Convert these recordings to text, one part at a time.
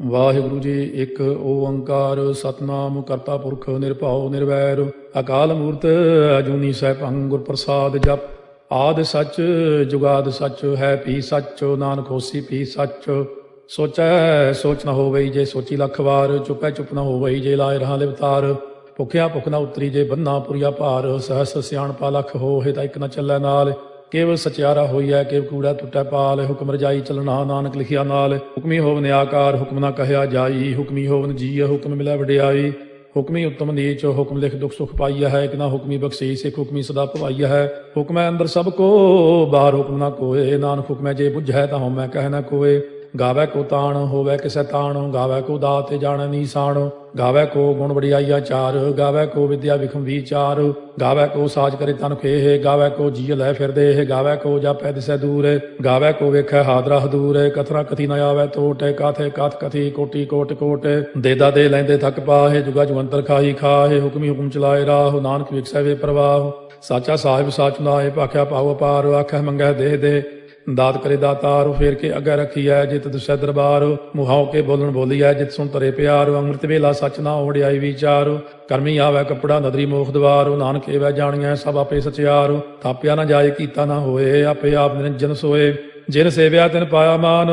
ਵਾਹਿਗੁਰੂ ਜੀ। ਇੱਕ ਓੰਕਾਰ ਸਤਨਾਮ ਕਰਤਾ ਪੁਰਖ ਨਿਰਭਉ ਨਿਰਵੈਰ ਅਕਾਲ ਮੂਰਤ ਅਜੂਨੀ ਸੈਭੰ ਗੁਰ ਪ੍ਰਸਾਦ ਜਪ। ਆਦਿ ਸੱਚ ਜੁਗਾਦ ਸੱਚ ਹੈ ਭੀ ਸੱਚ ਨਾਨਕ ਹੋਸੀ ਭੀ ਸੱਚ। ਸੋਚੈ ਸੋਚ ਨ ਹੋਵਈ ਜੇ ਸੋਚੀ ਲੱਖ ਵਾਰ। ਚੁਪੈ ਚੁਪ ਨ ਹੋਵਈ ਜੇ ਲਾਇ ਰਹਾ ਲਿਵਤਾਰ। ਭੁਖਿਆ ਭੁਖ ਨ ਉਤਰੀ ਜੇ ਬੰਨਾ ਪੁਰੀਆ ਭਾਰ। ਸਹਸ ਸਿਆਣਪਾ ਲੱਖ ਹੋਏ ਤਾਂ ਇੱਕ ਨ ਚੱਲੈ ਨਾਲ। ਕੇਵਲ ਸਚਿਆਰਾ ਹੋਈਐ ਕੇਵ ਕੂੜਾ ਟੁੱਟੈ ਪਾਲ। ਹੁਕਮ ਰਜਾਈ ਚਲਣਾ ਨਾਨਕ ਲਿਖਿਆ ਨਾਲ। ਹੁਕਮੀ ਹੋਵਨ ਆਕਾਰ ਹੁਕਮ ਨਾ ਕਹਿਆ ਜਾਈ। ਹੁਕਮੀ ਹੋਵਨ ਜੀਅ ਹੁਕਮ ਮਿਲੈ ਵਡਿਆਈ। ਹੁਕਮੀ ਉੱਤਮ ਨੀਚ ਹੁਕਮ ਲਿਖ ਦੁਖ ਸੁਖ ਪਾਈਆ ਹੈ। ਇੱਕ ਨਾ ਹੁਕਮੀ ਬਖਸ਼ੀਸ ਇੱਕ ਹੁਕਮੀ ਸਦਾ ਭਵਾਈਆ ਹੈ। ਹੁਕਮੈ ਅੰਦਰ ਸਭ ਕੋ ਬਾਹਰ ਹੁਕਮ ਨਾ ਕੋਏ। ਨਾਨਕ ਹੁਕਮੈ ਜੇ ਬੁਝੈ ਤਾਂ ਹਉਮੈ ਕਹਿ ਨਾ ਕੋਏ। ਗਾਵੈ ਕੋ ਤਾਣ ਹੋਵੈ ਕਿਸੈ ਤਾਣ। ਗਾਵੈ ਕੋ ਦਾਤੇ ਜਾਣੈ ਨੀਸਾਣ। ਗਾਵੈ ਕੋ ਗੁਣ ਵਡਿਆਈਆ ਚਾਰ। ਗਾਵੈ ਕੋ ਵਿਦਿਆ ਵਿਖਮ ਵਿਚਾਰ। ਗਾਵੈ ਕੋ ਸਾਜ ਕਰੇ ਤਨ ਖੇਹ। ਗਾਵੈ ਕੋ ਜੀਅ ਲੈ ਫਿਰਦੇ। ਗਾਵੈ ਕੋ ਜਾਪੈ ਦਿਸੈ ਦੂਰ। ਗਾਵੈ ਕੋ ਵੇਖੈ ਹਾਦਰਾ ਹਦੂਰ। ਕਥਨਾ ਕਥੀ ਨ ਆਵੈ ਟੋਟ। ਕਾਥੇ ਕਥ ਕਥੀ ਕੋਟੀ ਕੋਟ ਕੋਟ। ਦੇਦਾ ਦੇ ਲੈਂਦੇ ਥੱਕ ਪਾਹੇ। ਜੁਗਾ ਜੁਗੰਤਰ ਖਾਹੀ ਖਾਹੇ। ਹੁਕਮੀ ਹੁਕਮ ਚਲਾਏ ਰਾਹ। ਨਾਨਕ ਵਿਖਸੈ ਵੇ ਪ੍ਰਵਾਹ। ਸਾਚਾ ਸਾਹਿਬ ਸਾਚ ਨਾਏ ਭਾਖਿਆ ਪਾਉ ਅਪਾਰ। ਆਖੈ ਮੰਗੈ ਦੇਹ ਦੇ ਦਾਤ ਕਰੇ ਦਾਤਾਰ। ਫੇਰ ਕੇ ਅੱਗੇ ਰਖੀਐ ਜਿਤ ਦੁਸੈ ਦਰਬਾਰ। ਮੁਹਾਉ ਕੇ ਬੋਲਣ ਬੋਲੀਐ ਜਿਤ ਸੁਣ ਤਰੇ ਪਿਆਰ। ਅੰਮ੍ਰਿਤ ਵੇਲਾ ਸਚ ਨਾ ਵਡਿਆਈ ਵਿਚਾਰ। ਕਰਮੀ ਆਵੈ ਕੱਪੜਾ ਨਦਰੀ ਮੋਖ ਦਵਾਰ। ਨਾਨਕ ਏਵੈ ਜਾਣੀਐ ਸਭ ਆਪੇ ਸਚਿਆਰ। ਥਾਪਿਆ ਨਾ ਜਾਏ ਕੀਤਾ ਨਾ ਹੋਏ। ਆਪੇ ਆਪ ਨਿਰੰਜਨ ਸੋਏ। ਜਿਨ ਸੇਵਿਆ ਤਿਨ ਪਾਇਆ ਮਾਨ।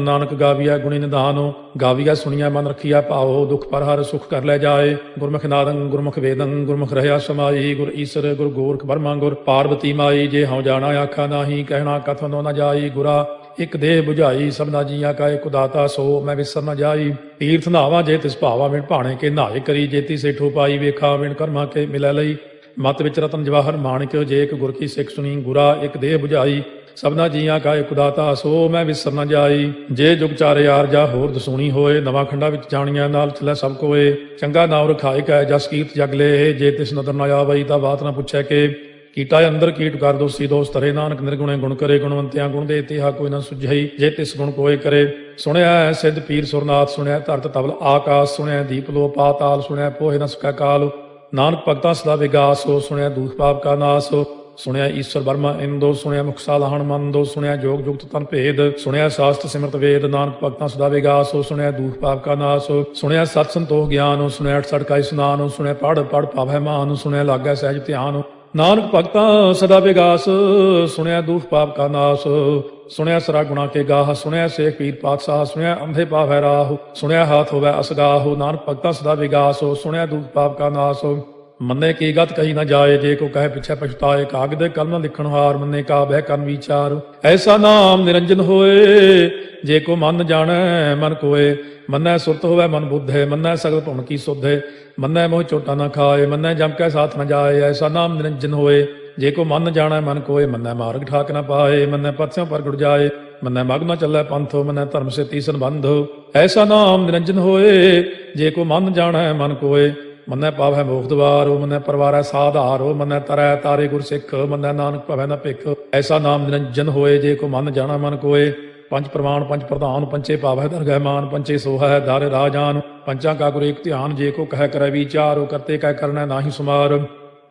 ਨਾਨਕ ਗਾਵੀਐ ਗੁਣੀ ਨਿਧਾਨ। ਗਾਵੀਐ ਸੁਣੀਐ ਮਨ ਰਖੀਐ ਭਾਉ। ਦੁਖ ਪਰ ਹਰ ਸੁਖ ਕਰ ਲੈ ਜਾਏ। ਗੁਰਮੁਖ ਨਾਦੰ ਗੁਰਮੁਖ ਵੇਦੰ ਗੁਰਮੁਖ ਰਹਿਆ ਸਮਾਈ। ਗੁਰ ਈਸਰ ਗੁਰ ਗੋਰਖ ਬਰਮਾ ਗੁਰ ਪਾਰਬਤੀ ਮਾਈ। ਜੇ ਹਉ ਜਾਣਾ ਆਖਾ ਨਾਹੀ ਕਹਿਣਾ ਕਥਨੋ ਨ ਜਾਈ। ਗੁਰਾ ਇਕ ਦੇਹ 부ਝਾਈ ਸਭਨਾ ਜੀਆਂ ਕਾ ਇਕ ਦਾਤਾ। ਸੋ ਮੈਂ ਵਿਸਰ ਨ ਜਾਈ। ਤੀਰਥ ਨਾਵਾਂ ਜੇ ਤਿਸ ਭਾਵਾ ਵਿਣ ਭਾਣੇ ਕੇ ਨਾਏ ਕਰੀ। ਜੇਤੀ ਸੇਠੋ ਪਾਈ ਵੇਖਾ ਵਿਣ ਕਰਮਾ ਕੇ ਮਿਲੈ ਲਈ। ਮਤ ਵਿੱਚ ਰਤਨ ਜਵਾਹਰ ਮਾਣਿਕ। ਜੇ ਇੱਕ ਗੁਰ ਕੀ ਸਿੱਖ ਸੁਣੀ। ਗੁਰਾ ਇਕ ਦੇਹ 부ਝਾਈ ਸਭਨਾ ਜੀਆਂ ਕਾ ਇਕ ਦਾਤਾ। ਸੋ ਮੈਂ ਵਿਸਰ ਨ ਜਾਈ। ਜੇ ਜੁਗ ਚਾਰੇ ਆਰ ਜਾ ਹੋਰ ਦਸੂਣੀ ਹੋਏ। ਨਵਾਂ ਖੰਡਾ ਵਿੱਚ ਜਾਣੀਆਂ ਨਾਲ ਚਲੈ ਸਭ ਕੋਏ। ਚੰਗਾ ਨਾਮ ਰਖਾਇ ਕੈ ਜਸ ਕੀਰਤ ਜਗ ਲੇ। ਜੇ ਤਿਸ ਨਦਰ ਨ ਆਵਈ ਤਾਂ ਬਾਤ ਨ ਪੁੱਛੈ ਕੇ। ਕੀਟਾ ਅੰਦਰ ਕੀਟ ਕਰ ਦੋਸੀ ਦੋਸ ਤਰੇ। ਨਾਨਕ ਨਿਰਗੁਣੇ ਗੁਣ ਕਰੇ। ਗੁਣਵੰਤਿਆਂ ਗੁਣ ਦੇ ਤਿਹਾ ਕੋਈ ਨਾ ਸੁਝਈ। ਜੇ ਤਿਸ ਗੁਣ ਕੋਏ ਕਰੇ। ਸੁਣਿਆ ਸਿੱਧ ਪੀਰ ਸੁਰਨਾਥ। ਸੁਣਿਆ ਧਰਤ ਤਵਲ ਆਕਾਸ। ਸੁਣਿਆ ਦੀਪ ਲੋ ਪਾਤਾਲ। ਸੁਣਿਆ ਪੋਹੇ ਨ ਸਕੈ ਕਾਲ। ਨਾਨਕ ਭਗਤਾਂ ਸਦਾ ਵਿਗਾਸ। ਸੁਣਿਆ ਦੂਖ ਪਾਪ ਕਾ ਨਾਸ। ਸੁਣਿਆ ਈਸ਼ਰ ਬਰਮਾ ਇੰਦੋ। ਸੁਣਿਆ ਮੁਖਸਾ ਲਾਹਣ ਮੰਦੋ। ਸੁਣਿਆ ਜੋਗ ਜੁਗਤ ਤਨ ਭੇਦ। ਸੁਣਿਆ ਸਾਸਤ ਸਿਮਰਤ ਵੇਦ। ਨਾਨਕ ਭਗਤਾਂ ਸਦਾ ਵਿਗਾਸ। ਸੁਣਿਆ ਦੂਖ ਪਾਪ ਕਾ ਨਾਸ। ਸੁਣਿਆ ਸਤ ਸੰਤੋਖ ਗਿਆਨ। ਸੁਣਿਆ 68 ਕਾ ਇਸਨਾਨ। ਸੁਣਿਆ ਪੜ ਪੜ ਪਾਵੈ ਮਾਨ। ਸੁਣਿਆ ਲਾਗੈ ਸਹਿਜ ਧਿਆਨ। ਨਾਨਕ ਭਗਤਾਂ ਸਦਾ ਵਿਗਾਸ। ਸੁਣਿਆ ਦੂਖ ਪਾਪ ਕਾ ਨਾਸ। ਸੁਣਿਆ ਸਰਾ ਗੁਣਾ ਕੇ ਗਾਹ। ਸੁਣਿਆ ਸੇਖ ਪੀਰ ਪਾਤਸ਼ਾਹ। ਸੁਣਿਆ ਅੰਧੇ ਪਾਵੈ ਰਾਹ। ਸੁਣਿਆ ਹਾਥ ਹੋਵੈ ਅਸਗਾਹ। ਨਾਨਕ ਭਗਤਾਂ ਸਦਾ ਵਿਗਾਸ। ਸੁਣਿਆ ਦੂਖ ਪਾਪ ਕਾ ਨਾਸ। ਮੰਨੇ ਕੀ ਗਤ ਕਹੀ ਨਾ ਜਾਏ। ਜੇ ਕੋ ਕਹੇ ਪਿਛੈ ਪਛਤਾਏ। ਕਾਗਦ ਕਲਮ ਲਿਖਣ ਹਾਰ। ਮੰਨੇ ਕਾ ਬਹਿ ਕਰਨ ਵਿਚਾਰ। ਐਸਾ ਨਾਮ ਨਿਰੰਜਨ ਹੋਏ। ਜੇ ਕੋ ਮਨ ਜਾਣੈ ਮਨ ਕੋਏ। ਮੰਨੈ ਸੁਰਤ ਹੋਵੈ ਮਨ ਬੁੱਧੇ। ਮੰਨੈ ਸਗਲ ਭੁਣ ਕੀ ਸੁਧੇ। ਮੰਨੈ ਮੋਹ ਚੋਟਾ ਨਾ ਖਾਏ। ਮੰਨੈ ਜਮ ਕੈ ਸਾਥ ਨ ਜਾਏ। ਐਸਾ ਨਾਮ ਨਿਰੰਜਨ ਹੋਏ। ਜੇ ਕੋ ਮਨ ਜਾਣੈ ਮਨ ਕੋਏ। ਮੰਨੈ ਮਾਰਗ ਠਾਕ ਨ ਪਾਏ। ਮੰਨੈ ਪਥਿਓਂ ਪ੍ਰਗਟ ਜਾਏ। ਮੰਨੈ ਮਗ ਨ ਚੱਲੈ ਪੰਥ। ਮੰਨੈ ਧਰਮ ਸੇ ਤੀਸਨ ਬੰਧ। ਐਸਾ ਨਾਮ ਨਿਰੰਜਨ ਹੋਏ। ਜੇ ਕੋ ਮਨ ਜਾਣੈ ਮਨ ਕੋਏ। ਮੰਨੈ ਪਾਵੈ ਮੋਖ ਦਵਾਰ। ਮੰਨੈ ਪਰਵਾਰੈ ਸਾਧਾਰ। ਮੰਨੈ ਤਰੈ ਤਾਰੇ ਗੁਰ ਸਿੱਖ। ਮੰਨੈ ਨਾਨਕ ਭਵੈ ਨ ਭਿਖ। ਐਸਾ ਨਾਮ ਨਿਰੰਜਨ ਹੋਏ। ਜੇ ਕੋ ਮਨ ਜਾਣਾ ਮਨ ਕੋਏ। ਪੰਜ ਪ੍ਰਮਾਣ ਪੰਜ ਪ੍ਰਧਾਨ। ਪੰਚੇ ਪਾਵੈ ਦਰਗਹਿ ਮਾਨ। ਪੰਚੇ ਸੋਹੈ ਦਰ ਰਾਜਾਨ। ਪੰਚਾਂ ਕਾ ਗੁਰ ਏਕ ਧਿਆਨ। ਜੇ ਕੋ ਕਹਿ ਕਰੈ ਵਿਚਾਰ। ਕਰਤੇ ਕਹਿ ਕਰਨੈ ਨਾਹੀ ਸੁਮਾਰ।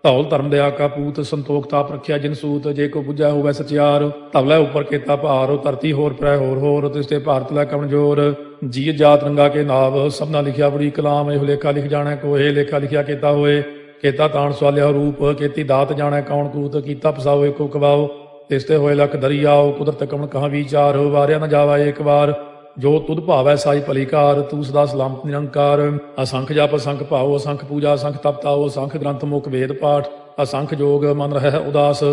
ਧੌਲ ਧਰਮ ਦਇਆ ਕਾ ਪੂਤ। ਸੰਤੋਖ ਤਾਪ ਰਖਿਆ ਜਿਨ ਸੂਤ। ਜੇ ਕੋ ਬੁਝੈ ਹੋਵੈ ਸਚਿਆਰ। ਧਵਲੇ ਉੱਪਰ ਕੇਤਾ ਭਾਰ। ਧਰਤੀ ਹੋਰ ਪਰੈ ਹੋਰ ਹੋਰ। ਤਿਸ ਤੇ ਭਾਰਤ ਲੈ ਕਮਜੋਰ। ਜੀ ਜਾਤ ਰੰਗਾ ਕੇ ਨਾਵ। ਸਭਨਾ ਲਿਖਿਆ ਬੜੀ ਕਲਾਮ। ਇਹੋ ਲੇਖਾ ਲਿਖ ਜਾਣੈ ਕੋਏ। ਲੇਖਾ ਲਿਖਿਆ ਕੇਤਾ ਹੋਏ। ਕੇਤਾ ਤਾਣ ਸਵਾਲਿਆ ਰੂਪ। ਕੇਤੀ ਦਾਤ ਜਾਣੈ ਕੌਣ ਕੂਤ। ਕੀਤਾ ਫਸਾਓ ਏਕੋ ਕਵਾਓ। ਤਿਸ ਤੇ ਹੋਏ ਲਖ ਦਰਿਆਓ। ਕੁਦਰਤ ਕਮਣ ਕਹਾਂ ਵਿਚਾਰ। ਵਾਰਿਆ ਨ ਜਾਵਾ ਏਕ ਵਾਰ। ਜੋ ਤੁਧ ਭਾਵੈ ਸਾਈ ਭਲੀਕਾਰ। ਤੂੰ ਸਦਾ ਸਲਾਮਤ ਨਿਰੰਕਾਰ। ਅਸੰਖ ਜਪ ਅਸੰਖ ਭਾਉ। ਅਸੰਖ ਪੂਜਾ ਅਸੰਖ ਤਪ ਤਾਉ। ਅਸੰਖ ਗ੍ਰੰਥ ਮੁਖ ਵੇਦ ਪਾਠ। ਅਸੰਖ ਜੋਗ ਮਨ ਰਹਿ ਉਦਾਸ।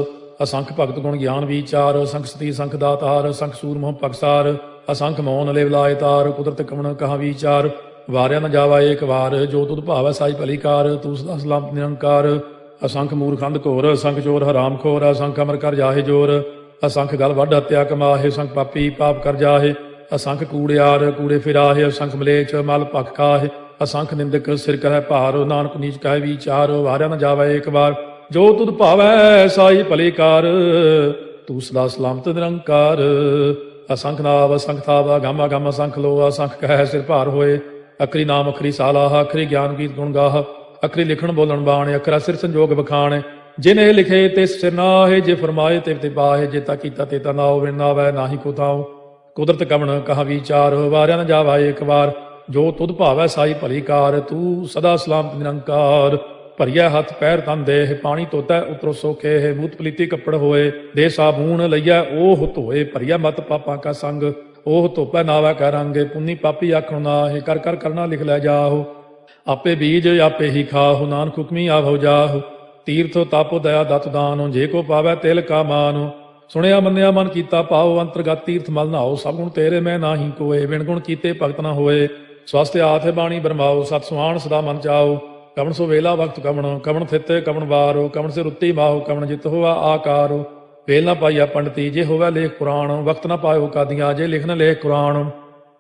ਅਸੰਖ ਭਗਤ ਗੁਣ ਗਿਆਨ ਵਿਚਾਰ। ਅਸੰਖ ਸਤੀ ਅਸੰਖ ਦਾਤਾਰ। ਅਸੰਖ ਸੂਰ ਮੋਹ ਪਗਸਾਰ। ਅਸੰਖ ਮੌਨ ਲਿਵ ਲਾਇ ਤਾਰ। ਕੁਦਰਤ ਕਮਣ ਕਹਾਂ ਵਿਚਾਰ। ਵਾਰਿਆ ਨ ਜਾਵਾ ਏਕ ਵਾਰ। ਜੋ ਤੁਧ ਭਾਵੈ ਸਾਈ ਭਲੀਕਾਰ। ਤੂੰ ਸਦਾ ਸਲਾਮਤ ਨਿਰੰਕਾਰ। ਅਸੰਖ ਮੂਰਖ ਅੰਧ ਘੋਰ। ਅਸੰਖ ਚੋਰ ਹਰਾਮ ਖੋਰ। ਅਸੰਖ ਅਮਰ ਕਰ ਜਾਹੇ ਜੋਰ। ਅਸੰਖ ਗਲ ਵੱਢ ਹੱਤਿਆ ਕਮਾਹੇ। ਅਸੰਖ ਪਾਪੀ ਪਾਪ ਕਰ ਜਾਹੇ। ਅਸੰਖ ਕੂੜਿਆਰ ਕੂੜੇ ਫਿਰਾਹੇ। ਅਸੰਖ ਮਲੇਛ ਮਲ ਭਖ ਖਾਹੇ। ਅਸੰਖ ਨਿੰਦਕ ਸਿਰ ਕਰੈ ਭਾਰ। ਨਾਨਕ ਨੀਚ ਕਹਿ ਵਿਚਾਰ। ਵਾਰਿਆ ਨ ਜਾਵੈ ਏਕ ਵਾਰ। ਜੋ ਤੁਧ ਭਾਵੈ ਸਾਈ ਭਲੀਕਾਰ। ਤੂੰ ਸਦਾ ਸਲਾਮਤ ਨਿਰੰਕਾਰ। ਅਸੰਖ ਨਾਵ ਅਸੰਖ ਥਾਵ। ਗਾਮਾ ਗਮ ਅਸੰਖ ਲੋ। ਅਸੰਖ ਕਹਿ ਸਿਰ ਭਾਰ ਹੋਏ। ਅਖਰੀ ਨਾਮ ਅਖਰੀ ਸਾਲਾਹ। ਅਖਰੀ ਗਿਆਨ ਗੀਤ ਗੁਣ ਗਾਹ। ਅਖਰੀ ਲਿਖਣ ਬੋਲਣ ਬਾਣ। ਅਖਰਾ ਸਿਰ ਸੰਜੋਗ ਬਖਾਣ। ਜਿਨੇ ਲਿਖੇ ਤਿਸ ਸਿਰ ਨਾਹੇ। ਜੇ ਫਰਮਾਏ ਤੇ ਪਾਹੇ। ਜੇ ਤਾ ਕੀਤਾ ਤੇ ਤਾ ਨਾਉ। ਵਿਣ ਨਾਵੈ ਨਾਹੀ ਕੋ ਥਾਉ। ਕੁਦਰਤ ਕਵਣ ਕਹਾ ਵਿਚਾਰ, ਵਾਰਿਆ ਨ ਜਾਵਾ ਏਕ ਵਾਰ। ਜੋ ਤੁਧ ਭਾਵੈ ਸਾਈ ਭਲੀ ਕਾਰ, ਤੂੰ ਸਦਾ ਸਲਾਮਤ ਨਿਰੰਕਾਰ। ਭਰੀਐ ਹੱਥ ਪੈਰ ਤਨ ਦੇਹ, ਪਾਣੀ ਧੋਤੈ ਉਤਰੋ ਸੋਖੇ। ਬੂਤ ਪਲੀਤੀ ਕੱਪੜ ਹੋਏ, ਦੇ ਸਾਬੂਨ ਲਈਐ ਓਹ ਧੋਏ। ਭਰੀਐ ਮਤ ਪਾਪਾਂ ਕਾ ਸੰਗ, ਓਹ ਧੋਪੈ ਨਾਵੈ ਕੈ ਰੰਗ। ਪੁੰਨੀ ਪਾਪੀ ਆਖਣ ਨਾਹਿ, ਕਰ ਕਰ ਕਰਨਾ ਲਿਖ ਲੈ ਜਾਹੁ। ਆਪੇ ਬੀਜ ਆਪੇ ਹੀ ਖਾਹੁ, ਨਾਨਕ ਹੁਕਮੀ ਆਵਹੁ ਜਾਹੁ। ਤੀਰਥ ਤਪ ਦਇਆ ਦਤ ਦਾਨ, ਜੇ ਕੋ ਪਾਵੈ ਤਿਲ ਕਾ ਮਾਨ। ਸੁਣਿਆ ਮੰਨਿਆ ਮਨ ਕੀਤਾ ਪਾਉ, ਅੰਤਰਗਤ ਤੀਰਥ ਮਲ ਨਹਾਉ। ਸਭ ਗੁਣ ਤੇਰੇ ਮੈਂ ਨਾਹੀ ਕੋਏ, ਬਿਨ ਗੁਣ ਕੀਤੇ ਭਗਤ ਨ ਹੋਏ। ਸਵਸਤ ਆਥ ਬਾਣੀ ਬਰਮਾਓ, ਸਤ ਸੁਹਾਣ ਸਦਾ ਮਨ ਚਾਓ। ਕਵਣ ਸੋ ਵੇਲਾ ਵਕਤ ਕਵਣ, ਕਵਣ ਥਿਤ ਕਵਣ ਵਾਰੋ। ਕਵਣ ਸੇ ਰੁੱਤੀ ਮਾਹੋ, ਕਵਣ ਜਿਤ ਹੋਵਾ ਆਕਾਰੋ। ਵੇਲ ਨਾ ਪਾਈਆ ਪੰਡਤੀ, ਜੇ ਹੋਵੇ ਲੇਖ ਪੁਰਾਣ। ਵਕਤ ਨਾ ਪਾਇਓ ਕਾਦੀਆਂ, ਜੇ ਲਿਖਨ ਲੇਖ ਕੁਰਾਨ।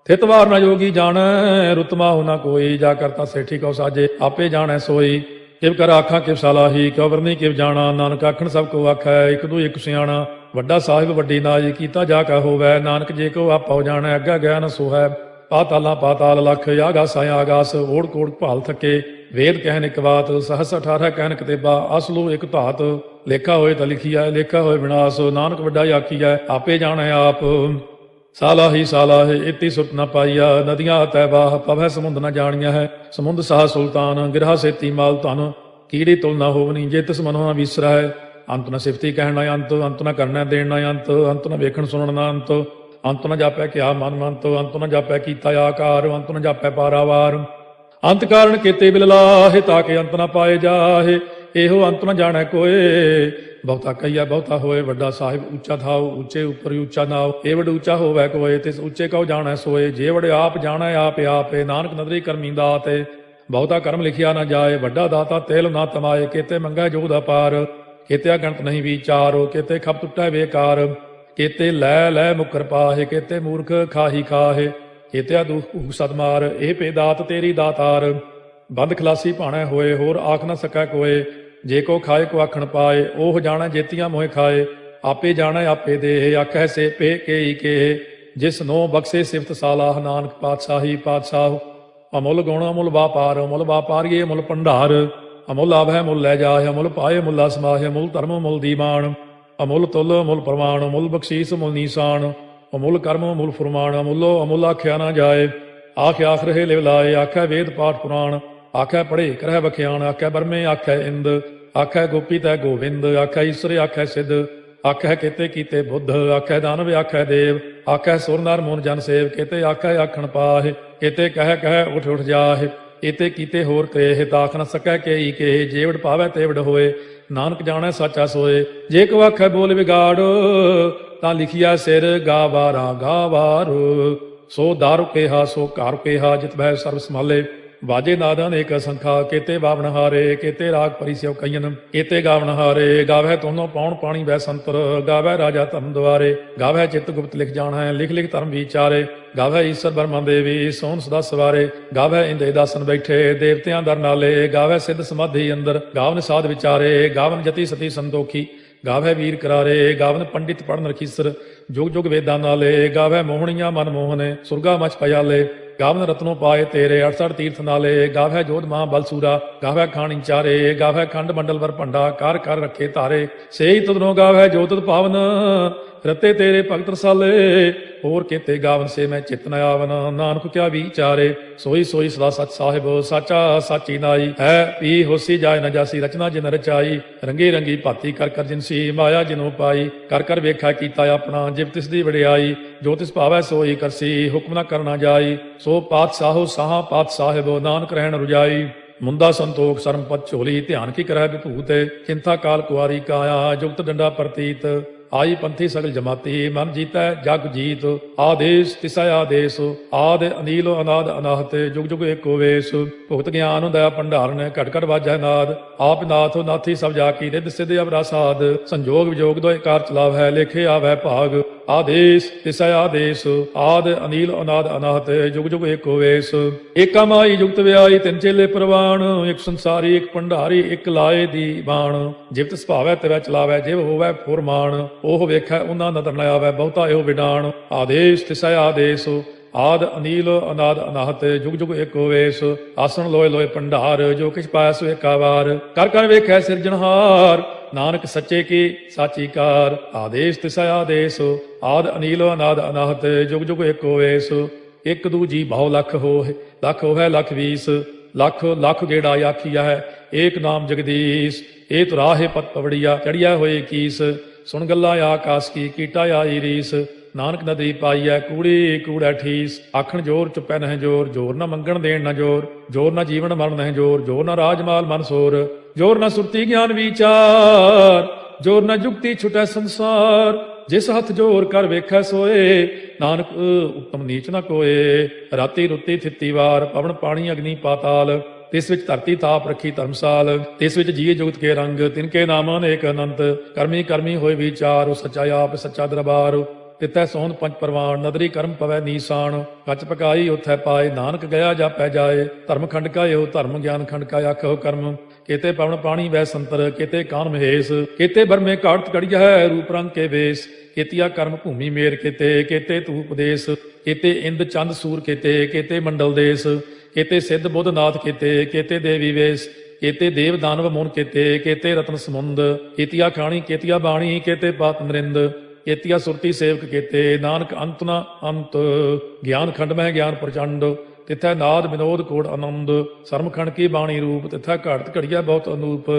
ਥਿਤ ਵਾਰ ਨਾ ਜੋਗੀ ਜਾਣੈ, ਰੁਤ ਮਾਹੋ ਨਾ ਕੋਈ। ਜਾ ਕਰਤਾ ਸੇਠੀ ਕਉ ਸਾਜੇ, ਆਪੇ ਜਾਣੈ ਸੋਈ। ਕਿਵ ਕਰ ਆਖਾਂ ਕਿਵ ਸਲਾਹੀ, ਕਿਉ ਵਰਨੀ ਕਿਵ ਜਾਣਾ। ਨਾਨਕ ਆਖਣ ਸਭ ਕੋ ਆਖੈ, ਇਕ ਦੂ ਇਕ ਸਿਆਣਾ। ਵੱਡਾ ਸਾਹਿਬ ਵੱਡੀ ਨਾਜ, ਕੀਤਾ ਜਾ ਕਾ ਹੋਵੈ। ਨਾਨਕ ਜੇ ਕੋ ਆਪਉ ਜਾਣੈ, ਅੱਗਾ ਗਿਆ ਨ ਸੋਹੈ। ਪਾਤਾਲਾਂ ਪਾਤਾਲ ਲਖ, ਆਗਾਸਾਂ ਆਗਾਸ। ਓੜ ਕੋੜ ਭਾਲ ਥਕੇ, ਵੇਦ ਕਹਿਨ ਇਕ ਬਾਤ। ਸਹਸ 18 ਕਹਿਨ ਕਤੇਬਾ, ਅਸਲੋ ਇਕ ਧਾਤ। ਲੇਖਾ ਹੋਏ ਤਾਂ ਲਿਖੀਐ, ਲੇਖਾ ਹੋਏ ਵਿਨਾਸ਼। ਨਾਨਕ ਵੱਡਾ ਆਖੀਐ, ਆਪੇ ਜਾਣੈ ਆਪ। ਸਾਲਾਹੀ ਸਾਲਾਹੇ, ਇਤੀ ਸੁਰਤ ਨ ਪਾਈਆ। ਨਦੀਆਂ ਤੈ ਬਾਹ, ਪਵੈ ਸਮੁੰਦ ਨ ਜਾਣੀਆ ਹੈ। ਸਮੁੰਦ ਸਾਹ ਸੁਲਤਾਨ, ਗਿਰਹਾ ਸੇਤੀ ਮਾਲ ਧਨ। ਕੀੜੀ ਤੁਲ ਨ ਹੋਵਨੀ, ਜੇ ਤਿਸ ਮਨੋ ਨ ਵਿਸਰੈ। ਅੰਤ ਨ ਸਿਫਤੀ ਕਹਿਣ ਨ ਅੰਤ, ਅੰਤ ਨ ਕਰਨੈ ਦੇਣ ਨ ਅੰਤ। ਅੰਤ ਨ ਵੇਖਣ ਸੁਣਨ ਨ ਅੰਤ, ਅੰਤ ਨ ਜਾਪੈ ਕਿਆ ਮਨ ਮੰਤ। ਅੰਤ ਨ ਜਾਪੈ ਕੀਤਾ ਆਕਾਰ, ਅੰਤ ਨ ਜਾਪੈ ਪਾਰਾਵਾਰ। ਅੰਤ ਕਾਰਨ ਕੀਤੇ ਬਿਲ ਲਾਹੇ, ਤਾਕੇ ਅੰਤ ਨ ਪਾਏ ਜਾਹੇ। ਇਹੋ ਅੰਤ ਨ ਜਾਣੈ ਕੋਏ, ਬਹੁਤਾ ਕਹੀਆ ਬਹੁਤਾ ਹੋਏ। ਵੱਡਾ ਸਾਹਿਬ ਉੱਚਾ ਥਾਉ, ਉੱਚੇ ਉੱਪਰ ਉੱਚਾ ਨਾਉ। ਇਹ ਵਡ ਉੱਚਾ ਹੋਵੈ ਕੋਏ, ਤਿਸ ਉੱਚੇ ਕਉ ਜਾਣੈ ਸੋਏ। ਜੇ ਵਡ ਆਪ ਜਾਣੈ ਆਪੇ ਆਪੇ, ਨਾਨਕ ਨਦਰੀ ਕਰਮੀ ਦਾਤੇ। ਬਹੁਤਾ ਕਰਮ ਲਿਖਿਆ ਨਾ ਜਾਏ, ਵੱਡਾ ਦਾਤਾ ਤੇਲ ਨਾ ਤਮਾਏ। ਕੀਤੇ ਮੰਗੈ ਜੋਧ ਅਪਾਰ, ਕੀਤੇ ਅਗਣਤ ਨਹੀਂ ਵਿਚਾਰ। ਕੀਤੇ ਖਪ ਟੁੱਟੈ ਬੇਕਾਰ, ਕੀਤੇ ਲੈ ਲੈ ਮੁਕਰ ਪਾਹੇ। ਕੀਤੇ ਮੂਰਖ ਖਾਹੀ ਖਾਹੇ, ਕੀਤਿਆ ਦੁਖ ਭੂਖ ਸਦਮਾਰ। ਇਹ ਪੇ ਦਾਤ ਤੇਰੀ ਦਾਤਾਰ, ਬੰਦ ਖਲਾਸੀ ਭਾਣੈ ਹੋਏ। ਹੋਰ ਆਖ ਨ ਸਕੈ ਕੋਏ, ਜੇ ਕੋ ਖਾਏ ਕੋ ਆਖਣ ਪਾਏ। ਉਹ ਜਾਣੈ ਜੇਤੀਆਂ ਮੋਹਿ ਖਾਏ, ਆਪੇ ਜਾਣੈ ਆਪੇ ਦੇਹ। ਆਖੈ ਸੇ ਪੇ ਕੇਈ ਕੇ, ਜਿਸ ਨੋ ਬਖਸ਼ੇ ਸਿਫਤ ਸਾਲਾਹ। ਨਾਨਕ ਪਾਤਸ਼ਾਹੀ ਪਾਤਸ਼ਾਹ, ਅਮੁੱਲ ਗੁਣ ਅਮੁੱਲ ਵਾਪਾਰ। ਅਮੁੱਲ ਵਾਪਾਰੀਏ ਮੁੱਲ ਭੰਡਾਰ। ਅਮੁੱਲ ਆਵੈ ਮੁੱਲ ਲੈ ਜਾਏ, ਅਮੁੱਲ ਪਾਏ ਮੁੱਲਾ ਸਮਾਹੇ। ਅਮੁੱਲ ਧਰਮ ਮੁੱਲ ਦੀਵਾਨ, ਅਮੁੱਲ ਤੁਲ ਅਮੁੱਲ ਪ੍ਰਮਾਣ। ਅਮੁੱਲ ਬਖਸ਼ੀਸ ਮੁੱਲ ਨੀਸਾਨ, ਅਮੁੱਲ ਕਰਮ ਅਮੁੱਲ ਫੁਰਮਾਨ। ਅਮੁੱਲੋ ਅਮੁੱਲ ਆਖਿਆ ਨਾ ਜਾਏ, ਆਖ ਆਖ ਰਹੇ ਲਿਵ ਲਾਏ। ਆਖੈ ਵੇਦ ਪਾਠ ਪੁਰਾਣ, ਆਖੈ ਪੜ੍ਹੇ ਕਰਹਿ ਵਖਿਆਣ। ਆਖੈ ਬਰਮੇ ਆਖੈ ਇੰਦ, ਆਖੈ ਗੋਪੀ ਤੈ ਗੋਵਿੰਦ। ਆਖੈ ਈਸਰ ਆਖੈ ਸਿੱਧ, ਆਖੈ ਕੀਤੇ ਕੀਤੇ ਬੁੱਧ। ਆਖੈ ਦਾਨਵ ਆਖੈ ਦੇਵ, ਆਖੈ ਸੁਰ ਨਰ ਮੂਨ ਜਨ ਸੇਵ। ਕੀਤੇ ਆਖੈ ਆਖਣ ਪਾਹੇ, ਕੀਤੇ ਕਹਿ ਕਹਿ ਉਠ ਉਠ ਜਾਹੇ। ਇਤੇ ਕੀਤੇ ਹੋਰ ਕਰੇ, ਤਾਖ ਨ ਸਕੈ ਕੇਈ ਕੇ। ਜੇਵੜ ਪਾਵੈ ਤੇਵੜ ਹੋਏ, ਨਾਨਕ ਜਾਣੈ ਸਾਚਾ ਸੋਏ। ਜੇ ਕੋ ਆਖੈ ਬੋਲ ਵਿਗਾੜ, ਤਾਂ ਲਿਖਿਆ ਸਿਰ ਗਾਵਾਰਾ ਗਾਵਾਰ। ਸੋ ਦਾਰੂ ਕੇਹਾ ਸੋ ਘਰ ਕੇਹਾ, ਜਿਤ ਭੈ ਸਰਬ ਸੰਭਾਲੇ। ਵਾਜੇ ਨਾਦ ਅਨੇਕ ਅਸੰਖਾ, ਕੀਤੇ ਬਾਵਨ ਹਾਰੇ। ਕੀਤੇ ਰਾਗ ਪਰੀ ਸਿਉ ਕਈਨ, ਕੀਤੇ ਗਾਵਨ ਹਾਰੇ। ਗਾਵੈ ਤੋਨੋ ਪਾਉਣ ਪਾਣੀ ਵੈ ਸੰਤਰ, ਗਾਵੈ ਰਾਜਾ ਧਰਮ ਦੁਆਰੇ। ਗਾਵੈ ਚਿਤ ਗੁਪਤ ਲਿਖ ਜਾਣੈ, ਲਿਖ ਲਿਖ ਧਰਮ ਵਿਚਾਰੇ। ਗਾਵੈ ਈਸਰ ਬਰਮਾ ਦੇਵੀ, ਸੋਹਣ ਸਦਾ ਸਵਾਰੇ। ਗਾਵੈ ਇੰਦੇ ਦਾਸਨ ਬੈਠੇ, ਦੇਵਤਿਆਂ ਦਰ ਨਾਲੇ। ਗਾਵੈ ਸਿੱਧ ਸਮਾਧੀ ਅੰਦਰ, ਗਾਵਨ ਸਾਧ ਵਿਚਾਰੇ। ਗਾਵਨ ਜਤੀ ਸਤੀ ਸੰਤੋਖੀ, ਗਾਵੈ ਵੀਰ ਕਰਾਰੇ। ਗਾਵਨ ਪੰਡਿਤ ਪੜਨ ਰਖੀਸਰ, ਜੁਗ ਜੁਗ ਵੇਦਾਂ ਨਾਲੇ। ਗਾਵੈ ਮੋਹਣੀਆਂ ਮਨ ਮੋਹਨੇ, ਸੁਰਗਾ ਮਚ ਪਿਆਲੇ। ਗਾਵਨ ਰਤਨੋ ਪਾਏ ਤੇਰੇ, 68 ਤੀਰਥ ਨਾਲੇ। ਗਾਵੈ ਜੋਧ ਮਹਾ ਬਲਸੂਰਾ, ਗਾਵੈ ਖਾਣੀ ਚਾਰੇ। ਗਾਵੈ ਖੰਡ ਮੰਡਲ ਵਰ ਭੰਡਾ, ਕਰ ਕਰ ਰੱਖੇ ਧਾਰੇ। ਸੇਈ ਤੁਧਨੋ ਗਾਵੈ ਜੋ ਤੁਧ ਪਾਵਨ, ਰਤੇ ਤੇਰੇ ਭਗਤ ਰਸਾਲੇ। ਹੋਰ ਕੀਤੇ ਗਾਵਨ ਸੇ ਮੈਂ ਚਿਤ ਨ ਆਵਨ, ਨਾਨਕ ਕਿਆ ਵਿਚਾਰੇ। ਸੋਈ ਸੋਈ ਸਦਾ ਸਚ ਸਾਹਿਬ, ਸਾਚਾ ਸਾਚੀ ਨਾਈ। ਹੈ ਪੀ ਹੋਸੀ ਜਾਏ ਨ ਜਾਸੀ, ਰਚਨਾ ਜਿਨ ਰਚਾਈ। ਰੰਗੀ ਰੰਗੀ ਭਾਤੀ ਕਰ ਕਰ ਜਿਨਸੀ, ਮਾਇਆ ਜਿਨੋ ਪਾਈ। ਕਰ ਕਰ ਵੇਖਾ ਕੀਤਾ ਆਪਣਾ, ਜਿਵ ਤਿਸ ਦੀ ਵਡਿਆਈ। ਜੋ ਤਿਸ ਭਾਵੈ ਸੋਈ ਕਰਸੀ, ਹੁਕਮ ਨ ਕਰਨਾ ਜਾਈ। ਸੋ ਪਾਤਸ਼ਾਹੋ ਸਾਹਾ ਪਾਤਸ਼ਾਹਿਬ, ਨਾਨਕ ਰਹਿਣ ਰੁਜਾਈ। ਮੁੰਦਾ ਸੰਤੋਖ ਸਰਮ ਪਦ ਝੋਲੀ, ਧਿਆਨ ਕੀ ਕਰੈ ਵਿਭੂਤ। ਚਿੰਤਾ ਕਾਲ ਕੁਆਰੀ ਕਾਇਆ, ਜੁਗਤ ਡੰਡਾ ਪ੍ਰਤੀਤ। ਆਈ ਪੰਥੀ ਸਗਲ ਜਮਾਤੀ, ਮਨ ਜੀਤੈ ਜਗ ਜੀਤ। ਆਦੇਸ਼ ਤਿਸੈ ਆਦੇਸ਼, ਆਦ ਅਨੀਲ ਅਨਾਦ ਅਨਾਹਤ। ਜੁਗ ਜੁਗ ਏਕੋ ਵੇਸ, ਭੁਗਤ ਗਿਆਨ ਦਇਆ ਭੰਡਾਰਨ। ਘਟ ਘਟ ਵਾਜੈ ਨਾਦ, ਆਪ ਨਾਥ ਨਾਥੀ ਸਭ ਜਾ ਕੀ। ਰਿੱਧ ਸਿੱਧ ਅਵਰਾ ਸਾਧ, ਸੰਜੋਗ ਵਿਜੋਗ ਦੋਇ ਕਾਰ ਚਲਾਵੈ। ਲੇਖੇ ਆਵੈ ਭਾਗ, ਆਦੇਸ਼ ਤਿਸੈ ਆਦੇਸ਼। ਆਦ ਅਨੀਲ ਅਨਾਦ ਅਨਾਹਤ, ਜੁਗ ਜੁਗ ਏਕੋ ਵੇਸ। ਏਕਾ ਮਾਈ ਜੁਗਤ ਵਿਆਈ, ਤਿੰਨ ਚੇਲੇ ਪ੍ਰਵਾਨ। ਇੱਕ ਸੰਸਾਰੀ ਇੱਕ ਭੰਡਾਰੀ, ਇੱਕ ਲਾਏ ਦੀ ਬਾਣ। ਜਿਵ ਤਿਸ ਭਾਵੈ ਤਿਵੈ ਚਲਾਵੈ, ਜਿਵ ਹੋਵੈ ਫੁਰਮਾਨ। ਉਹ ਵੇਖੈ ਉਹਨਾਂ ਨਦਰ ਨ ਆਵੈ, ਬਹੁਤਾ ਇਹੋ ਵਿਡਾਣ। ਆਦੇਸ਼ ਤਿਸੈ ਆਦੇਸ਼, ਆਦ ਅਨੀਲ ਅਨਾਦ ਅਨਾਹਤ। ਜੁਗ ਜੁਗ ਏਕੋ ਵੇਸ, ਆਸਣ ਲੋਏ ਲੋਏ ਭੰਡਾਰ। ਜੋ ਕਿਛ ਪਾਇਆ ਸੋ ਏਕਾ ਵਾਰ। ਕਰ ਕਰ ਵੇਖੈ ਸਿਰਜਣਹਾਰ, नानक सच्चे की साची कार। आदेश तिसै आदेश, आद अनील अनाद अनाहत, जुग जुग एको वेस। एक दूजी भाव लख होए लख बीस, लख लख गेड़ा आखिया है, एक नाम जगदीश। ए तो राहे पत पवड़िया, चढ़िया होए कीस। सुन गल्ला आकाश की, कीटा आई रीस। नानक नदरी पाई है, कूड़ी कूड़ा ठीस। आखण जोर चुपै नह जोर, जोर न मंगण देण न जोर। जोर न जीवन मरण नह जोर, जोर न राजमाल मन सोर। जोर न सुरती ज्ञान विचार, जोर न जुगती छुटै संसार। जिस हथ जोर कर वेखै सोए, नानक उत्तम नीच न कोए। राती रुती थित्ती वार, पवन पानी अग्नि पाताल। तिस विच धरती ताप रखी धर्मसाल। तिस विच जीए जुगत के रंग, तिनके नाम अनेक अनंत। करमी करमी होए विचार, सच्चा आप सच्चा दरबार। तिथै सोहन पंच परवान, नदरी कर्म पवै नीसाण। कच पकाई उथै पाए, नानक गया जापै जाए। धर्म खंड का यो धर्म, ज्ञान खंड का आखो कर्म। केते पवन पानी वै संतर, केते कान महेश। केते बरमे काटत कड़िया है, रूप रंग के वेश। केतिया कर्म भूमि मेर केते, केते तू उपदेश। केते इंद चंद सूर केते, केते मंडल देश। केते सिद्ध बुद्ध नाथ केते, केते देवी वेश। केते देव दानव मुन केते, केते रत्न समुंद। केतिया खाणी केतिया बाणी, केते पात मरिंद। केतिया सुरती सेवक केते, नानक अंत न अंत। ज्ञान खंड में ज्ञान प्रचंड, तिथै नाद विनोद कोड़ आनंद। सरम खंड की बाणी रूप, तिथै घाटत घड़िया बहुत अनूप।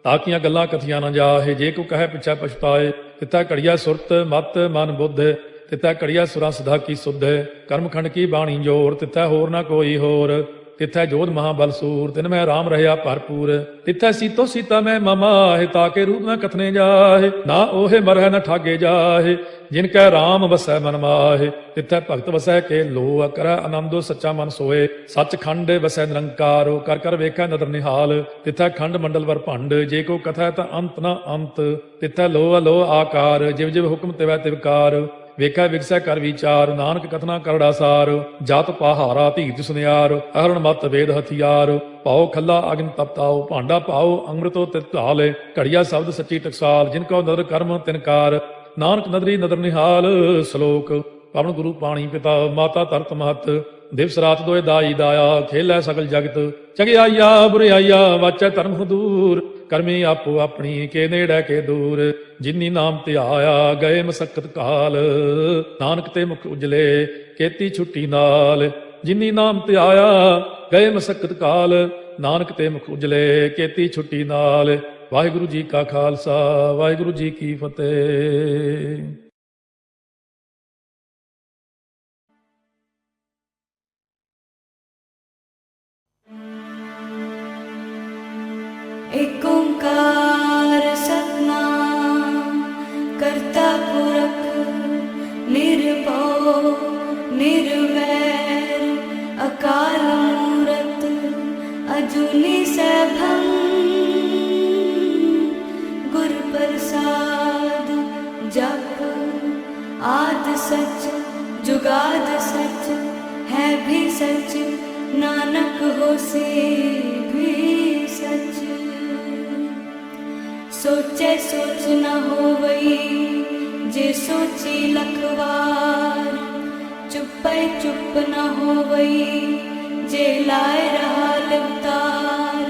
ताकियां गल्लां कथियां न जाहे, जे को कहे पिछै पछताए। तिथै घड़िया सुरत मत मन बुद्ध, तिथै घड़िया सुरा सदा की सुध। कर्म खंड की बाणी जोर, तिथै होर न कोई होर। तिथै जोध महाबल सूर, तिन में राम रहया भरपूर। तिथै सीतो सीता में ममाहे, ताके रूप न कथने जाहे। ना ओहे मरह न ठागे जाहे, जिनकै राम वसै मन माहे। तिथै भगत वसै के लो, करੈ आनंदो सच्चा मन सोए। सच खंड वसै निरंकार, कर कर वेखै नदर निहाल। तिथै खंड मंडल वर भंड, जे को कथै त अंत न अंत। तिथै लो अलो आकार, जिव जिव हुक्म तिवै तिवकार। ਵੇਖੈ ਵਿਗਸੈ ਕਰ ਵਿਚਾਰ, ਨਾਨਕ ਕਥਨਾ ਕਰੜਾ ਸਾਰ। ਜਤ ਪਹਾਰਾ ਧੀਰਜ ਸੁਨਿਆਰ, ਅਹਰਣ ਮਤ ਵੇਦ ਹਥਿਆਰ। ਭਾਉ ਖੱਲਾ ਅਗਨ ਤਪਤਾਉ, ਭਾਂਡਾ ਭਾਉ ਅੰਮ੍ਰਿਤੋ ਤਿਤ ਧਾਲ। ਘੜੀਆ ਸ਼ਬਦ ਸੱਚੀ ਟਕਸਾਲ, ਜਿਨ ਕੋ ਨਦਰ ਕਰਮ ਤਿਨਕਾਰ। ਨਾਨਕ ਨਦਰੀ ਨਦਰ ਨਿਹਾਲ। ਸ਼ਲੋਕ ਪਵਨ ਗੁਰੂ ਪਾਣੀ ਪਿਤਾ, ਮਾਤਾ ਧਰਤ ਮਹਤ। ਦਿਵਸ ਰਾਤ ਦੋਇ ਦਾਈ ਦਾਇਆ, ਖੇਲੈ ਸਗਲ ਜਗਤ। ਚੰਗਿਆਈਆ ਬੁਰਿਆਈਆ, ਵਾਚੈ ਧਰਮ ਹਦੂਰ। ਕਰਮੀ ਆਪੋ ਆਪਣੀ, ਕੇ ਨੇੜੇ ਕੇ ਦੂਰ। ਜਿਨੀ ਨਾਮ ਧਿਆਇਆ, ਗਏ ਮਸਕਤ ਕਾਲ। ਨਾਨਕ ਤੇ ਮੁਖ ਉਜਲੇ, ਕੀਤੀ ਛੁੱਟੀ ਨਾਲ। ਜਿਨੀ ਨਾਮ ਧਿਆਇਆ, ਗਏ ਮਸਕਤ ਕਾਲ। ਨਾਨਕ ਤੇ ਮੁਖ ਉਜਲੇ, ਕੀਤੀ ਛੁੱਟੀ ਨਾਲ। ਵਾਹਿਗੁਰੂ ਜੀ ਕਾ ਖਾਲਸਾ, ਵਾਹਿਗੁਰੂ ਜੀ ਕੀ ਫਤਿਹ। एक ओंकार सतनाम करता पुरख, निर्भव निर्वैर अकाल मूरत अजूनी सैभं। गुर प्रसाद जप आद सच जुगाद सच, है भी सच नानक होसी भी सच। सोचे सोच न होवई, जे सोची लखवार। चुपै चुप न होवई, जे लाए रहा लिवतार।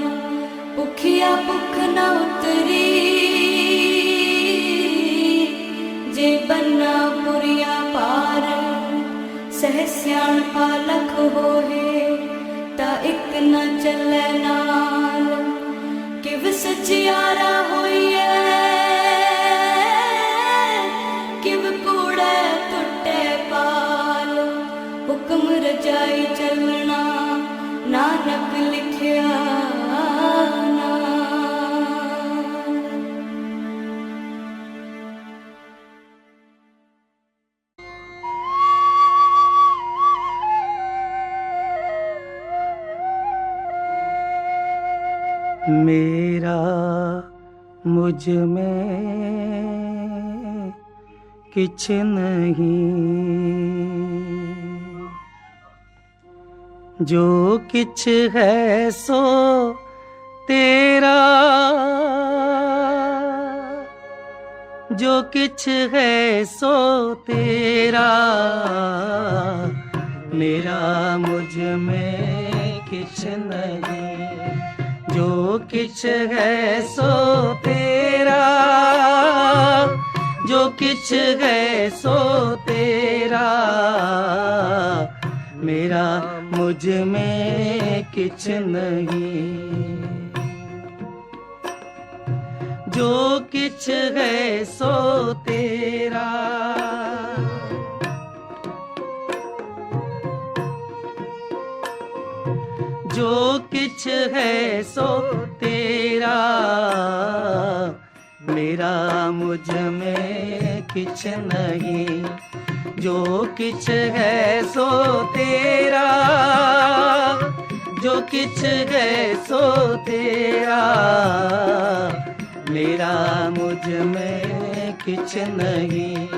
भुखिया भुख न उतरी, जे बन्ना पुरिया पार। सह सियाणपा लख होए, ता इक न चलै नाल। किव सचियारा होइए, किव कूड़े टुटे पाल। हुक्म रजाई चलना, नानक लिखिया नाल। मेरा मुझ में किछ नहीं, जो किछ है सो तेरा। जो किछ है सो तेरा, मेरा मुझ में किछ नहीं। जो किछ है सो तेरा, जो किछ है सो तेरा, मेरा मुझ में किछ नहीं। जो किछ है सो तेरा, जो किछ है सो तेरा, मेरा मुझ में किछ नहीं। जो किछ है सो तेरा, जो किछ है सो तेरा, मेरा मुझ में किछ नहीं।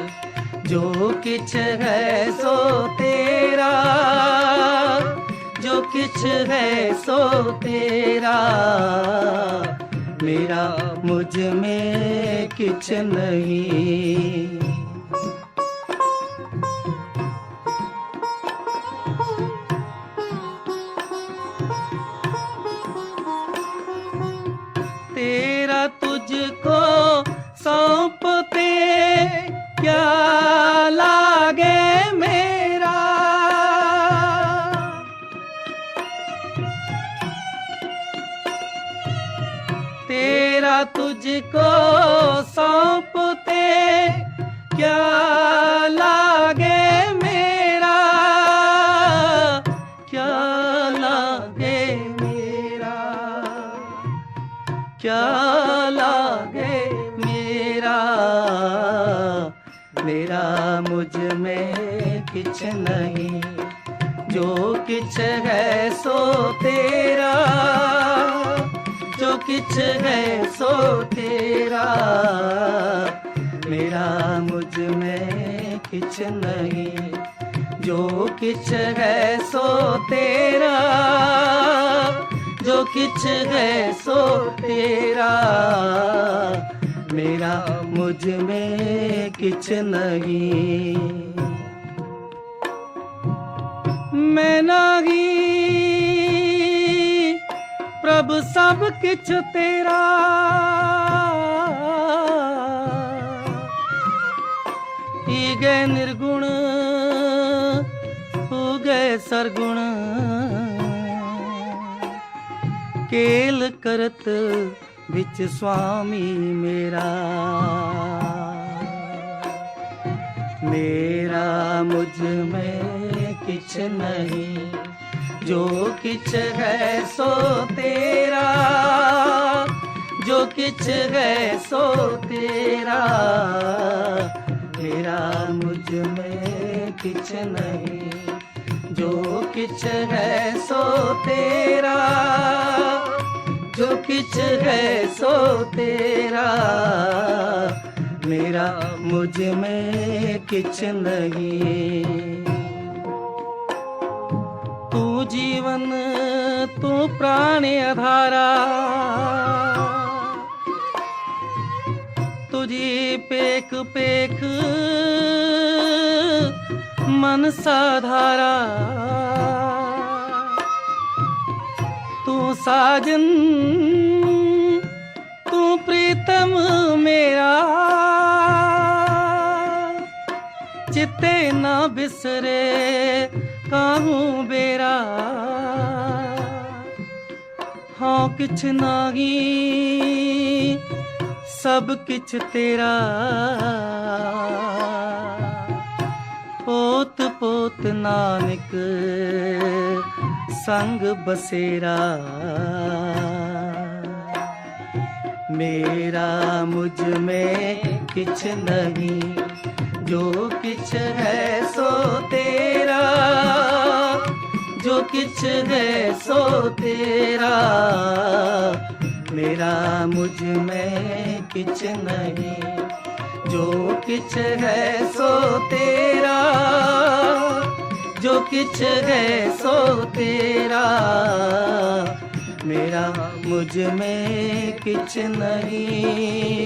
जो किछ है सो तेरा, जो किछ है सो तेरा, मेरा मुझ में किछ नहीं। तेरा तुझको सौंपते क्या लागे मेरा, तेरा तुझको सौंपते क्या लागे मेरा, क्या लागे मेरा, क्या लागे मेरा, मेरा मुझ में किछ नहीं। जो किछ है सो तेरा, जो किछ है सो तेरा, मेरा मुझ में किछ नहीं। जो किछ है सो तेरा, जो किछ है सो तेरा, मेरा मुझ में किछ नहीं। मैं नाही प्रभु सब किछ तेरा, ईगे निर्गुण उगे सरगुण, केल करत विच स्वामी मेरा, मेरा मुझ में किछ नहीं। जो किछ है सो तेरा, जो किछ है सो तेरा, मेरा मुझ में किछ नहीं। जो किछ है सो तेरा, जो किछ है सो तेरा, मेरा मुझ में किछ नहीं। तू जीवन तू प्राण आधारा, तुझी पेख पेख मन साधारा, तू साजन तू प्रीतम मेरा, चित्ते ना बिसरे काहू बेरा। हाँ किछ नाही सब किछ तेरा, पोत पोत नानक संग बसेरा। मेरा मुझ में किछ नहीं, जो किछ है सो तेरा, जो किछ है सो तेरा, मेरा मुझ में किछ नहीं। जो किछ है सो तेरा, जो किछ है सो तेरा, मेरा मुझ में किछ नहीं।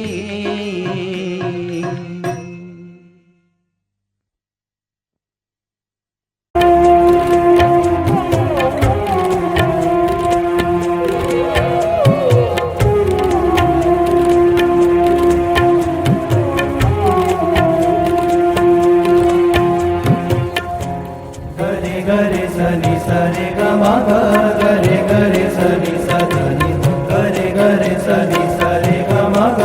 ग रे ग रे स नि स ध नि ग रे स नि स रे ग म ग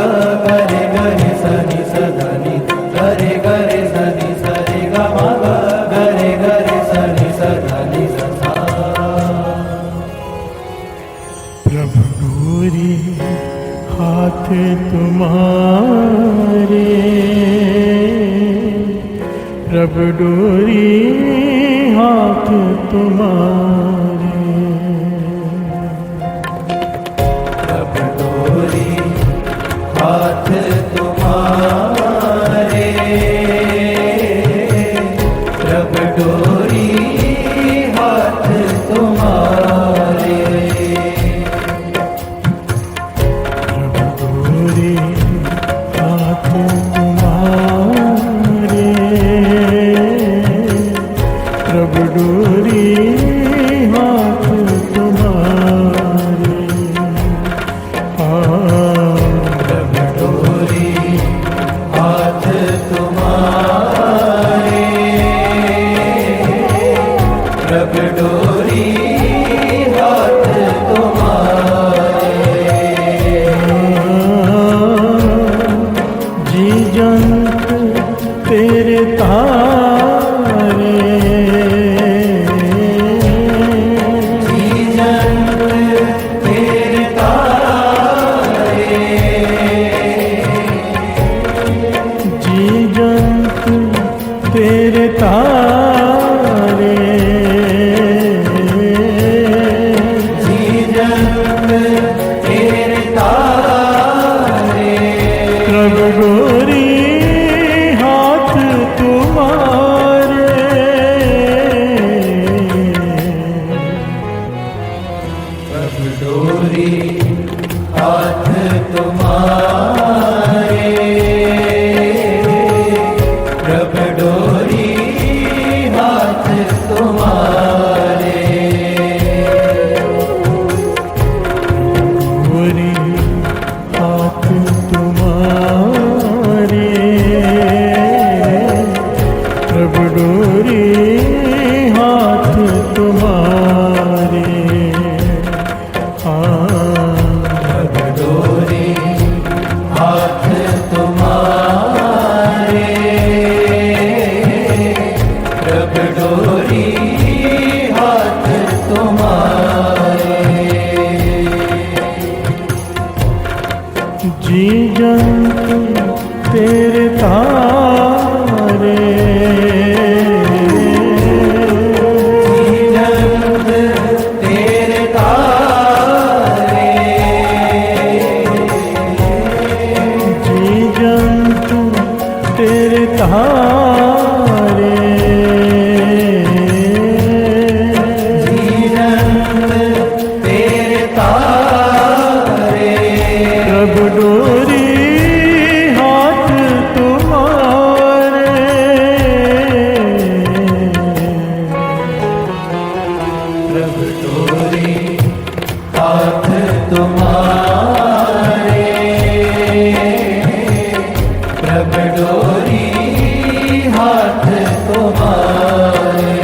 रे स नि स ध नि ग रे स नि स रे ग म ग रे स नि स ध नि स सा। प्रभु डोरी हाथ तुम्हारे, प्रभु डोरी हाथ तुम्हारे, प्रभु डोरी हाथ तुम्हारे, प्रभु डोरी हाथ तुम्हारे, प्रभु डोरी हाथ तुम्हारे, प्रभु डोरी हाथ तुम्हारे, प्रभु डोरी हाथ तुम्हारे, प्रभु डोरी हाथ तुम्हारे, जी जंत तेरे तारे, जी जंत तेरे तारे, जी जंत तेरे तारे, जी जंत तेरे तारे, प्रभु डोरी हाथ तुम्हारे, प्रभु डोरी हाथ तुम्हारे, प्रभु डोरी हाथ तुम्हारे, डोरी हाथ तुम्हारे, प्रभु डोरी हाथ तुम्हारे, प्रभु डोरी हाथ तुम्हारे, प्रभु डोरी हाथ तुम्हारे, जी जंत तेरे तारे, जी जंत तेरे तारे, जी जंत तेरे तारे, जी जंत तेरे तारे, प्रभु डोरी हाथ तुम्हारे, प्रभु डोरी हाथ तुम्हारे, प्रभु डोरी हाथ तुम्हारे,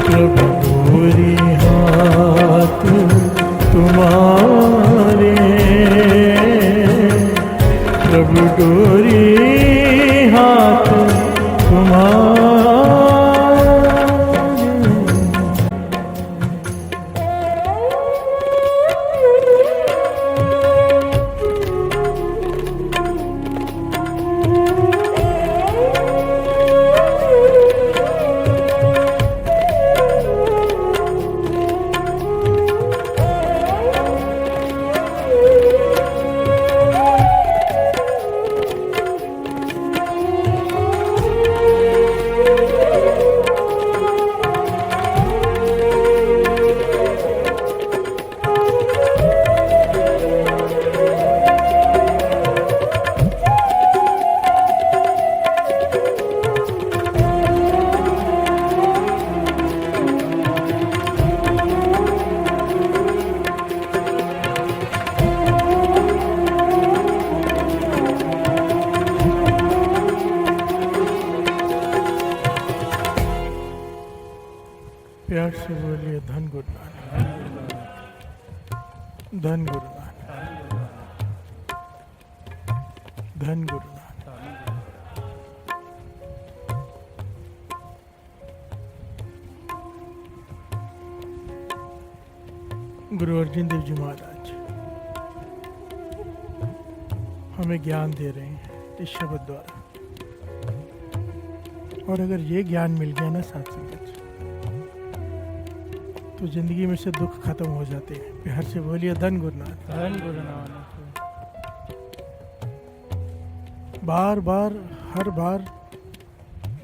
प्रभु डोरी हाथ तुम्हारे, प्रभु डोरी हाथ तुम्हारे। प्यार से बोलिए धन गुरु नानक, धन गुरु नानक, धन गुरु नानक। गुरु अर्जुन देव जी महाराज हमें ज्ञान दे रहे हैं इस शब्द द्वारा, और अगर ये ज्ञान मिल गया ना साथ संगत तो जिंदगी में से दुख खत्म हो जाते हैं। प्यार से बोलिए धन गुरु नानक, धन गुरु नानक। बार बार हर बार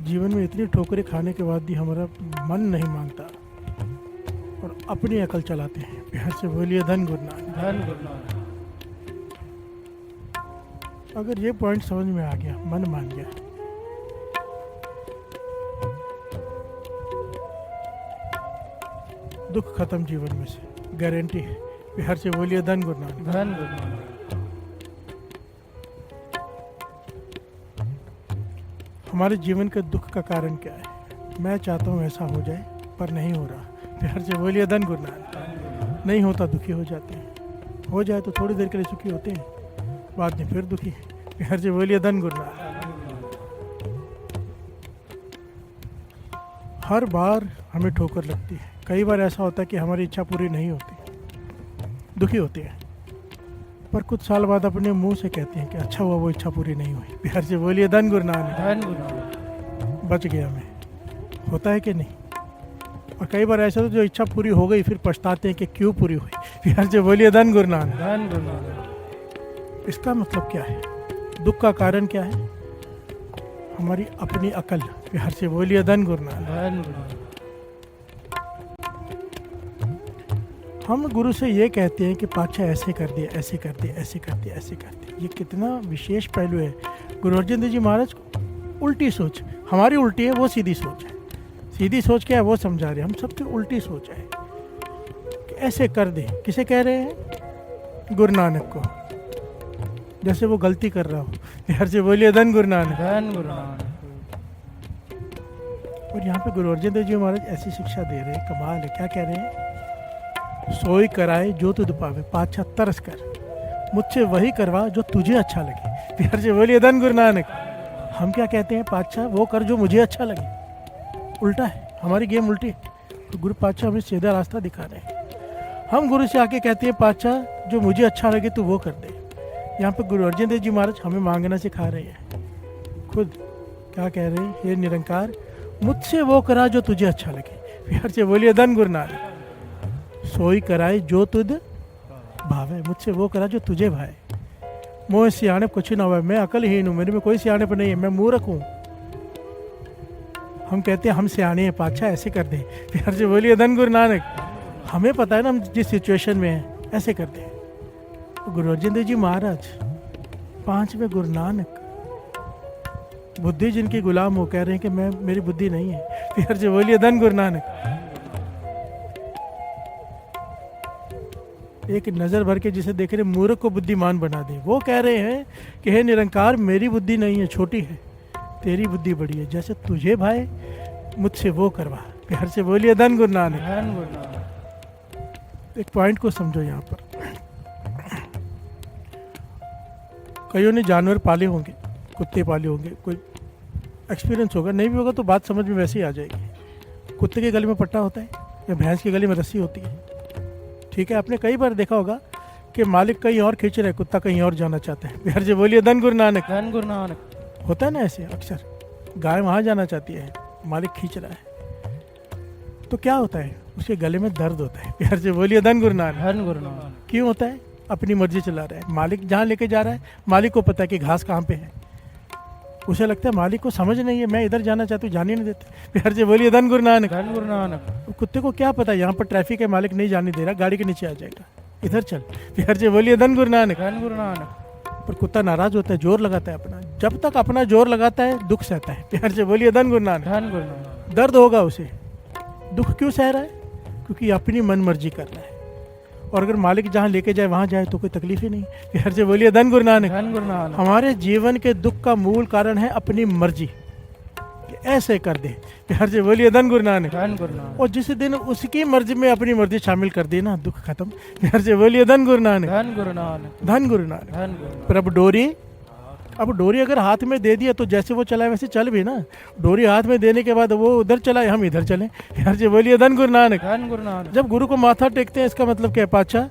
जीवन में इतनी ठोकरें खाने के बाद भी हमारा मन नहीं मानता और अपनी अकल चलाते हैं। प्यार से बोलिए धन गुरु नानक, धन गुरु नानक। अगर ये पॉइंट समझ में आ गया, मन मान गया, दुख खत्म जीवन में से, गारंटी है। प्यार से बोलिए धन गुरु नानक, धन गुरु नानक। हमारे जीवन के दुख का कारण क्या है? मैं चाहता हूँ ऐसा हो जाए पर नहीं हो रहा। प्यार से बोलिए धन गुरु नानक। नहीं होता, दुखी हो जाते हैं। हो जाए तो थोड़ी देर के लिए सुखी होते हैं, बाद में फिर दुखी। प्यार से बोलिए धन गुरु नानक। हर बार हमें ठोकर लगती है। कई बार ऐसा होता है कि हमारी इच्छा पूरी नहीं होती, दुखी होते हैं, पर कुछ साल बाद अपने मुंह से कहते हैं कि अच्छा हुआ वो इच्छा पूरी नहीं हुई। प्यार से बोलिए धन गुरु नानक, धन गुरु नानक। बच गया मैं। होता है कि नहीं? और कई बार ऐसा तो जो इच्छा पूरी हो गई फिर पछताते हैं कि क्यों पूरी हुई। प्यार से बोलिए धन गुरु नानक, धन गुरु नानक। इसका मतलब क्या है? दुख का कारण क्या है? हमारी अपनी अकल। प्यार से बोलिए धन गुरु नानक। धन गुरु नानक। हम गुरु से ये कहते हैं कि पाछा ऐसे कर दिया, ऐसे कर दिया, ऐसे कर दिया, ऐसे कर दिया। ये कितना विशेष पहलू है। गुरु अर्जुन देव जी महाराज को उल्टी सोच, हमारी उल्टी है, वो सीधी सोच है। सीधी सोच क्या है वो समझा रहे हैं, हम सबकी उल्टी सोच है कि ऐसे कर दे। किसे कह रहे हैं? गुरु नानक को, जैसे वो गलती कर रहा हो। प्यार से बोलिए धन गुरु नानक, धन गुरु नानक। और यहाँ पे गुरु अर्जुन देव जी महाराज ऐसी शिक्षा दे रहे हैं, कमाल है। क्या कह रहे हैं? सोई कराए जो तुझ पावे, पाछा तरस कर, मुझसे वही करवा जो तुझे अच्छा लगे। प्यार से बोलिए धन गुरु नानक। हम क्या कहते हैं? पाछा वो कर जो मुझे अच्छा लगे। उल्टा है, हमारी गेम उल्टी है। तो गुरु पाछा हमें सीधा रास्ता दिखा रहे हैं। हम गुरु से आके कहते हैं पाछा जो मुझे अच्छा लगे तू वो कर दे। यहाँ पे गुरु अर्जुन देव जी महाराज हमें मांगना सिखा रहे हैं। खुद क्या कह रहे हैं? हे निरंकार, मुझसे वो करा जो तुझे अच्छा लगे। प्यार से बोलिए धन गुरु नानक। सोई कराए जो तुझ भावे, मुझसे वो करा जो तुझे भाए। मोह सियाणप कुछ ना हुआ, मैं अकलहीन हूँ, मेरे में कोई सियाणप नहीं है, मैं मूर्ख हूँ। हम कहते हैं हम सियाणे हैं, पाछा ऐसे कर दें। प्यार से बोलिए धन गुरु नानक। हमें पता है ना हम जिस सिचुएशन में हैं, ऐसे करते हैं। तो गुरु अर्जुन देव जी महाराज, पांचवें गुरु नानक, बुद्धि जिनकी गुलाम हो, कह रहे हैं कि मैं, मेरी बुद्धि नहीं है। प्यार से बोलिए धन गुरु नानक। एक नज़र भर के जिसे देख रहे मूर्ख को बुद्धिमान बना दे। वो कह रहे हैं कि हे निरंकार, मेरी बुद्धि नहीं है, छोटी है, तेरी बुद्धि बड़ी है, जैसे तुझे भाई मुझसे वो करवा। प्यार से बोलिए धन गुरु नानक, धन गुरु नानक। एक पॉइंट को समझो यहाँ पर। कईयों ने जानवर पाले होंगे, कुत्ते पाले होंगे, कोई एक्सपीरियंस होगा, नहीं भी होगा तो बात समझ में वैसे ही आ जाएगी। कुत्ते के गले में पट्टा होता है या भैंस के गले में रस्सी होती है, ठीक है? आपने कई बार देखा होगा कि मालिक कहीं और खींच रहा है, कुत्ता कहीं और जाना चाहता है। प्यार से बोलिए धन गुरु नानक। धन गुरु नानक। होता है ना ऐसे अक्सर, गाय वहाँ जाना चाहती है, मालिक खींच रहा है, तो क्या होता है? उसके गले में दर्द होता है। प्यार से बोलिए धन गुरु नानक। धन गुरु नानक। क्यों होता है? अपनी मर्जी चला रहा है। मालिक जहाँ लेके जा रहा है, मालिक को पता है कि घास कहाँ पे है। उसे लगता है मालिक को समझ नहीं है, मैं इधर जाना चाहता हूँ, जाने नहीं देते। प्यार से बोलिए धन गुरु नानक। धन गुरु नानक। कुत्ते को क्या पता यहाँ पर ट्रैफिक है, मालिक नहीं जाने दे रहा, गाड़ी के नीचे आ जाएगा, इधर चल। प्यार से बोलिए धन गुरु नानक। धन गुरु नानक। पर कुत्ता नाराज होता है, जोर लगाता है अपना। जब तक अपना जोर लगाता है, दुख सहता है। प्यार से बोलिए धन गुरु नानक। धन गुरु नानक। दर्द होगा उसे। दुख क्यों सह रहा है? क्योंकि अपनी मन मर्जी कर रहा है। और अगर मालिक जहाँ लेके जाए वहाँ जाए तो कोई तकलीफ ही नहीं। प्यार से बोलिए धन गुरु नानक। धन गुरु नानक। हमारे जीवन के दुख का मूल कारण है अपनी मर्जी, कि ऐसे कर दे। प्यार से बोलिए धन गुरु नानक। धन गुरु नानक। और जिस दिन उसकी मर्जी में अपनी मर्जी शामिल कर दी ना, दुख खत्म। प्यार से बोलिए धन गुरु नानक। धन गुरु नानक। धन गुरु नानक। धन गुरु नानक। पर अब डोरी अगर हाथ में दे दिया तो जैसे वो चला वैसे चल भी ना। डोरी हाथ में देने के बाद वो उधर चलाए, हम इधर चले। प्यार से बोलिए धन गुरु नानक। धन गुरु नानक। जब गुरु को माथा टेकते हैं इसका मतलब क्या है? पाचा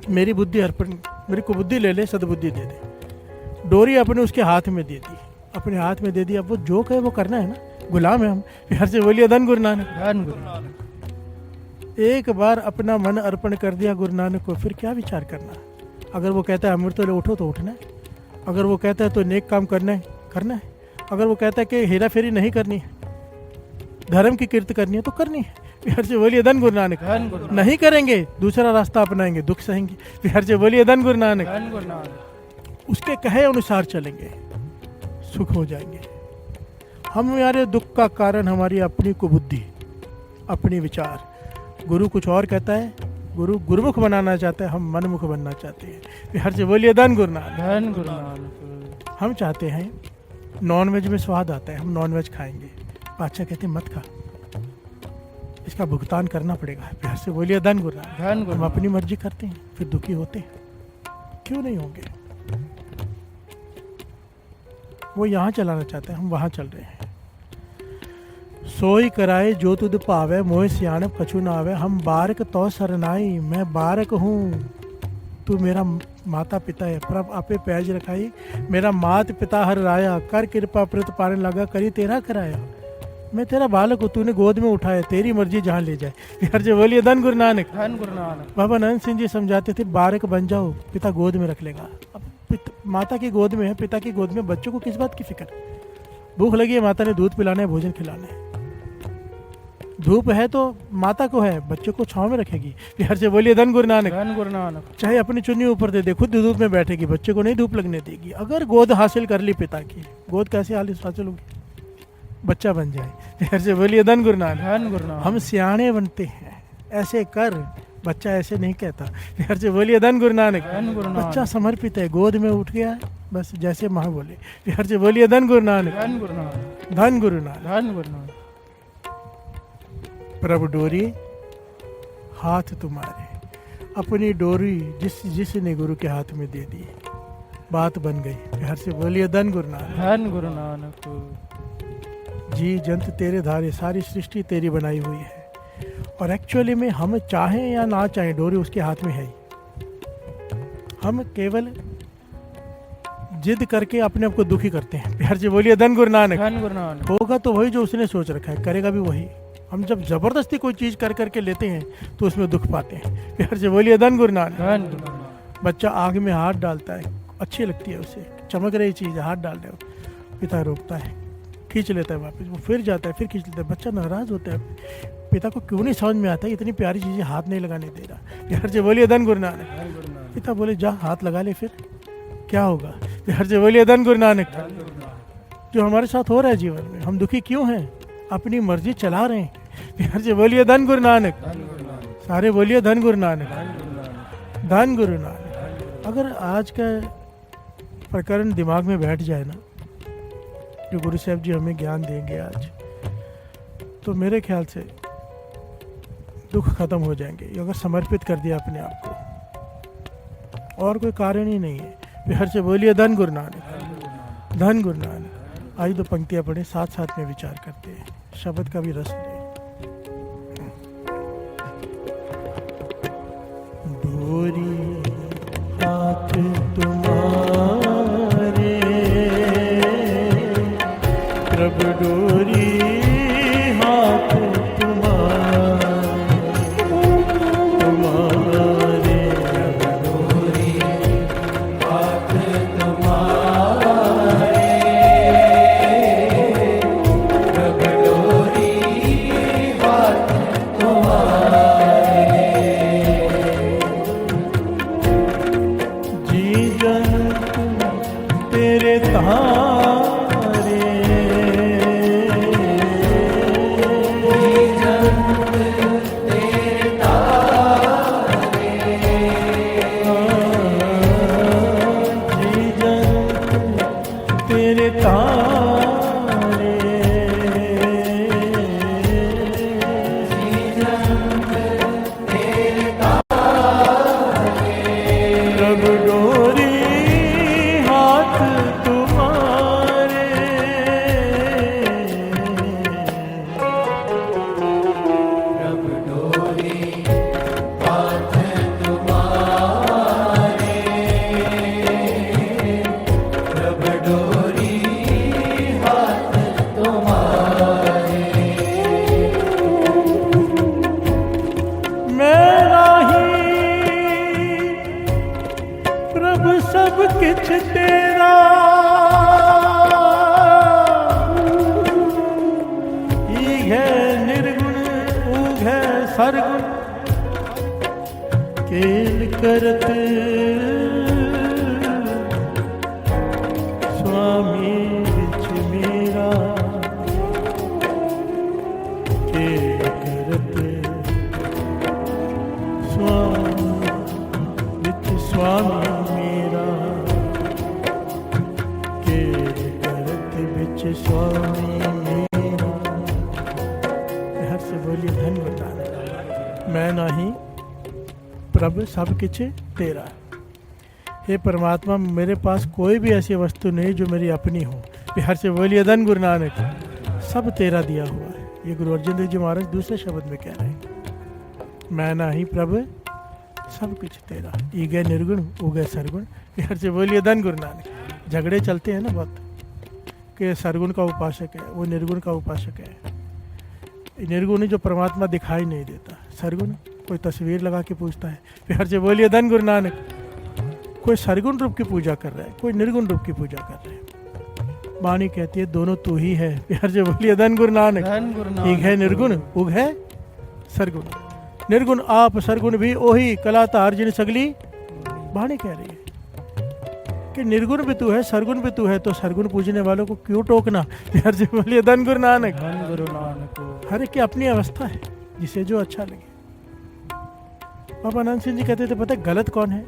मेरी बुद्धि अर्पण, मेरी को बुद्धि ले ले, सद्बुद्धि दे दे। डोरी अपने उसके हाथ में दे दी, अपने हाथ में दे दी। अब वो जो कहे वो करना है ना, गुलाम है हम। प्यार से बोलिए धन गुरु नानक। धन गुरु नानक। एक बार अपना मन अर्पण कर दिया गुरु नानक को, फिर क्या विचार करना। अगर वो कहता है अमृत ले उठो तो उठना है, अगर वो कहता है तो नेक काम करना है, अगर वो कहता है कि हेरा फेरी नहीं करनी है, धर्म की कीर्ति करनी है तो करनी है। प्यार से बोलिए धन गुरु नानक। धन गुरु नानक। नहीं करेंगे दूसरा रास्ता अपनाएंगे, दुख सहेंगे। प्यार से बोलिए धन गुरु नानक। धन गुरु नानक। उसके कहे अनुसार चलेंगे, सुख हो जाएंगे। हमारे दुख का कारण हमारी अपनी कुबुद्धि, अपनी विचार। गुरु कुछ और कहता है, गुरु गुरुमुख बनाना चाहता है, हम मनमुख बनना चाहते हैं। प्यार से बोलिए धन गुरु नानक। धन गुरु नानक। हम चाहते हैं नॉन वेज में स्वाद आता है, हम नॉन वेज खाएंगे। बादशाह कहते हैं मत खा, इसका भुगतान करना पड़ेगा। प्यार से बोलिए धन गुरु नानक। धन गुरु। हम अपनी मर्जी करते हैं फिर दुखी होते हैं, क्यों नहीं होंगे? वो यहाँ चलाना चाहते हैं, हम वहाँ चल रहे हैं। सोई कराए जो तुद पावे, मोह सियाणप कछु ना आवे। हम बारक तो सरनाई, मैं बारक हूँ, तू मेरा माता पिता है। प्रभ आपे पैज रखाई, मेरा मात पिता हर राया। कर कृपा प्रत पारन लगा, करी तेरा कराया। मैं तेरा बालक हूँ, तूने गोद में उठाया, तेरी मर्जी जहाँ ले जाए। यार जो बोलिए धन गुरु नानक। धन गुरु नानक। बाबा नानक सिंह जी समझाते थे, बारक बन जाओ, पिता गोद में रख लेगा। अब माता की गोद में है, पिता की गोद में, बच्चों को किस बात की फिक्र? भूख लगी है, माता ने दूध पिलाना है, भोजन खिलाना है। धूप है तो माता को है, बच्चों को छांव में रखेगी। प्यार से बोलिए धन गुरु नानक। धन गुरु नानक। चाहे अपनी चुन्नी ऊपर दे दे, खुद धूप में बैठेगी, बच्चे को नहीं धूप लगने देगी। अगर गोद हासिल कर ली पिता की, गोद कैसे हासिल होगी? बच्चा बन जाए। प्यार से बोलिए धन गुरु नानक। धन गुरु नानक। हम सियाणे बनते हैं, ऐसे कर, बच्चा ऐसे नहीं कहता। प्यार से बोलिए धन गुरु नानक। धन गुरु नानक। बच्चा समर्पित है, गोद में उठ गया, बस जैसे माँ बोले। प्यार से बोलिए धन गुरु नानक। धन गुरु नानक। धन गुरु नानक। धन गुरु नानक। प्रभु डोरी हाथ तुम्हारे, अपनी डोरी जिसने गुरु के हाथ में दे दी, बात बन गई। प्यार से बोलिए धन गुरु नानक। धन गुरु नानक। जी जंत तेरे धारे, सारी सृष्टि तेरी बनाई हुई है। और एक्चुअली में हम चाहें या ना चाहें, डोरी उसके हाथ में है ही। हम केवल जिद करके अपने आप को दुखी करते हैं। प्यार से बोलिए धन गुरु नानक। धन गुरु नानक। होगा तो वही जो उसने सोच रखा है, करेगा भी वही। हम जब जबरदस्ती कोई चीज कर करके लेते हैं तो उसमें दुख पाते हैं। प्यार से बोलिए धन गुरु नानक। धन गुरु नानक। बच्चा आग में हाथ डालता है, अच्छी लगती है उसे, चमक रही चीज, हाथ डाल रहे हो, पिता रोकता है, खींच लेता है वापस, वो फिर जाता है, फिर खींच लेता है। बच्चा नाराज होता है, पिता को क्यों नहीं समझ में आता है इतनी प्यारी चीजें हाथ नहीं लगाने दे रहा। प्यार से बोलिए धन गुरु नानक। पिता बोले जा हाथ लगा ले, फिर क्या होगा? प्यार से बोलिए धन गुरु नानक। जो हमारे साथ हो रहा है जीवन में, हम दुखी क्यों हैं? अपनी मर्जी चला रहे हैं। प्यार से बोलिए धन गुरु नानक। सारे बोलिए धन गुरु नानक। धन गुरु नानक। अगर आज का प्रकरण दिमाग में बैठ जाए ना, जो गुरु साहब जी हमें ज्ञान देंगे आज, तो मेरे ख्याल से दुख खत्म हो जाएंगे। अगर समर्पित कर दिया अपने आप को, और कोई कारण ही नहीं है। प्यार से बोलिए धन गुरु नानक। धन गुरु नानक। आई दो पंक्तियां पढ़े, साथ साथ में विचार करते हैं, शब्द का भी रस ले। डोरी हाथ तुम्हारे, प्रभु डोरी हाथ तुम्हारे, तुम्हारे डोरी हाथ तुम्हारे, प्रभु डोरी किछ तेरा ईग है निर्गुण ऊग है सरगुण केल करत स्वामी विच मेरा केल करत स्वामी मेरा केल करत विच स्वामी मेरा। हर से बोलिए धन बताना मैं नाही प्रभु सब किछ तेरा। हे परमात्मा मेरे पास कोई भी ऐसी वस्तु नहीं जो मेरी अपनी हो। बिहार से बोलिए धन गुरु नानक, सब तेरा दिया हुआ है। ये गुरु अर्जन देव जी महाराज दूसरे शब्द में कह रहे हैं, मैं नाही प्रभु सब कुछ तेरा। ईगे निर्गुण उगे सरगुण। बिहार से बोलिए धन गुरु नानक। झगड़े चलते हैं ना बहुत कि सरगुण का उपासक है, वो निर्गुण का उपासक है। निर्गुण जो परमात्मा दिखाई नहीं देता, सरगुण कोई तस्वीर लगा के पूछता है। बिहार से बोलिए धन गुरु नानक। कोई सरगुण रूप की पूजा कर रहा है, कोई निर्गुण रूप की पूजा कर रहा है। वाणी कहती है दोनों तू ही है। बिहार से बोलिए धन गुरु नानक। एक है निर्गुण उग है सरगुण। निर्गुण आप सरगुण भी ओही कला तार जिन सगली। वाणी कह रही है कि निर्गुण भी तू है सरगुण भी तू है, तो सरगुण पूजने वालों को क्यों टोकना। बिहार से बोलिए धन गुरु नानक। धन गुरु नानक। हर एक की अपनी अवस्था है, जिसे जो अच्छा लगे। बाबा आनंद सिंह जी कहते थे पता है गलत कौन है?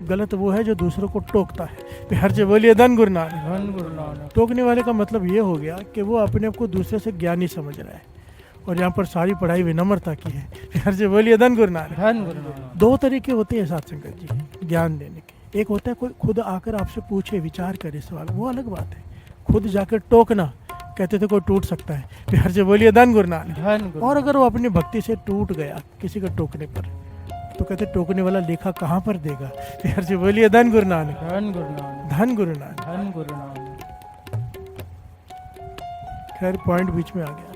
गलत वो है जो दूसरों को टोकता है। बिहार से बोलिए धन गुरु नानक। धन गुरु नानक। टोकने वाले का मतलब ये हो गया कि वो अपने आप को दूसरे से ज्ञानी समझ रहा है, और यहाँ पर सारी पढ़ाई विनम्रता की है। बिहार से बोलिए धन गुरु नानक। धन गुरु नानक। दो तरीके होते हैं साथ संगत जी ज्ञान देने के। एक होता है कोई खुद आकर आपसे पूछे, विचार करे सवाल, वो अलग बात है। खुद जाकर टोकना, कहते थे कोई टूट सकता है। बिहार से बोलिए धन गुरु नानक। धन गुरु। और अगर वो अपनी भक्ति से टूट गया किसी के टोकने पर, तो कहते टोकने वाला लेखा कहाँ पर देगा। बिहार से बोलिए धन गुरु नानक। धन गुरु नानक। धन गुरु नानक। धन गुरु नानक। खैर पॉइंट बीच में आ गया।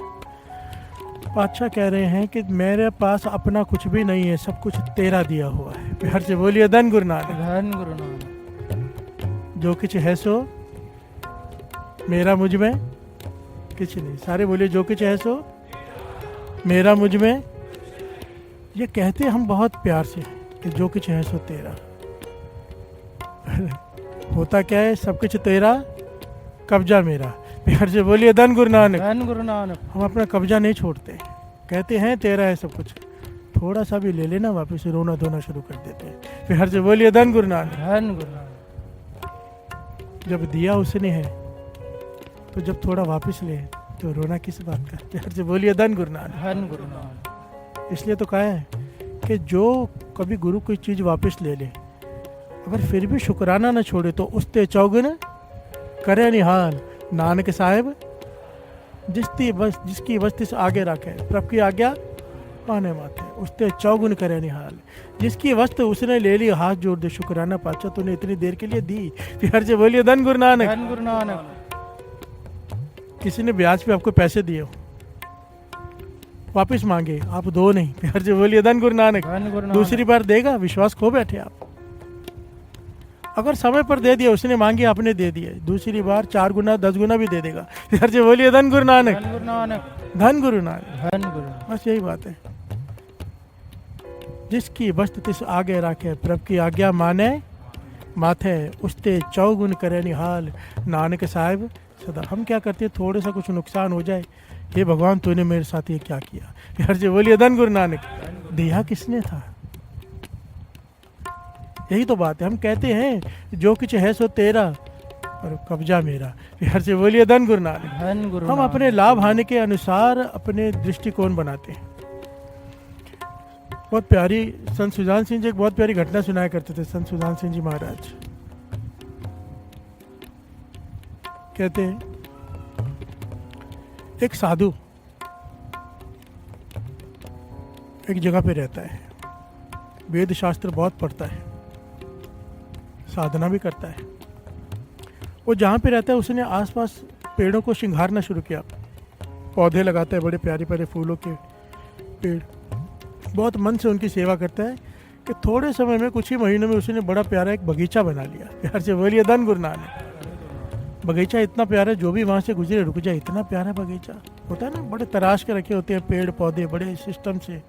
पातशाह कह रहे हैं कि मेरे पास अपना कुछ भी नहीं है, सब कुछ तेरा दिया हुआ है। बिहार से बोलिए धन गुरु नानक। धन गुरु नानक। जो कुछ है सो मेरा मुझ में कुछ नहीं। सारे बोलिए जो कुछ है सो मेरा मुझ में। ये कहते हम बहुत प्यार से कि जो कुछ है सो तेरा। होता क्या है? सब कुछ तेरा, कब्जा मेरा। बिहार से बोलिए धन गुरु नानक। धन गुरु नानक। हम अपना कब्जा नहीं छोड़ते, कहते हैं तेरा है सब कुछ, थोड़ा सा भी ले लेना वापस रोना धोना शुरू कर देते हैं। बिहार से बोलिए धन गुरु नानक। धन गुरु नानक। जब दिया उसने है तो जब थोड़ा वापस ले तो रोना किस बात का। बिहार से बोलिए धन गुरु नानक। धन गुरु नानक। इसलिए तो कहा है कि जो कभी गुरु कोई चीज़ वापस ले ले, अगर फिर भी शुक्राना न छोड़े तो उसते चौगुन करे निहाल। नानक साहेब जिसकी वस्ती से आगे रखे, प्रभु की आज्ञा पाने माते, उसते चौगुन करे निहाल। जिसकी वस्तु उसने ले ली, हाथ जोड़ दे शुक्राना पाचा तूने इतनी देर के लिए दी। बिहार से बोलिए धन गुरु नानक। धन गुरु नानक। किसी ने ब्याज पे आपको पैसे दिए हो, वापस मांगे, आप दो नहीं। बिहार से बोलिए धन गुरु नानक। धन गुरु नानक। दूसरी बार देगा, विश्वास खो बैठे आप। अगर समय पर दे दिया, उसने मांगी आपने दे दिए, दूसरी बार 4 गुना 10 गुना भी दे देगा। बिहार से बोलिए धन गुरु नानक। धन गुरु नानक। धन गुरु नानक। धन गुरु। बस यही बात है। जिसकी वस्तु तिस आगे रखे, प्रभु की आज्ञा माने माथे, उसते चौगुन करे निहाल। नानक साहब सदा। हम क्या करते हैं, थोड़ा सा कुछ नुकसान हो जाए, हे भगवान तूने मेरे साथ ये क्या किया। बिहार से बोलिए धन गुरु नानक। दिया किसने था? यही तो बात है। हम कहते हैं जो कुछ है सो तेरा और कब्जा मेरा। बिहार से बोलिए धन गुरु नानक। धन गुरु हम नानक। अपने लाभ हानि के अनुसार अपने दृष्टिकोण बनाते हैं। बहुत प्यारी संत सुजान सिंह जी एक बहुत प्यारी घटना सुनाया करते थे। संत सुजान सिंह जी महाराज कहते हैं, एक साधु एक जगह पे रहता है, वेद शास्त्र बहुत पढ़ता है, साधना भी करता है। वो जहाँ पे रहता है उसने आसपास पेड़ों को श्रृंगारना शुरू किया, पौधे लगाता है, बड़े प्यारे प्यारे फूलों के पेड़, बहुत मन से उनकी सेवा करता है कि थोड़े समय में, कुछ ही महीनों में उसने बड़ा प्यारा एक बगीचा बना लिया। प्यार से बोलिए धन गुरु नानक। बगीचा इतना प्यारा, जो भी वहाँ से गुजरे रुक जाए, इतना प्यारा बगीचा होता है ना, बड़े तराश के रखे होते हैं पेड़ पौधे, बड़े सिस्टम से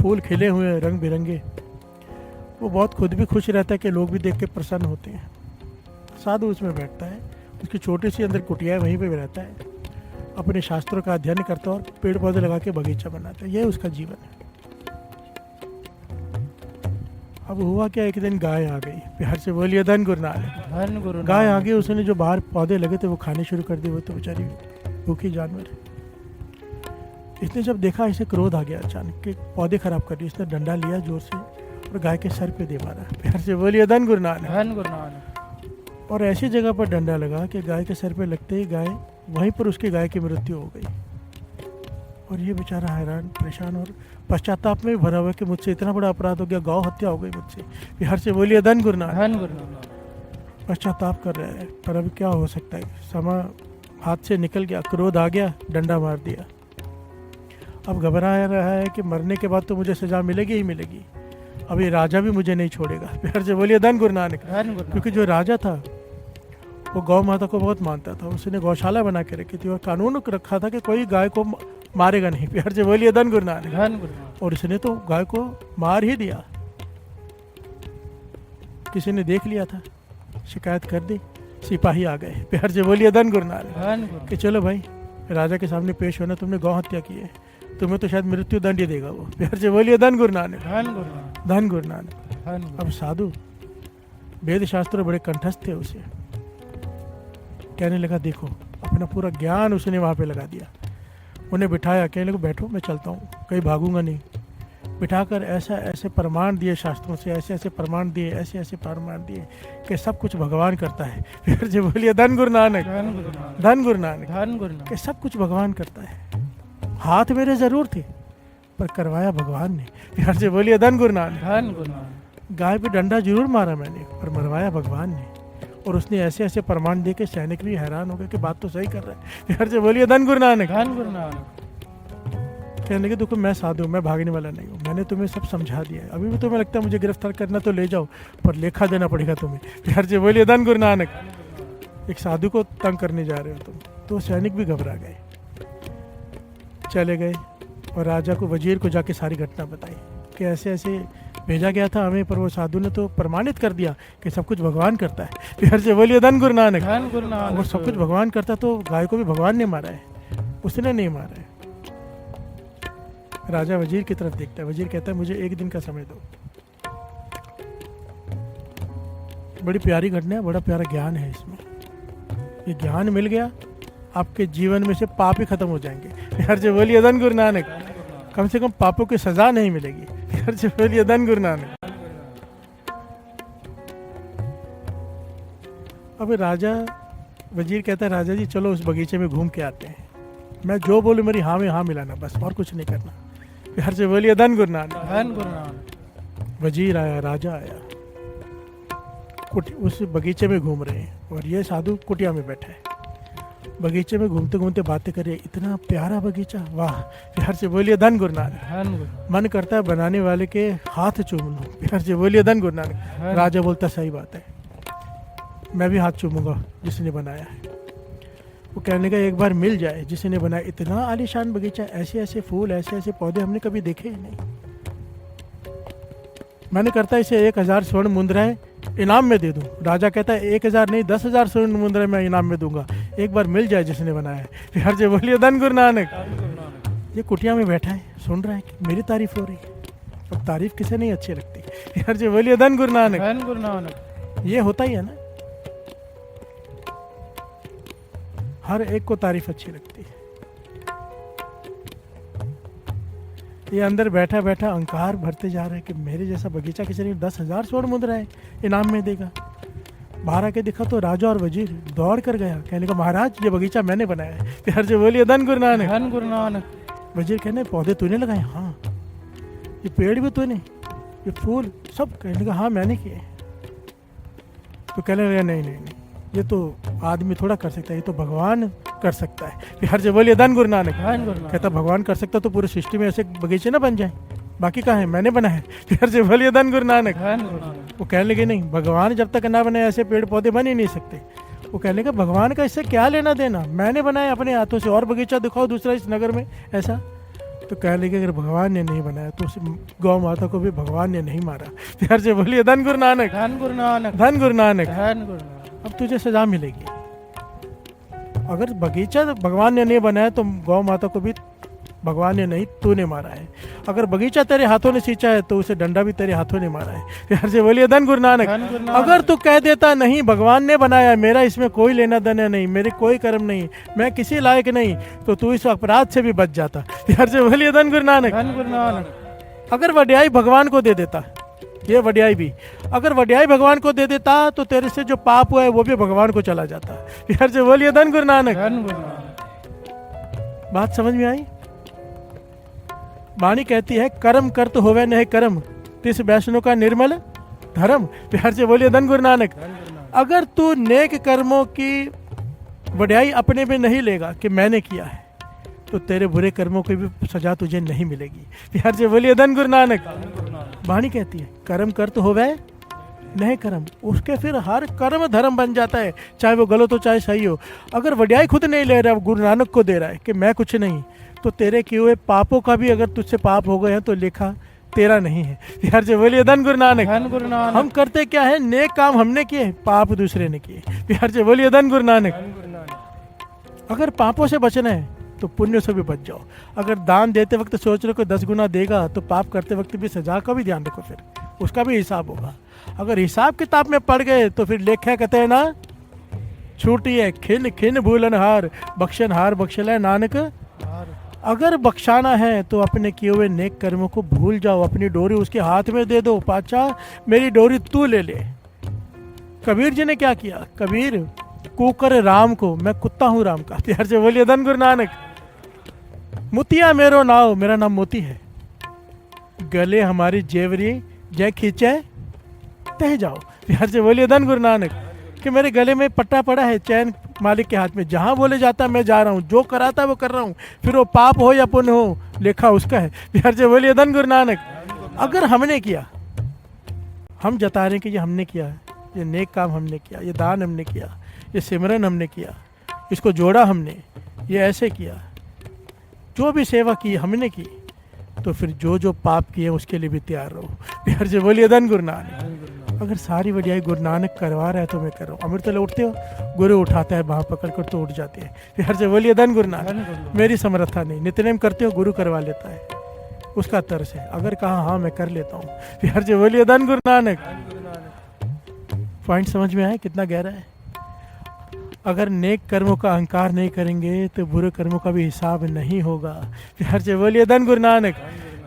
फूल खिले हुए हैं रंग बिरंगे। वो बहुत खुद भी खुश रहता है कि लोग भी देख के प्रसन्न होते हैं। साधु उसमें बैठता है, उसकी छोटी सी अंदर कुटिया है, वहीं पे भी रहता है, अपने शास्त्रों का अध्ययन करता है और पेड़ पौधे लगा के बगीचा बनाता है। यह उसका जीवन है। अब हुआ क्या, एक दिन गाय आ गई। प्यार से बोलिए धन गुरु नानक। धन गुरु गाय आ गई, उसने जो बाहर पौधे लगे थे वो खाने शुरू कर दिए। वो तो बेचारी भूखी जानवर है। इसने जब देखा, इसे क्रोध आ गया अचानक कि पौधे खराब कर दिए। इसने डंडा लिया जोर से और गाय के सर पे दे मारा। प्यार से बोलिए धन गुरु नानक। धन गुरु नानक। और ऐसी जगह पर डंडा लगा कि गाय के सर पे लगते ही गाय, वहीं पर उसकी गाय की मृत्यु हो गई। और ये बेचारा हैरान परेशान और पश्चाताप में भी भरा हुआ कि मुझसे इतना बड़ा अपराध हो गया, गौ हत्या हो गई मुझसे। बिहार से बोलिए धन गुरु नानक। धन गुरु नानक। पश्चाताप कर रहा है, पर अभी क्या हो सकता है, समा हाथ से निकल गया, क्रोध आ गया, डंडा मार दिया। अब घबरा रहा है कि मरने के बाद तो मुझे सजा मिलेगी ही मिलेगी, अब ये राजा भी मुझे नहीं छोड़ेगा। बिहार से बोलिए धन गुरु नानक। धन गुरु नानक। क्योंकि जो राजा था वो गौ माता को बहुत मानता था। उसने गौशाला बना के रखी थी और कानून रखा था कि कोई गाय को मारेगा नहीं। प्यार से बोलिए धन गुरु नानक। धन गुरु नानक। और इसने तो गाय को मार ही दिया। किसी ने देख लिया था, शिकायत कर दी, सिपाही आ गए। प्यार से बोलिए धन गुरु नानक। धन गुरु। कि चलो भाई, राजा के सामने पेश होना, तुमने गौ हत्या की है, तुम्हें तो शायद मृत्यु दंड ही देगा वो। प्यार से बोलिए धन गुरु नानक। धन गुरु नानक। धन गुरु नानक। धन गुरु। अब साधु वेद शास्त्र बड़े कंठस्थ थे उसे, कहने लगा देखो, अपना पूरा ज्ञान उसने वहाँ पे लगा दिया। उन्हें बिठाया, कहने लगा बैठो, मैं चलता हूँ, कहीं भागूंगा नहीं। बिठाकर ऐसा ऐसे प्रमाण दिए शास्त्रों से, ऐसे ऐसे प्रमाण दिए, ऐसे ऐसे प्रमाण दिए कि सब कुछ भगवान करता है। फिर जो बोलिए धन गुरु नानक। धन गुरु नानक। धन गुरु नानक। धन गुरु नानक। कि सब कुछ भगवान करता है। हाथ मेरे जरूर थे पर करवाया भगवान ने। प्यार से बोलिए धन गुरु नानक। धन गुरु नानक। गाय पे डंडा जरूर मारा मैंने, पर मरवाया भगवान ने। और उसने ऐसे ऐसे प्रमाण दे के सैनिक भी हैरान हो गए कि बात तो सही कर रहा है। प्यार से बोलिए धन गुरु नानक। धन गुरु नानक। कहने लगे देखो, मैं साधु हूँ, मैं भागने वाला नहीं हूँ, मैंने तुम्हें सब समझा दिया है। अभी भी तुम्हें लगता है मुझे गिरफ्तार करना तो ले जाओ, पर लेखा देना पड़ेगा तुम्हें। प्यार से बोलिए धन गुरु नानक। एक साधु को तंग करने जा रहे हो तुम। तो सैनिक भी घबरा गए, चले गए और राजा को, वजीर को जाके सारी घटना बताई कि ऐसे ऐसे भेजा गया था हमें, पर वो साधु ने तो प्रमाणित कर दिया कि सब कुछ भगवान करता है। प्यार से बोलिए धन गुरु नानक। धन गुरु नानक। और सब कुछ भगवान करता तो गाय को भी भगवान ने मारा है, उसने नहीं मारा है। राजा वजीर की तरफ देखता है, वजीर कहता है मुझे एक दिन का समय दो। बड़ी प्यारी घटना है, बड़ा प्यारा ज्ञान है इसमें। ये ज्ञान मिल गया, आपके जीवन में से पाप ही खत्म हो जाएंगे। प्यार से बोलिए धन गुरु नानक। कम से कम पापों की सजा नहीं मिलेगी। प्यार से बोलिए धन गुरु नानक। अब राजा, वजीर कहता है राजा जी चलो उस बगीचे में घूम के आते हैं, मैं जो बोलूं मेरी हाँ में हाँ मिलाना, बस और कुछ नहीं करना। प्यार से बोलिए धन गुरु नानक। धन गुरु नानक। वजीर आया, राजा आया, उस बगीचे में घूम रहे हैं और ये साधु कुटिया में बैठा है। बगीचे में घूमते घूमते बातें कर रहे, इतना प्यारा बगीचा, वाह। प्यार से बोलिए धन गुरु नानक। धन गुरु। मन करता है बनाने वाले के हाथ चूम लूं। प्यार से बोलिए धन गुरु नानक। राजा बोलता सही बात है, मैं भी हाथ चूमूंगा जिसने बनाया है। वो कहने का एक बार मिल जाए जिसने बनाया, इतना आलीशान बगीचा, ऐसे ऐसे फूल, ऐसे ऐसे पौधे हमने कभी देखे ही नहीं। मैंने करता इसे 1000 स्वर्ण मुद्राएं इनाम में दे दूं। राजा कहता है 1000 नहीं 10,000 स्वर्ण मुद्राएं मैं इनाम में दूंगा, एक बार मिल जाए जिसने बनाया है। प्यार से बोलिए धन गुरु नानक। ये कुटिया में बैठा है, सुन रहा है कि मेरी तारीफ हो रही है। अब तारीफ किसे नहीं अच्छी लगती। प्यार से बोलिए धन गुरु नानक। धन गुरु नानक। ये होता ही है ना, हर एक को तारीफ अच्छी लगती है। ये अंदर बैठा बैठा अहंकार भरते जा रहा है कि मेरे जैसा बगीचा किसी ने 10,000 स्वर्ण मुद्राएं इनाम में देगा। बाहर आके देखा तो राजा और वजीर दौड़ कर गया, कहने का महाराज ये बगीचा मैंने बनाया है। प्यार से बोलिए धन गुरु नानक। धन गुरु नानक। वजीर कहने पौधे तूने लगाए? हाँ। ये पेड़ भी तूने, ये फूल सब? कहने का हाँ मैंने किए। तो कहने लगा नहीं नहीं नहीं, ये तो आदमी थोड़ा कर सकता है, ये तो भगवान कर सकता है। प्यार से बोलिए धन गुरु नानक। धन गुरु नानक। कहता भगवान कर सकता तो पूरी सृष्टि में ऐसे बगीचे ना बन जाए। बाकी कहाँ है, मैंने बनाया। फिर से बोलिए धन गुरु नानक। धन गुरु नानक। वो कहने लगे नहीं, भगवान जब तक ना बनाए ऐसे पेड़ पौधे बन ही नहीं सकते। वो कहने लगे भगवान का इससे क्या लेना देना, मैंने बनाया अपने हाथों से, और बगीचा दिखाओ दूसरा इस नगर में ऐसा। तो कहने लगे अगर भगवान ने नहीं बनाया तो उस गौ माता को भी भगवान ने नहीं मारा। प्यार से बोलिए धन गुरु नानक। धन गुरु नानक। धन गुरु नानक। धन गुरु नानक। अब तुझे सजा मिलेगी। अगर बगीचा भगवान ने नहीं बनाया तो गौ माता को भी भगवान ने नहीं, तूने मारा है। अगर बगीचा तेरे हाथों ने सींचा है तो उसे डंडा भी तेरे हाथों ने मारा है। प्यार से बोलिए धन गुरु नानक। धन गुरु नानक। अगर तू कह देता नहीं भगवान ने बनाया, मेरा इसमें कोई लेना देना नहीं, मेरे कोई कर्म नहीं, मैं किसी लायक नहीं, तो तू इस अपराध से भी बच जाता। प्यार से बोलिए धन गुरु नानक। धन गुरु नानक। अगर वड्याई भगवान को दे देता, ये वड्याई भी अगर वड्याई भगवान को दे देता तो तेरे से जो पाप हुआ है वो भी भगवान को चला जाता। प्यार से बोलिए धन गुरु नानक। धन गुरु नानक। बात समझ में आई? वाणी कहती है कर्म कर तो होवे नहीं कर्म, तिस वैष्णव का निर्मल धर्म। प्यार से बोलिए धन गुरु नानक। अगर तू नेक कर्मों की वड्याई अपने में नहीं लेगा कि मैंने किया है, तो तेरे बुरे कर्मों की भी सजा तुझे नहीं मिलेगी। प्यार से बोलिए धन गुरु नानक। वाणी कहती है कर्म कर तो होवे नहीं कर्म, उसके फिर हर कर्म धर्म बन जाता है, चाहे वो गलत हो चाहे सही हो। अगर वड्याई खुद नहीं ले रहा, गुरु नानक को दे रहा है कि मैं कुछ नहीं, तो तेरे किए हुए पापों का भी अगर तुझसे पाप हो गए हैं तो लेखा तेरा नहीं है। यार से बोलिए धन गुरु नानक। धन गुरु नानक। हम करते क्या है, नेक काम हमने किए, पाप दूसरे ने किए। यार से बोलिए धन गुरु नानक। धन गुरु नानक। अगर पापों से बचना है तो पुण्य से भी बच जाओ। अगर दान देते वक्त सोच रहे हो 10 गुना देगा, तो पाप करते वक्त भी सजा का भी ध्यान रखो, फिर उसका भी हिसाब होगा। अगर हिसाब किताब में पड़ गए तो फिर लेखा कहते हैं ना, छूटी है खिन खिन भूलन हार, बख्शन हार बख्शल है नानक। अगर बख्शाना है तो अपने किए हुए नेक कर्मों को भूल जाओ, अपनी डोरी उसके हाथ में दे दो, पाचा मेरी डोरी तू ले ले। कबीर जी ने क्या किया, कबीर कुकर राम को, मैं कुत्ता हूँ राम का। प्यार से बोलिए धन गुरु नानक। मोतिया मेरो नाव, मेरा नाम मोती है, गले हमारी जेवरी जय खींचे तह जाओ। प्यार से बोलिए धन गुरु नानक। कि मेरे गले में पट्टा पड़ा है, चैन मालिक के हाथ में, जहाँ बोले जाता मैं जा रहा हूँ, जो कराता वो कर रहा हूँ, फिर वो पाप हो या पुण्य हो लेखा उसका है। प्यार से बोलिए धन गुरु नानक। अगर हमने किया, हम जता रहे हैं कि ये हमने किया है, ये नेक काम हमने किया, ये दान हमने किया, ये सिमरन हमने किया, इसको जोड़ा हमने, ये ऐसे किया, जो भी सेवा की हमने की, तो फिर जो जो पाप किए उसके लिए भी तैयार रहो। प्यार से बोलिए धन गुरु नानक। अगर सारी वड्याई गुरु नानक करवा रहा है तो मैं कर रहा हूँ। अमृत तो उठते हो, गुरु उठाता है बाह पकड़ कर तो उठ जाते हैं। प्यार से बोलिए धन गुरु नानक। मेरी समर्था नहीं, नित्यनेम करते हो, गुरु करवा लेता है, उसका तरस है। अगर कहा हाँ मैं कर लेता हूँ, प्यार से बोलिए धन गुरु नानक। पॉइंट समझ में आया कितना गहरा है? अगर नेक कर्मों का अहंकार नहीं करेंगे तो बुरे कर्मों का भी हिसाब नहीं होगा। प्यार से बोलिए धन गुरु नानक।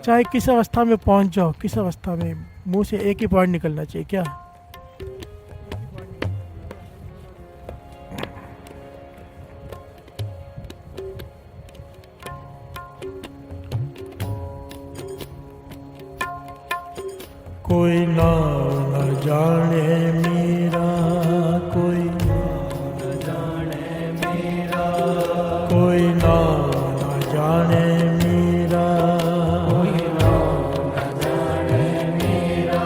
चाहे किस अवस्था में पहुंच जाओ, किस अवस्था में, मुंह से एक ही पॉइंट निकलना चाहिए, क्या? कोई ना न जाने मेरा, कोई न जाने मेरा, कोई ना न जाने मेरा, कोई ना न जाने मेरा।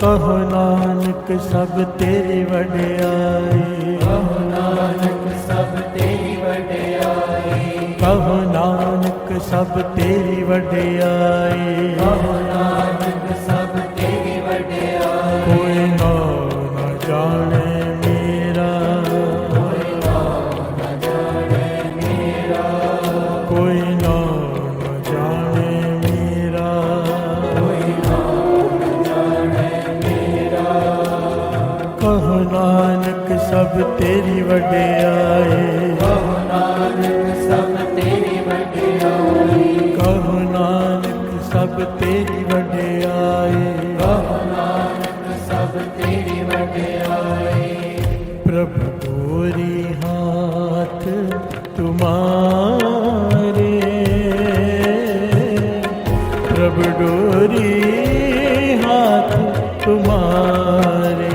कहो नानक सब तेरी वड्याई, कहो नानक सब तेरी वड्याई, कहो नानक सब तेरी वड्याई, कहो नानक सब तेरी वड्याई। कोई ना न जाने मेरा, कोई ना न जाने मेरा, कोई ना न जाने मेरा, कोई ना न जाने मेरा। कहो नानक सब तेरी वड्याई, कहो नानक सब तेरी वड्याई, कहो नानक सब तेरी वड्याई, कहो नानक सब तेरी वड्याई। प्रभु गोरी हाथ तुम्हारे, प्रभु डोरी हाथ तुम्हारे,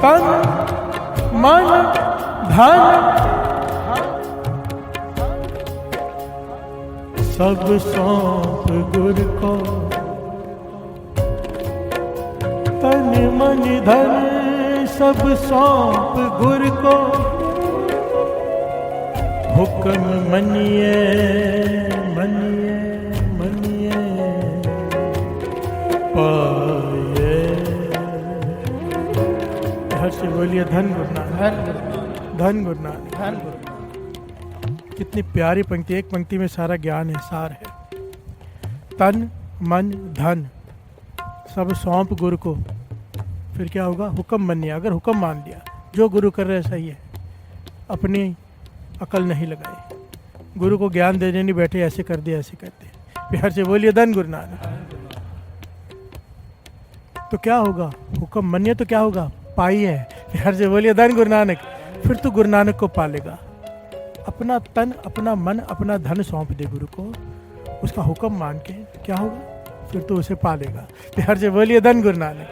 तन मन धन सब सौंप गुर को, तन मन धन सब सौंप गुर को, हुक्म मनिए मनिए मनिए पाए। हर से बोलिए धन गुरु नानक, धन गुरु नानक, धन गुरु नानक। कितनी प्यारी पंक्ति, एक पंक्ति में सारा ज्ञान है, सार है। तन मन धन सब सौंप गुरु को, फिर क्या होगा? हुक्म मानिए। अगर हुक्म मान लिया, जो गुरु कर रहे सही है, अपनी अकल नहीं लगाई, गुरु को ज्ञान देने नहीं बैठे, ऐसे कर दिया ऐसे कर दिया। प्यार से बोलिए धन गुरु नानक। तो क्या होगा? हुक्म मानिए तो क्या होगा? पाई है। प्यार से बोलिए धन गुरु नानक। फिर तो गुरु नानक को पालेगा। अपना तन अपना मन अपना धन सौंप दे गुरु को, उसका हुक्म मान के क्या होगा? फिर तो उसे पालेगा। प्यार से बोलिए धन गुरु नानक,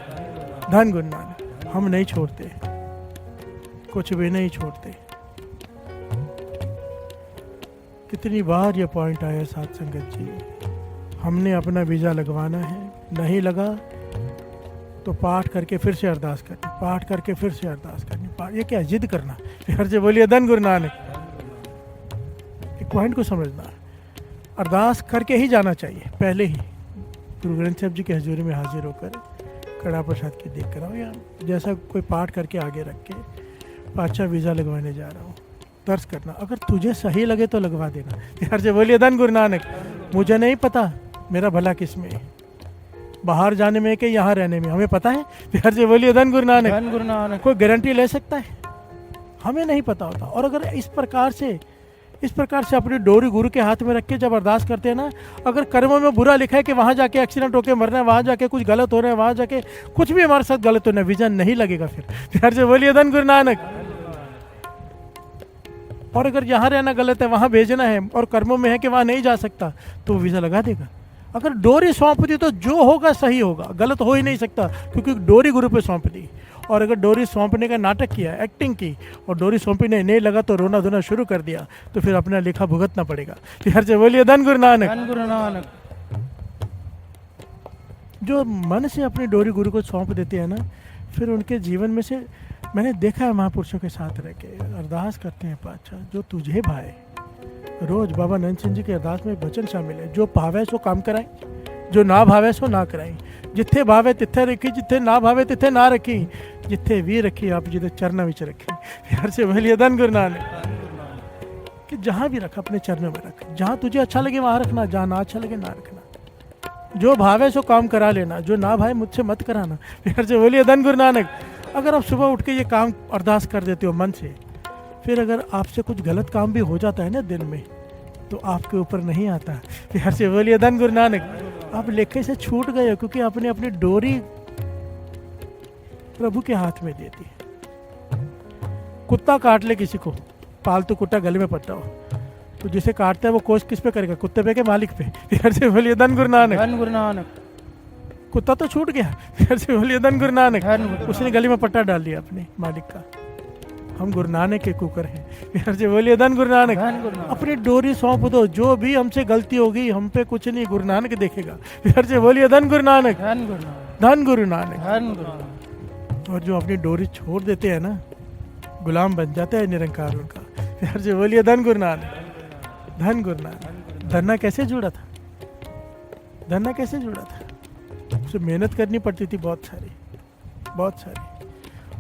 धन गुरु नानक। हम नहीं छोड़ते, कुछ भी नहीं छोड़ते। कितनी बार ये पॉइंट आया साथ संगत जी, हमने अपना वीज़ा लगवाना है, नहीं लगा तो पाठ करके फिर से अरदास करनी, पाठ करके फिर से अरदास करनी। ये क्या जिद करना? फिर से बोलिए धन गुरु नानक। एक पॉइंट को समझना, अरदास करके ही जाना चाहिए पहले ही। गुरु ग्रंथ साहब जी की हजूरी में हाजिर होकर कड़ा प्रसाद की देख कराओ, या जैसा कोई पाठ करके आगे रख के, पाचा वीज़ा लगवाने जा रहा हूँ, तर्स करना। अगर तुझे सही लगे तो लगवा देना। प्यार से बोलिए धन गुरु नानक। मुझे नहीं पता मेरा भला किस में है, बाहर जाने में कि यहाँ रहने में, हमें पता है। प्यार से बोलिए धन गुरु नानक, धन गुरु नानक। कोई गारंटी ले सकता है? हमें नहीं पता होता। और अगर इस प्रकार से अपनी डोरी गुरु के हाथ में रख के जब अरदास करते हैं ना, अगर कर्मों में बुरा लिखा है कि वहाँ जाके एक्सीडेंट होकर मरना है, वहाँ जाके कुछ गलत हो रहा है, वहाँ जाके कुछ भी हमारे साथ गलत होना है, वीज़ा नहीं लगेगा फिर। प्यार से बोलिए धन गुरु नानक। और अगर यहाँ रहना गलत है, वहाँ भेजना है, और कर्मों में है कि वहाँ नहीं जा सकता, तो वीज़ा लगा देगा। अगर डोरी सौंप दी तो जो होगा सही होगा, गलत हो ही नहीं सकता, क्योंकि डोरी गुरु पे सौंप दी। और अगर डोरी सौंपने का नाटक किया, एक्टिंग की, और डोरी सौंपने नहीं लगा तो रोना धोना शुरू कर दिया, तो फिर अपना लेखा भुगतना पड़ेगा। फिर से बोलिए धन गुरु नानक, धन गुरु नानक। जो मन से अपनी डोरी गुरु को सौंप देते हैं ना, फिर उनके जीवन में से मैंने देखा है, महापुरुषों के साथ रह के अरदास करते हैं, पातशाह जो तुझे भाए। रोज बाबा नंद सिंह जी के अरदास में वचन शामिल है, जो भावे सो काम कराई, जो ना भावे सो ना कराई। जिथे भावे तिथे रखी, जिथे ना भावे तिथे ना रखी, जिथे भी रखी आप जिथे चरणों में रखी। प्यार से बोलिए धन गुरु नानक। कि जहाँ भी रखा अपने चरणों में रख, जहाँ तुझे अच्छा लगे वहाँ रखना, जहाँ ना अच्छा लगे ना रखना। जो भावे सो काम करा लेना, जो ना भावे मुझसे मत कराना। प्यार से बोलिए धन गुरु नानक। अगर आप सुबह उठ के ये काम अरदास कर देते हो मन से, फिर अगर आपसे कुछ गलत काम भी हो जाता है ना दिन में, तो आपके ऊपर नहीं आता। प्यार से बोलिए धन गुरु नानक। आप लेखे से छूट गए हो, क्योंकि आपने अपनी डोरी प्रभु के हाथ में दे दी। कुत्ता काट ले किसी को, पालतू कुत्ता गले में पड़ता हो, तो जिसे काटता है वो कोस किस पे करेगा? कुत्ते पे के मालिक पे। प्यार से बोलिए धन गुरु नानक, धन गुरु नानक। कुत्ता तो छूट गया। प्यार से बोलिए धन गुरु नानक। उसने गले में पट्टा डाल दिया अपने मालिक का। हम गुरु नानक के कुकर हैं। प्यार से बोलिए धन गुरु नानक। अपनी डोरी सौंप दो, जो भी हमसे गलती होगी, हम पे कुछ नहीं, गुरु नानक देखेगा। प्यार से बोलिए धन गुरु नानक, धन गुरु नानक। और जो अपनी डोरी छोड़ देते हैं ना, गुलाम बन जाता है निरंकार उनका। प्यार से बोलिए धन गुरु नानक, धन गुरु नानक। धरना कैसे जुड़ा था? धरना कैसे जुड़ा था? उसे मेहनत करनी पड़ती थी बहुत सारी, बहुत सारी।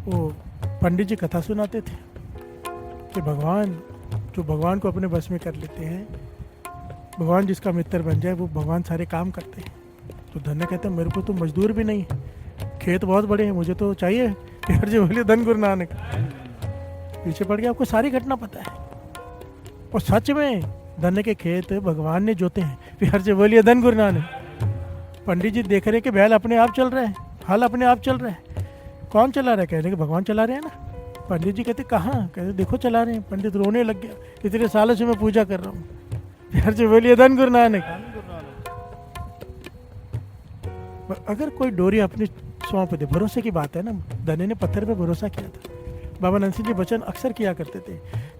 वो पंडित जी कथा सुनाते थे कि भगवान, जो भगवान को अपने बस में कर लेते हैं, भगवान जिसका मित्र बन जाए, वो भगवान सारे काम करते हैं। तो धन्य कहते हैं मेरे को तो मजदूर भी नहीं है, खेत बहुत बड़े हैं, मुझे तो चाहिए। प्यार जी बोलिए धन गुरु नानक। पीछे पड़ गया, आपको सारी घटना पता है। और सच में धन्य के खेत भगवान ने जोते हैं। प्यार जी बोलिए धन गुरु नानक। पंडित जी देख रहे कि बैल अपने आप चल रहा है, हल अपने आप चल रहा है। कौन चला रहा है? कह रहे कि भगवान चला रहे हैं ना। पंडित जी कहते कहाँ? कहते देखो चला रहे हैं। पंडित रोने लग गया, इतने सालों से मैं पूजा कर रहा हूँ। प्यार से बोलिए धन गुरु नानक। अगर कोई डोरी अपनी सौंप दे। भरोसे की बात है ना, धन्य ने पत्थर पे भरोसा किया था। बाबा नंद सिंह जी वचन अक्सर किया करते थे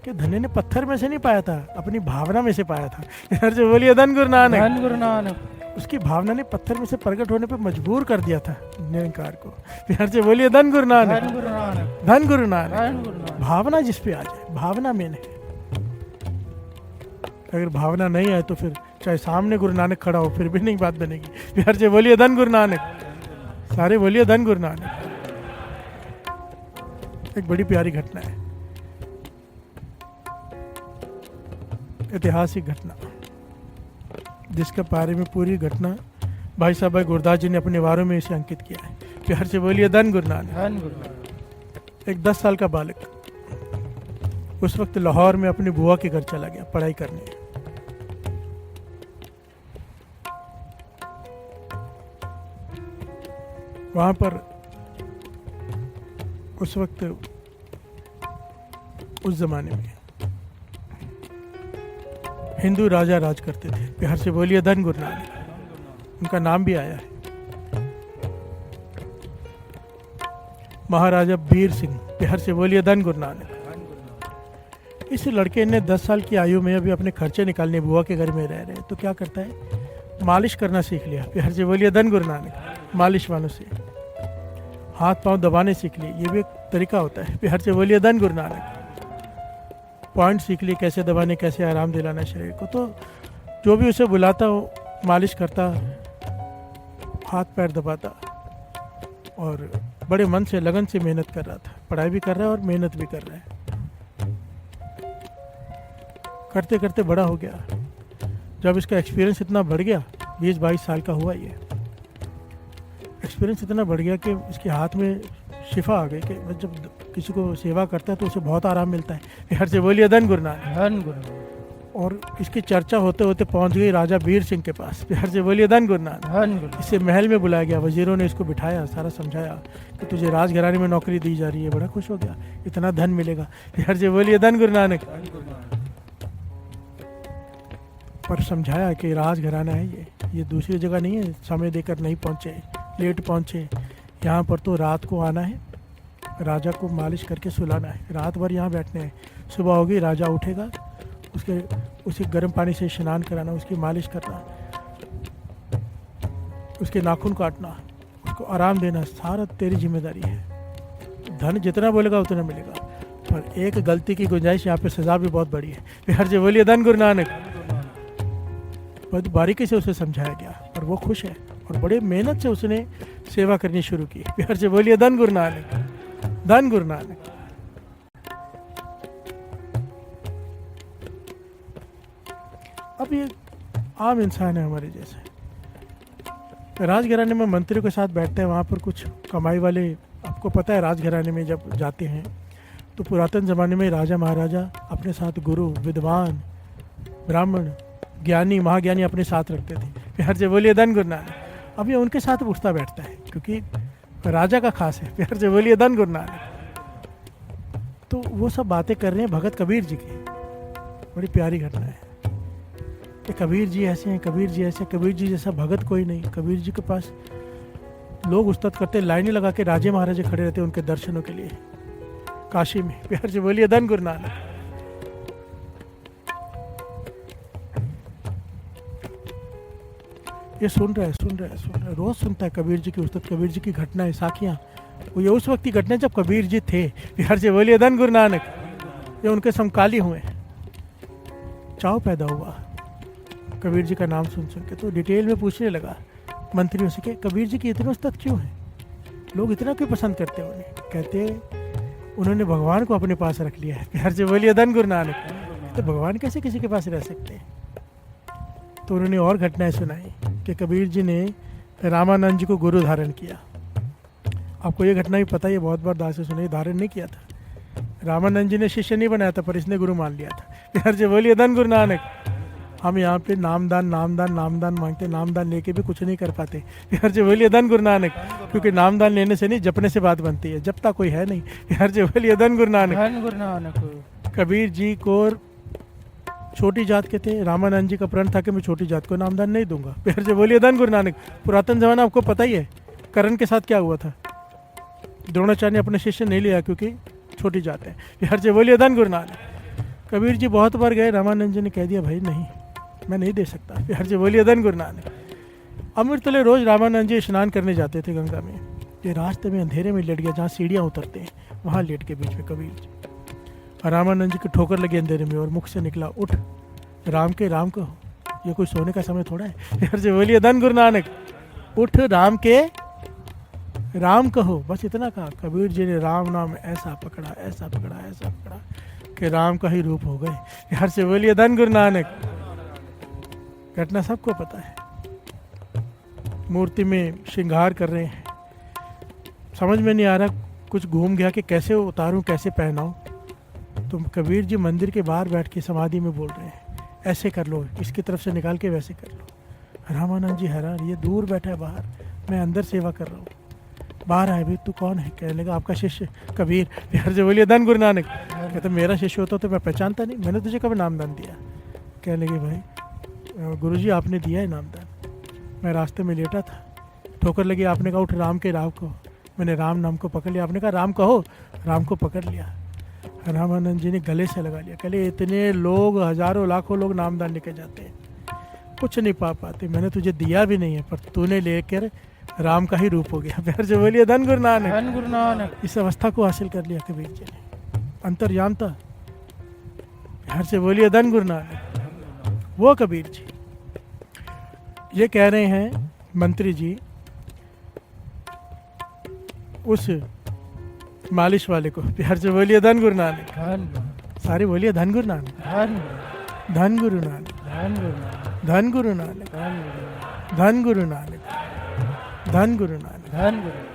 कि धन्य ने पत्थर में से नहीं पाया था, अपनी भावना में से पाया था। हर जो बोलिए धन गुरु नानक। धन गुरु नानक। उसकी भावना ने पत्थर में से प्रकट होने पे मजबूर कर दिया था निरंकार को। हर से बोलिए धन गुरु नानक। धन गुरु नानक। धन गुरु नानक। धन गुरु नानक। भावना जिस पे आ जाए, भावना में नहीं। अगर भावना नहीं आए तो फिर चाहे सामने गुरु नानक खड़ा हो फिर भी नहीं बात बनेगी। हर से बोलिए धन गुरु नानक। सारे बोलिए धन गुरु नानक। एक बड़ी प्यारी घटना है, ऐतिहासिक घटना, जिसके बारे में पूरी घटना भाई साहब भाई गुरदास जी ने अपने वारों में इसे अंकित किया है। प्यार से बोलिए धन गुरु नानक। धन गुरु नानक। एक 10 साल का बालक उस वक्त लाहौर में अपनी बुआ के घर चला गया पढ़ाई करने। वहां पर उस वक्त उस जमाने में हिंदू राजा राज करते थे। प्यार से बोलिए धन गुरु नानक। उनका नाम भी आया है, महाराजा बीर सिंह। प्यार से बोलिए धन गुरु नानक। इस लड़के ने 10 साल की आयु में अभी अपने खर्चे निकालने बुआ के घर में रह रहे, तो क्या करता है, मालिश करना सीख लिया। प्यार से बोलिए धन गुरु नानक। मालिश वालों से हाथ पांव दबाने सीख लिए, ये भी एक तरीका होता है। प्यार से बोलिए धन गुरु नानक। पॉइंट सीख लिए, कैसे दबाने, कैसे आराम दिलाना शरीर को। तो जो भी उसे बुलाता वो मालिश करता, हाथ पैर दबाता और बड़े मन से लगन से मेहनत कर रहा था। पढ़ाई भी कर रहा है और मेहनत भी कर रहा है। करते करते बड़ा हो गया। जब इसका एक्सपीरियंस इतना बढ़ गया, 20-22 साल का हुआ, ये एक्सपीरियंस इतना बढ़ गया कि इसके हाथ में शिफा आ गई कि जब किसी को सेवा करता है तो उसे बहुत आराम मिलता है। हर से बोलिए धन गुरु नानक। धन गुरु नानक। और इसकी चर्चा होते होते पहुंच गई राजा बीर सिंह के पास। हर से बोलिए धन गुरु नानक। धन गुरु। इसे महल में बुलाया गया, वजीरों ने इसको बिठाया, सारा समझाया कि तुझे राजघराने में नौकरी दी जा रही है। बड़ा खुश हो गया, इतना धन मिलेगा। हर से बोलिए धन गुरु नानक। पर समझाया कि राजघराना है, ये दूसरी जगह नहीं है, समय देकर नहीं पहुंचे, लेट पहुंचे। यहाँ पर तो रात को आना है, राजा को मालिश करके सुलाना है, रात भर यहाँ बैठने हैं। सुबह होगी, राजा उठेगा, उसे गर्म पानी से स्नान कराना, उसकी मालिश करना, उसके नाखून काटना, उसको आराम देना, सारा तेरी जिम्मेदारी है। धन जितना बोलेगा उतना मिलेगा, पर एक गलती की गुंजाइश, यहाँ पे सजा भी बहुत बड़ी है। हर जो बोलिए धन गुरु नानक। बहुत बारीकी से उसे समझाया गया और वो खुश है और बड़े मेहनत से उसने सेवा करनी शुरू की। प्यार से बोलिए धन गुरु नानक। धन गुरु नानक। अब ये आम इंसान है हमारे जैसे, राजघराने में मंत्रियों के साथ बैठते हैं, वहाँ पर कुछ कमाई वाले, आपको पता है राजघराने में जब जाते हैं तो पुरातन ज़माने में राजा महाराजा अपने साथ गुरु, विद्वान, ब्राह्मण, ज्ञानी, महाज्ञानी अपने साथ रखते थे। प्यार से बोलिए धन गुरु नानक। अब ये उनके साथ उठता बैठता है क्योंकि राजा का खास है। प्यार से बोलिए धन गुरु नानक। तो वो सब बातें कर रहे हैं भगत कबीर जी की। बड़ी प्यारी घटना है कि कबीर जी ऐसे हैं, कबीर जी ऐसे, कबीर जी जैसा भगत कोई नहीं। कबीर जी के पास लोग उस्तत करते, लाइनें लगा के राजे महाराजे खड़े रहते उनके दर्शनों के लिए काशी में। प्यार से बोलिए धन गुरु नानक। ये सुन रहा है, रोज सुनता है कबीर जी की उस्तत, कबीर जी की घटनाएं, साखियाँ। वो ये उस वक्त की घटना जब कबीर जी थे। प्यार से बोलिए धन गुरु नानक। ये उनके समकाली हुए। चाव पैदा हुआ कबीर जी का नाम सुन के, तो डिटेल में पूछने लगा मंत्रियों से कि कबीर जी की इतनी उस्तत क्यों है, लोग इतना क्यों पसंद करते हैं उन्हें। कहते उन्होंने भगवान को अपने पास रख लिया है। प्यार से बोलिए धन गुरु नानक। तो भगवान कैसे किसी के पास रह सकते हैं। तो उन्होंने और घटनाएं सुनाई कि कबीर जी ने रामानंद जी को गुरु धारण किया। आपको ये घटना भी पता है, बहुत बार दास से सुनी, धारण नहीं किया था। रामानंद जी ने शिष्य नहीं बनाया था, पर इसने गुरु मान लिया था। प्यार से बोलिए धन गुरु नानक। हम यहाँ पे नामदान मांगते, नामदान लेके भी कुछ नहीं कर पाते। प्यार से बोलिए धन गुरु नानक। क्योंकि नामदान लेने से नहीं, जपने से बात बनती है, जपता कोई है नहीं। प्यार से बोलिए धन गुरु नानक। धन गुरु नानक। कबीर जी को छोटी जात के थे, रामानंद जी का प्रण था कि मैं छोटी जात को नामदान नहीं दूंगा। प्यार से बोलिए धन गुरु नानक। पुरातन जमाना आपको पता ही है, करण के साथ क्या हुआ था। द्रोणाचार्य ने अपने शिष्य नहीं लिया क्योंकि छोटी जाते हैं। बिहार से बोलिए धन गुरु नानक। कबीर जी बहुत बार गए, रामानंद जी ने कह दिया भाई नहीं, मैं नहीं दे सकता। बिहार से बोलिए धन गुरु नानक। अमृततुल्य रोज रामानंद जी स्नान करने जाते थे गंगा में। ये रास्ते में अंधेरे में लेट गया, जहाँ सीढ़ियाँ उतरते हैं वहाँ लेट के बीच में कबीर जी। और रामानंद जी की ठोकर लगी अंधेरे में और मुख से निकला, उठ राम के राम कहो। ये कोई सोने का समय थोड़ा है। बिहार से बोलिए धन गुरु नानक। उठ राम के राम कहो, बस इतना कहा। कबीर जी ने राम नाम ऐसा पकड़ा, ऐसा पकड़ा, ऐसा पकड़ा कि राम का ही रूप हो गए। बिहार से बोलिए धन गुरु नानक। घटना सबको पता है। मूर्ति में श्रृंगार कर रहे हैं, समझ में नहीं आ रहा, कुछ घूम गया कि कैसे उतारूं, कैसे पहनाऊं। तो कबीर जी मंदिर के बाहर बैठ के समाधि में बोल रहे हैं, ऐसे कर लो, इसकी तरफ से निकाल के वैसे कर लो। रामानंद जी हैरान, ये दूर बैठा है बाहर, मैं अंदर सेवा कर रहा हूँ। बाहर आए, भाई तू कौन है? कहने लगा आपका शिष्य कबीर। बिहार से बोलिए धन गुरु नानक। कहते मेरा शिष्य होता तो मैं पहचानता नहीं, मैंने तुझे कब नामदान दिया? कहने लगे भाई गुरुजी आपने दिया है नामदान, मैं रास्ते में लेटा था, ठोकर लगी, आपने कहा उठ राम के राम कहो। मैंने राम नाम को पकड़ लिया, आपने कहा राम कहो, राम को पकड़ लिया। रामानंद जी ने गले से लगा लिया। कहले इतने लोग, हजारों लाखों लोग नामदान लेके जाते हैं, कुछ नहीं पा पाते, मैंने तुझे दिया भी नहीं है, पर तूने लेकर राम का ही रूप हो गया। फिर जो बोलिए धन गुरु नानक। धन गुरु नानक। इस अवस्था को हासिल कर लिया कबीर जी ने, अंतर्याम था। हर से बोलिए धन गुरु नानक। वो कबीर जी ये कह रहे हैं मंत्री जी उस मालिश वाले को, बिहार से बोलिए धन गुरु नानक। सारे बोलिए धन गुरु नानक। धन गुरु नानक। धन गुरु नानक। धन गुरु नानक। धन गुरु नानक। धन गुरु।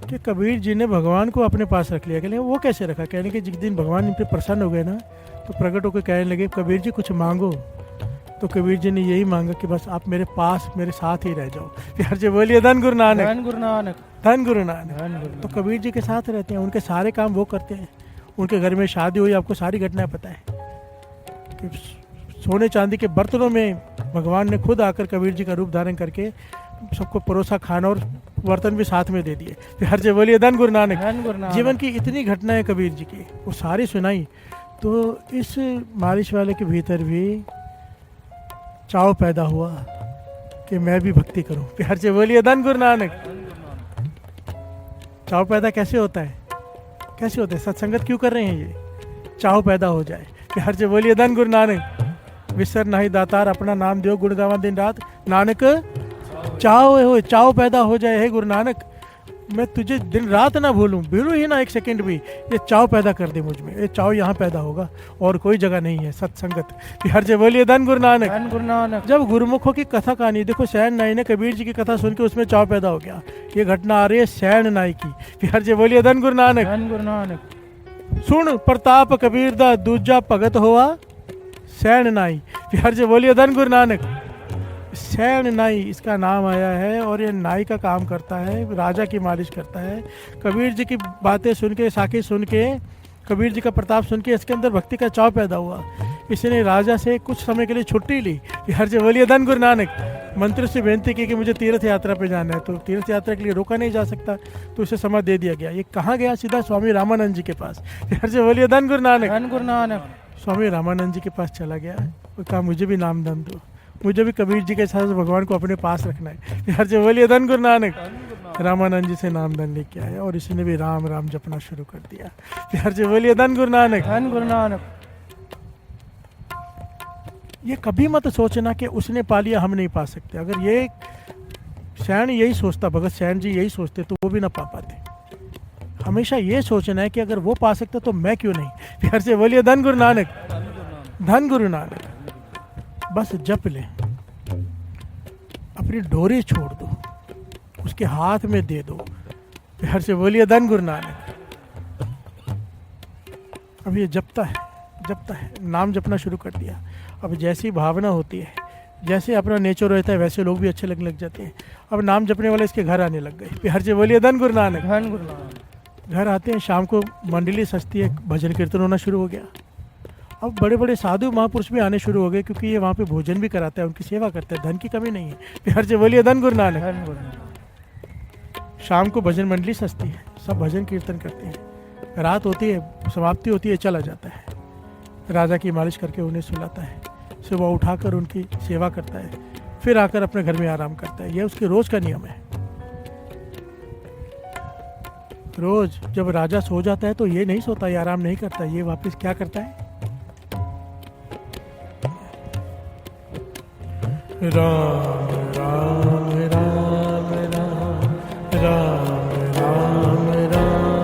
कि कबीर जी ने भगवान को अपने पास रख लिया। कहने वो कैसे रखा? कहने कि जिस दिन भगवान इन पे प्रसन्न हो गए ना, तो प्रकट होकर कहने लगे कबीर जी कुछ मांगो। तो कबीर जी ने यही मांगा कि बस आप मेरे पास, मेरे साथ ही रह जाओ। प्यार से बोलिए धन गुरु नानक। धन गुरु नानक। धन गुरु नानक। तो कबीर जी के साथ रहते हैं, उनके सारे काम वो करते हैं। उनके घर में शादी हुई, आपको सारी घटनाएं पता है कि सोने चांदी के बर्तनों में भगवान ने खुद आकर कबीर जी का रूप धारण करके सबको परोसा खाना और बर्तन भी साथ में दे दिए। प्यार से बोलिए धन गुरु नानक। धन गुरु नानक। जीवन की इतनी घटनाएं कबीर जी की वो सारी सुनाई। तो इस मालिश वाले के भीतर भी चाव पैदा हुआ कि मैं भी भक्ति करूं। प्यार से बोलिए धन गुरु नानक। चाव पैदा कैसे होता है? कैसे होता है? सत्संगत क्यों कर रहे हैं? ये चाव पैदा हो जाए। प्यार से बोलिए धन गुरु नानक। विसर नहीं दातार अपना नाम दियो, गुण गावा दिन रात नानक चाव हो, चाव पैदा हो जाए। हे गुरु नानक मैं तुझे दिन रात ना भूलूं, भूलूं ही ना एक सेकंड भी। ये चाव पैदा कर दे मुझ में, ये चाव यहाँ पैदा होगा और कोई जगह नहीं है सत्संगत। बिहार से बोलिए धन गुरु नानक। धन गुरु नानक। जब गुरुमुखों की कथा कहानी देखो, सैन नाई ने कबीर जी की कथा सुन के उसमें चाव पैदा हो गया। ये घटना आ रही है सैन नाई की। बिहार से बोलिए धन गुरु नानक। धन गुरु नानक। सुन प्रताप कबीर दा दूजा भगत हुआ सैन नाई। बिहार से बोलिए धन गुरु नानक। सैन नाई इसका नाम आया है और ये नाई का काम करता है, राजा की मालिश करता है। कबीर जी की बातें सुन के, साखी सुन के, कबीर जी का प्रताप सुन के इसके अंदर भक्ति का चाव पैदा हुआ। इसने राजा से कुछ समय के लिए छुट्टी ली। बिहार से बोलिए धन गुरु नानक। मंत्री से बेनती की कि मुझे तीर्थ यात्रा पे जाना है, तो तीर्थ यात्रा के लिए रोका नहीं जा सकता, तो उसे समय दे दिया गया। ये कहाँ गया? सीधा स्वामी रामानंद जी के पास। बिहार से बोलिए धन गुरु नानक। धन गुरु नानक। स्वामी रामानंद जी के पास चला गया और कहा मुझे भी नाम दान दो, मुझे भी कबीर जी के साथ भगवान को अपने पास रखना है। बिहार से बोलिए धन गुरु नानक। रामानंद जी से नाम दान लेके आया और इसने भी राम राम जपना शुरू कर दिया। बिहार से बोलिए धन गुरु नानक। धन गुरु नानक। ये कभी मत सोचना कि उसने पा लिया हम नहीं पा सकते। अगर ये सैन यही सोचता, भगत सैन जी यही सोचते, तो वो भी ना पा पाते। हमेशा ये सोचना है कि अगर वो पा सकता तो मैं क्यों नहीं। बिहार से बोलिए धन गुरु नानक। धन गुरु नानक। बस जप ले, अपनी डोरी छोड़ दो, उसके हाथ में दे दो। बिहार से बोलिए धन गुरु नानक। अब ये जपता है, नाम जपना शुरू कर दिया। अब जैसी भावना होती है, जैसे अपना नेचर रहता है, वैसे लोग भी अच्छे लगने लग जाते हैं। अब नाम जपने वाले इसके घर आने लग गए। बिहार से बोलिए धन गुरु नानक। धन गुरु नानक। घर आते हैं, शाम को मंडली सजती है, भजन कीर्तन होना शुरू हो गया। अब बड़े बड़े साधु महापुरुष भी आने शुरू हो गए, क्योंकि ये वहाँ पे भोजन भी कराते हैं, उनकी सेवा करते हैं, धन की कमी नहीं है। प्यार से बोलिए धन गुरु नानक। शाम को भजन मंडली सजती है, सब भजन कीर्तन करते हैं, रात होती है, समाप्ति होती है, चला जाता है, राजा की मालिश करके उन्हें सुलाता है, सुबह उठाकर उनकी सेवा करता है, फिर आकर अपने घर में आराम करता है। यह उसके रोज का नियम है। रोज जब राजा सो जाता है तो ये नहीं सोता, ये आराम नहीं करता, ये वापस क्या करता है, राम राम राम राम राम राम राम राम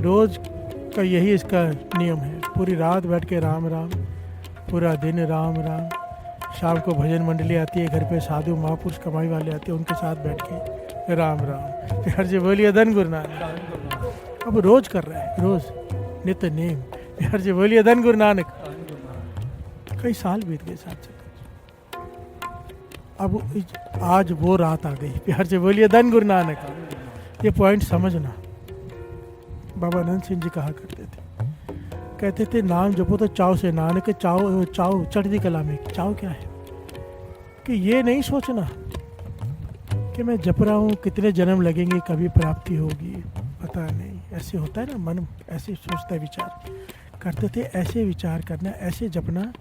रोज का यही इसका नियम है। पूरी रात बैठ के राम राम, पूरा दिन राम राम। शाम को भजन मंडली आती है घर पे, साधु महापुरुष कमाई वाले आते हैं, उनके साथ बैठ के राम राम। प्यार से बोलिए धन गुरु नानक। अब रोज कर रहा है, रोज नित्य नेम। प्यार से बोलिए धन गुरु नानक। कई साल बीत गए साथ साथ, अब आज वो रात आ गई। प्यार से बोलिए धन गुरु नानक। ये पॉइंट समझना। बाबा नंद सिंह जी कहा करते थे, कहते थे नाम जपो तो चाव से, नानक चाव चाव चढ़ती कला में। चाव क्या है कि ये नहीं सोचना कि मैं जप रहा हूँ, कितने जन्म लगेंगे, कभी प्राप्ति होगी, पता नहीं। ऐसे होता है ना, मन ऐसे सोचता है, विचार करते थे। ऐसे विचार करना, ऐसे जपना,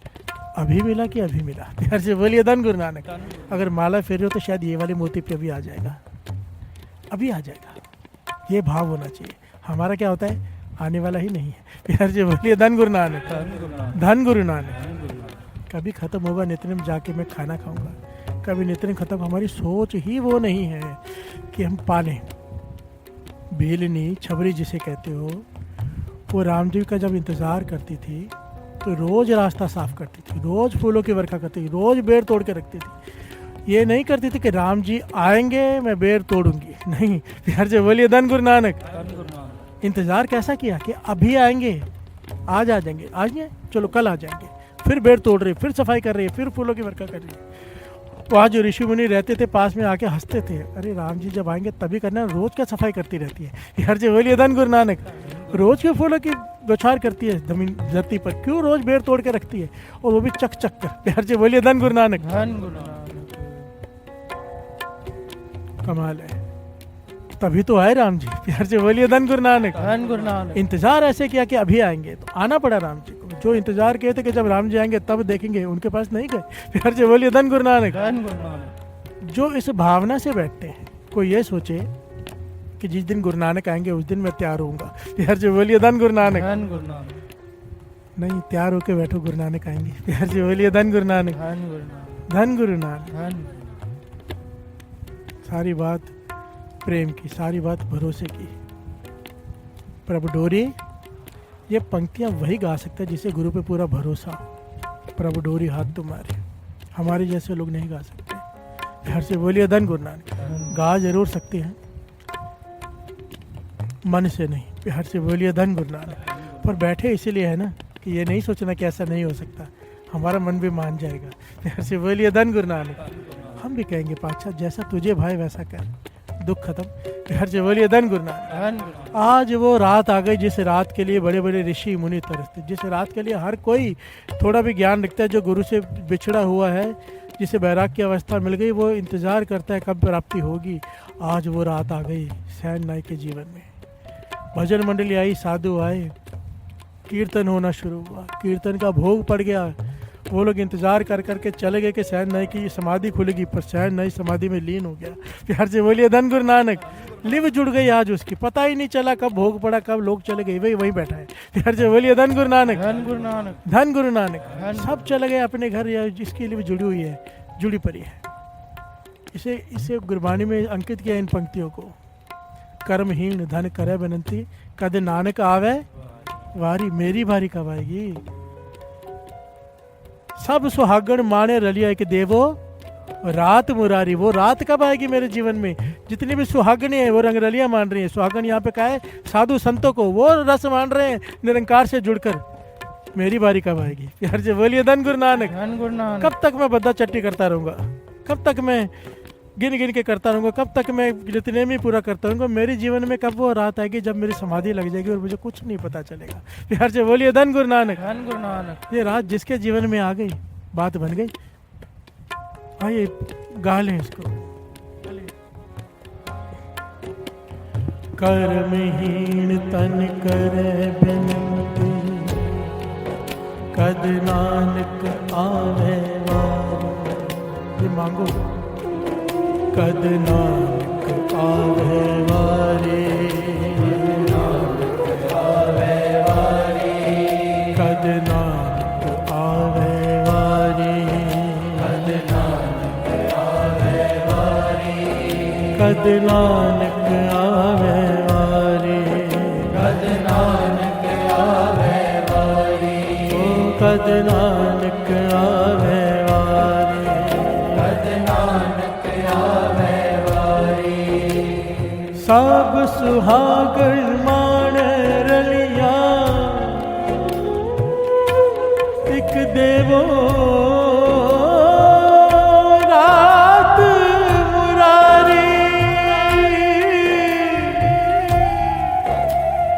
अभी मिला कि अभी मिला। प्यार से बोलिए धन गुरु नानक। अगर माला फेर हो तो शायद ये वाले मोती पे अभी आ जाएगा, अभी आ जाएगा। ये भाव होना चाहिए। हमारा क्या होता है, आने वाला ही नहीं है। प्यार से बोलिए धन गुरु नानक। धन गुरु नानक। कभी खत्म होगा नित्यनेम, जाके मैं खाना खाऊंगा, कभी नित्यनेम खत्म। हमारी सोच ही वो नहीं है कि हम पालें। बेलनी छबरी जिसे कहते हो, वो राम जी का जब इंतजार करती थी तो रोज रास्ता साफ करती थी, रोज फूलों की वर्षा करती थी, रोज बेर तोड़ के रखती थी। ये नहीं करती थी कि राम जी आएंगे मैं बेर तोड़ूंगी, नहीं। प्यार से बोलिए धन गुरु नानक। इंतजार कैसा किया कि अभी आएंगे, आज आ जाएंगे, आज नहीं चलो कल आ जाएंगे। फिर बेर तोड़ रही, फिर सफाई कर रही है, फिर फूलों की वर्षा कर रही है। तो आज जो ऋषि मुनि रहते थे पास में, आके हंसते थे, अरे राम जी जब आएंगे तभी करना, रोज क्या सफाई करती रहती है। यार जी बोलिए धन गुरु नानक। रोज क्यों फूलों की बौछार करती है जमीन धरती पर, क्यों रोज बेर तोड़ के रखती है, और वो भी चक चक कर। प्यार से बोलिए धन गुरु नानक। कमाल है, तभी तो आए राम जी। प्यार से बोलिए धन गुरु नानक। धन गुरु नानक। इंतजार ऐसे किया कि अभी आएंगे, तो आना पड़ा राम जी को। जो इंतजार किए थे कि जब राम जी आएंगे तब देखेंगे, उनके पास नहीं गए। प्यार से बोलिए धन गुरु नानक। धन गुरु नानक। जो इस भावना से बैठते हैं, कोई ये सोचे कि जिस दिन गुरु नानक आएंगे उस दिन मैं तैयार होऊंगा। प्यार से बोलिए धन गुरु नानक। धन गुरु नानक। नहीं, तैयार होके बैठो, गुरु नानक आएंगे। प्यार से बोलिए धन गुरु नानक। धन गुरु नानक। सारी बात प्रेम की, सारी बात भरोसे की। प्रभु डोरी, ये पंक्तियां वही गा सकता है जिसे गुरु पे पूरा भरोसा हो। प्रभु डोरी हाथ तुम्हारे, हमारे जैसे लोग नहीं गा सकते। प्यार से बोलिए धन गुरु नानक। गा जरूर सकते हैं, मन से नहीं। प्यार से बोलिए धन गुरु नानक। पर बैठे इसीलिए है ना कि ये नहीं सोचना कि ऐसा नहीं हो सकता, हमारा मन भी मान जाएगा। प्यार से बोलिए धन गुरु नानक। हम भी कहेंगे पातशाह जैसा तुझे भाई वैसा कर, दुख खत्म। प्यार से बोलिए धन गुरु नानक। आज वो रात आ गई जिस रात के लिए बड़े बड़े ऋषि मुनि तरसते, जिस रात के लिए हर कोई थोड़ा भी ज्ञान रखता है, जो गुरु से बिछड़ा हुआ है, जिसे बैराग की अवस्था मिल गई, वो इंतजार करता है कब प्राप्ति होगी। आज वो रात आ गई सैन नाई के जीवन में। भजन मंडली आई, साधु आए, कीर्तन होना शुरू हुआ, कीर्तन का भोग पड़ गया। वो लोग इंतजार कर करके चले गए कि सैन नाई की समाधि खुलेगी, पर सैन नाई समाधि में लीन हो गया। प्यार से बोलिए धन गुरु नानक। लिव जुड़ गई आज उसकी, पता ही नहीं चला कब भोग पड़ा, कब लोग चले गए, वही वही बैठा है। प्यार से बोलिए धन गुरु नानक, धन गुरु नानक, धन गुरु नानक। सब चले गए अपने घर, या जिसकी लिव जुड़ी हुई है, जुड़ी पड़ी है। इसे गुरबाणी में अंकित किया इन पंक्तियों को। कर्महीन धन करे बेनंती, कद नानक आवे वारी, मेरी बारी कब आएगी। सब सुहागण माने रलिया एक देवो रात मुरारी, वो रात कब आएगी मेरे जीवन में। जितनी भी सुहागणी है वो रंगरलिया मान रही है। सुहागण यहाँ पे क्या है, साधु संतों को, वो रस मान रहे हैं निरंकार से जुड़कर। मेरी बारी कब आएगी। प्यार से बोलिए धन गुरु नानक, धन गुरु नानक। कब तक मैं बद्दा चट्टी करता रहूंगा, कब तक मैं गिन गिन के करता रहूंगा, कब तक मैं नित्यनेम ही पूरा करता रहूंगा। मेरे जीवन में कब वो रात आएगी जब मेरी समाधि लग जाएगी और मुझे कुछ नहीं पता चलेगा। प्यार से बोलिए धन गुरु नानक, धन गुरु नानक। ये रात जिसके जीवन में आ गई, बात बन गई। आइए गा लें इसको। कर्महीन तन करे बिनती, कद नानक आवे वारी। ये मांगो, कद नानक आवे वारी, नानक आवे वारी, कद नानक आवे वारी, कद नानक आवे वारी, कद नानक आवे वारी, कद नानक आवे वारी, ओ कद नानक आवे वारी, कद नानक आवे वारी। सब सुहागण मान रलिया एक देवो रात मुरारी,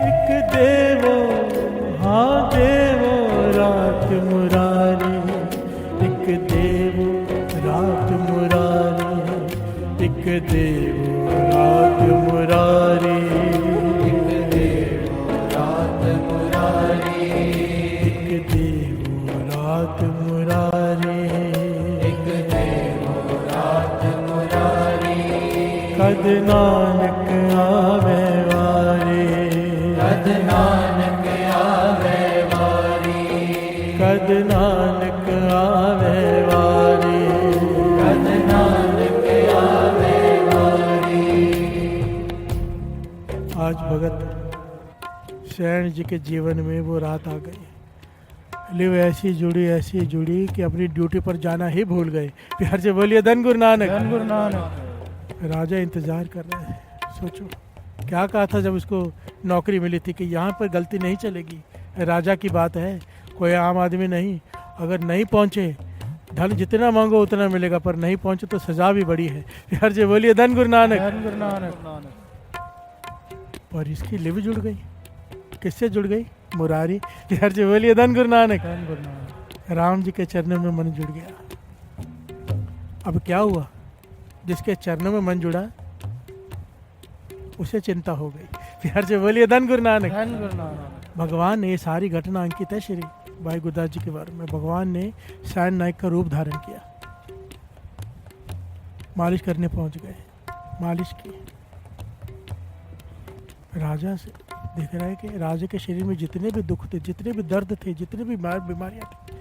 एक देवो हाँ देवो रात मुरारी, एक देवो रात मुरारी, एक देवो रात मुरारी, एक देवो रात मुरारी, एक देवो रात मुरारी, एक देवो रात मुरारी। कद नानक आवे वारी, कद नानक आवे वारी, कद नानक आवे वारी, कद नानक आवे वारी। आज भगत शरण जी के जीवन में वो रात आ गई। लिव ऐसी जुड़ी कि अपनी ड्यूटी पर जाना ही भूल गए। प्यार से बोलिए धन गुरु नानक, धन गुरु नानक। राजा इंतजार कर रहे हैं। सोचो क्या कहा था जब उसको नौकरी मिली थी कि यहाँ पर गलती नहीं चलेगी। राजा की बात है, कोई आम आदमी नहीं। अगर नहीं पहुँचे, धन जितना मांगो उतना मिलेगा, पर नहीं पहुँचे तो सजा भी बड़ी है। प्यार से बोलिए धन गुरु नानक, धन गुरु नानक। पर इसकी लिव जुड़ गई। किससे जुड़ गई? मुरारी। प्यार से बोलिए धन गुरु नानक, धन गुरु नानक। राम जी के चरणों में मन जुड़ गया। अब क्या हुआ? जिसके चरणों में मन जुड़ा उसे चिंता हो गई। प्यार से बोलिए धन गुरु नानक, धन गुरु नानक। भगवान ने ये सारी घटना अंकित है श्री भाई गुरदास जी के बारे में। भगवान ने सैन नायक का रूप धारण किया, मालिश करने पहुंच गए, मालिश की। राजा से देख रहा है कि राजा के शरीर में जितने भी दुख थे, जितने भी दर्द थे, जितने भी बीमारियां थी,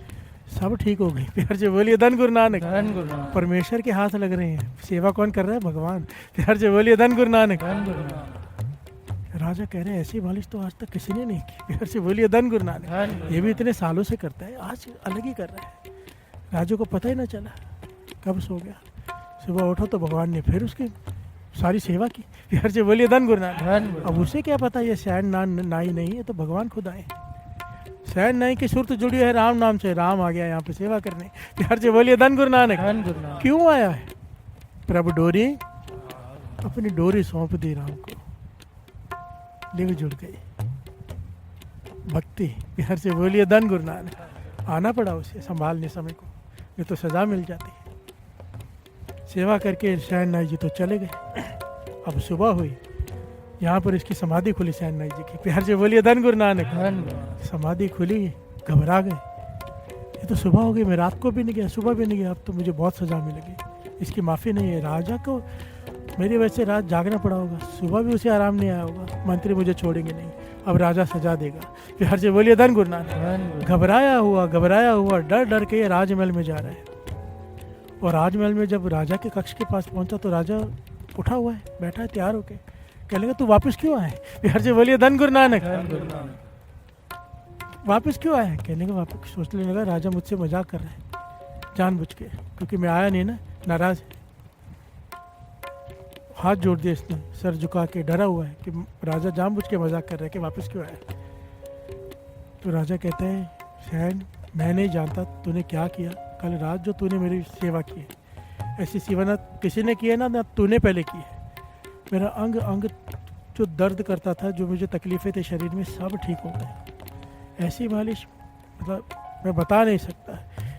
सब ठीक हो गई। प्यार से बोलिए धन गुरु नानक, धन गुरु नानक। परमेश्वर के हाथ लग रहे हैं। सेवा कौन कर रहा है? भगवान। प्यार से बोलिए धन गुरु नानक, धन गुरु नानक। राजा कह रहे हैं ऐसी मालिश तो आज तक किसी ने नहीं की। प्यार से बोलिए धन गुरु नानक। धन गुरु ये भी इतने सालों से करता है, आज अलग ही कर रहा है। राजा को पता ही ना चला कब सो गया। सुबह उठो तो भगवान ने फिर उसकी सारी सेवा की। प्यार से बोलिए धन गुरु नानक। धन गुरु। अब उसे क्या पता ये सैन नाई नहीं है, तो भगवान खुद आए। सैन नाई की सुरत जुड़ी है राम नाम से, राम आ गया यहाँ पे सेवा करने। प्यार से बोलिए धन गुरु नानक। धन गुरु नानक। क्यों आया है? प्रभु डोरी, अपनी डोरी सौंप दी राम को, लिव जुड़ गई भक्ति। प्यार से बोलिए धन गुरु नानक। आना पड़ा उसे संभालने समय को, ये तो सजा मिल जाती। सेवा करके सैन नाई जी तो चले गए। अब सुबह हुई, यहाँ पर इसकी समाधि खुली सैन नाई जी की। प्यार से बोलिए धन गुरु नानक। समाधि खुली, घबरा गए, ये तो सुबह हो गई, मैं रात को भी नहीं गया, सुबह भी नहीं गया, अब तो मुझे बहुत सज़ा मिलेगी, इसकी माफ़ी नहीं है। राजा को मेरी वजह से रात जागना पड़ा होगा, सुबह भी उसे आराम नहीं आया होगा, मंत्री मुझे छोड़ेंगे नहीं, अब राजा सजा देगा। प्यार से बोलिए धन गुरु नानक। घबराया हुआ डर डर के ये राजमहल में जा रहा है। और राजमहल में जब राजा के कक्ष के पास पहुंचा तो राजा उठा हुआ है, बैठा है तैयार होके। कहने लगा तू वापस क्यों आए? प्यार से बोलिए धन गुरु नानक। वापस क्यों आए? कहने का वापस सोचने लगा राजा मुझसे मजाक कर रहे हैं जानबूझ के, क्योंकि मैं आया नहीं ना, नाराज। हाथ जोड़ दिया इसने, सर झुका के, डरा हुआ है कि राजा जानबूझ के मजाक कर रहे हैं कि वापस क्यों आया। तो राजा कहता है सैन, मैं नहीं जानता तूने क्या किया कल रात, जो तूने मेरी सेवा की है, ऐसी सेवा ना किसी ने की है ना तूने पहले की है। मेरा अंग अंग जो दर्द करता था, जो मुझे तकलीफ़ें थी शरीर में, सब ठीक हो गए। ऐसी मालिश मतलब मैं बता नहीं सकता,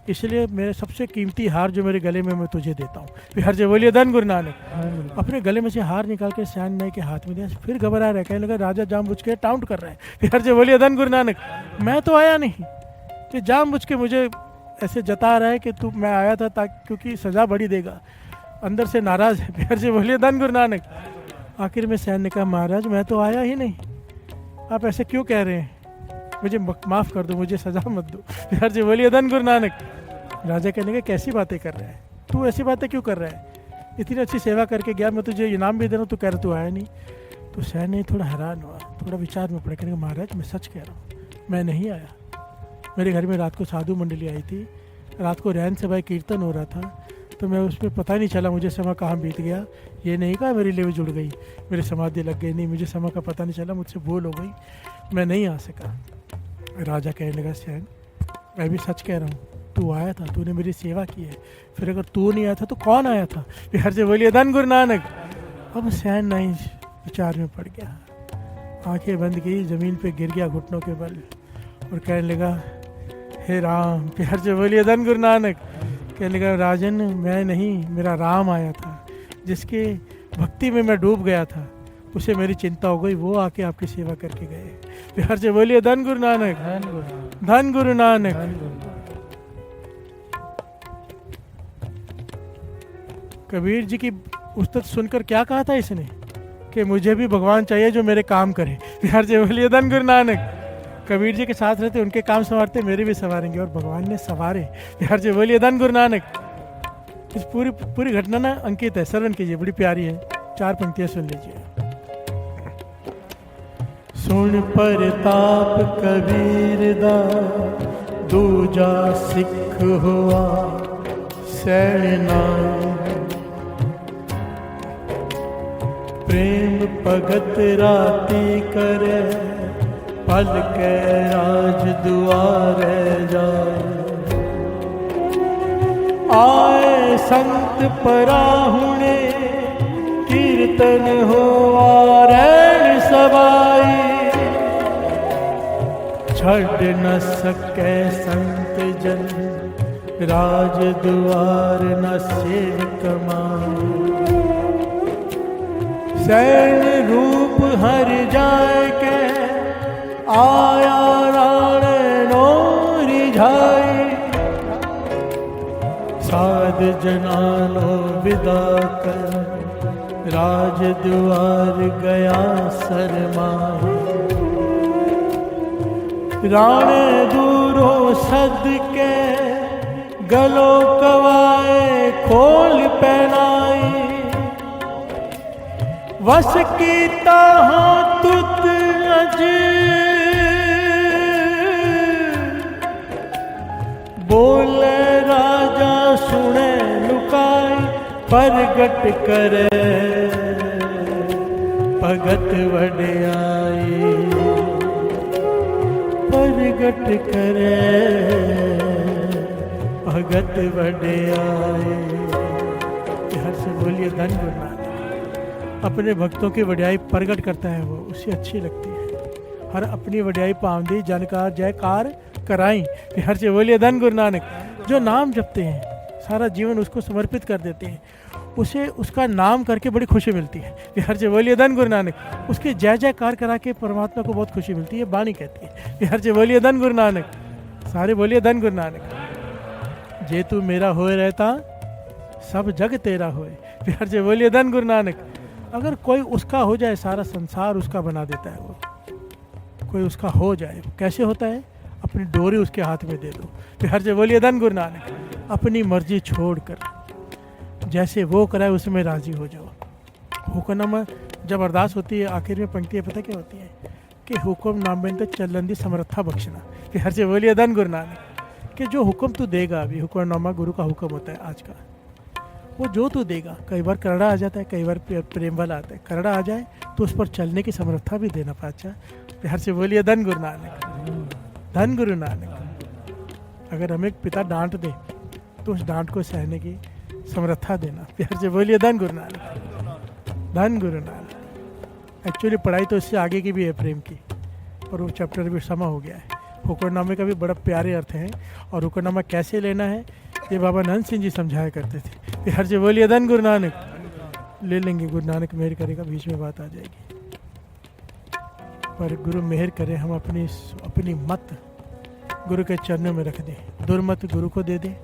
इसलिए मेरे सबसे कीमती हार जो मेरे गले में मैं तुझे देता हूँ। प्यार से बोलिए धन गुरु नानक। अपने गले में से हार निकाल के सैन नाई के हाथ में दिया, फिर घबरा रहा है, कहने लगा राजा जानबूझ के टाउट कर रहा है। प्यार से बोलिए धन गुरु नानक। मैं तो आया नहीं, कि जानबूझ के मुझे ऐसे जता रहा है कि तू मैं आया था ताकि, क्योंकि सज़ा बड़ी देगा, अंदर से नाराज़ है। प्यार से बोलिए धन गुरु नानक। आखिर में सैन ने कहा महाराज मैं तो आया ही नहीं, आप ऐसे क्यों कह रहे हैं, मुझे माफ़ कर दो, मुझे सज़ा मत दो। प्यार से बोलिए धन गुरु नानक। राजा कहने के कैसी बातें कर रहा है तू, ऐसी बातें क्यों कर रहा है, इतनी अच्छी सेवा करके गया, मैं तुझे इनाम भी दे रहा हूँ, तू कह रहा तू आया नहीं। तो सैन ने थोड़ा हैरान हुआ, थोड़ा विचार में पड़ा, कहने महाराज मैं सच कह रहा हूँ, मैं नहीं आया। मेरे घर में रात को साधु मंडली आई थी, रात को रैन सभाएं कीर्तन हो रहा था, तो मैं उसमें पता ही नहीं चला मुझे समय कहाँ बीत गया। ये नहीं कहा मेरी लेवी जुड़ गई, मेरी समाधि लग गई, नहीं मुझे समय का पता नहीं चला, मुझसे भूल हो गई, मैं नहीं आ सका। राजा कहने लगा सैन मैं भी सच कह रहा हूँ, तू आया था, तूने मेरी सेवा की है, फिर अगर तू नहीं आया था तो कौन आया था। प्यार से बोलिए धन गुरु नानक। अब सैन नाई विचार में पड़ गया, आंखें बंद की, ज़मीन पे गिर गया घुटनों के बल और कहने लगा हे राम। प्यार से बोलिए धन गुरु नानक। कहने लगा राजन मैं नहीं, मेरा राम आया था, जिसके भक्ति में मैं डूब गया था, उसे मेरी चिंता हो गई, वो आके आपकी सेवा करके गए। प्यार से बोलिए धन गुरु नानक। धन गुरु नानक। कबीर जी की उस्तत सुनकर क्या कहा था इसने, कि मुझे भी भगवान चाहिए जो मेरे काम करे। प्यार से बोलिए धन गुरु नानक। कबीर जी के साथ रहते, उनके काम संवारते, मेरे भी संवारेंगे, और भगवान ने संवारे। प्यार से बोलिए धन गुरु नानक। इस पूरी घटना ना अंकित है, श्रवण कीजिए, बड़ी प्यारी है, 4 पंक्तियां सुन लीजिए। सुन परताप कबीर दा, दूजा सिख हुआ सैन नाई, प्रेम भगत राती करे, पल के राज दुआरे जाए। आए संत पराहुणे, कीर्तन होआ रैन सभाई, छड़ न सके संत जन, राज दुआर न सेव कमाए। सैन रूप हर जाए के, आया राणे नो रिझाई, साध जनानो विदा कर, राज दुआर गया सरमाए। राणे दूरों सद के, गलो कवाए खोल पहनाई, वस कीता हाँ तुत अज, बोले राजा सुने लुकाई, प्रगट करे भगत वड्याई, प्रगट करे भगत वड्याई। हर से बोलिए धन गुरु नानक। अपने भक्तों की वड्याई प्रगट करता है वो, उसे अच्छी लगती है। हर अपनी वड्याई पावंदी जनकार जयकार कराई। हर से बोलिए धन गुरु नानक। जो नाम जपते हैं सारा जीवन उसको समर्पित कर देते हैं, उसे उसका नाम करके बड़ी खुशी मिलती है। बिहार से बोलिए धन गुरु नानक। उसके जय जयकार करा के परमात्मा को बहुत खुशी मिलती है। बाणी कहती है बिहार से बोलिए धन गुरु नानक। सारे बोलिए धन गुरु नानक। जे तू मेरा होए रहता सब जग तेरा होए। बिहार से बोलिए धन गुरु नानक। अगर कोई उसका हो जाए, सारा संसार उसका बना देता है। वो कोई उसका हो जाए, कैसे होता है? अपनी डोरी उसके हाथ में दे दो। बिहार से बोलिए धन गुरु नानक। अपनी मर्जी छोड़कर जैसे वो कराए उसमें राजी हो जाओ। हुक्म जब अरदास होती है, आखिर में पंक्ति है, पता क्या होती है कि हुक्म नाम बिन तो चलंदी समर्था बख्शना। बिहार से बोलिए धन गुरु नानक। कि जो हुक्म तू देगा, अभी हुक्मनामा गुरु का हुक्म होता है आज का, वो जो तू देगा, कई बार करड़ा आ जाता है, कई बार प्रेम वाला आता है। करड़ा आ जाए तो उस पर चलने की समर्था भी देना पाचा। बिहार से बोलिए धन गुरु नानक। धन गुरु नानक। अगर हमें पिता डांट दे तो उस डांट को सहने की समर्था देना। बिहार से बोलिए धन गुरु नानक। धन गुरु नानक। एक्चुअली पढ़ाई तो इससे आगे की भी है प्रेम की, पर वो चैप्टर भी समा हो गया है। हुक्मनामे का भी बड़ा प्यारे अर्थ है, और हुक्मनामा कैसे लेना है ये बाबा नंद सिंह जी समझाया करते थे। बिहार से बोलिए धन गुरु नानक। ले लेंगे, गुरु नानक मेहर करेगा, बीच में बात आ जाएगी। पर गुरु मेहर करे, हम अपनी मत गुरु के चरणों में रख दें। दुर्मत गुरु को दे दें,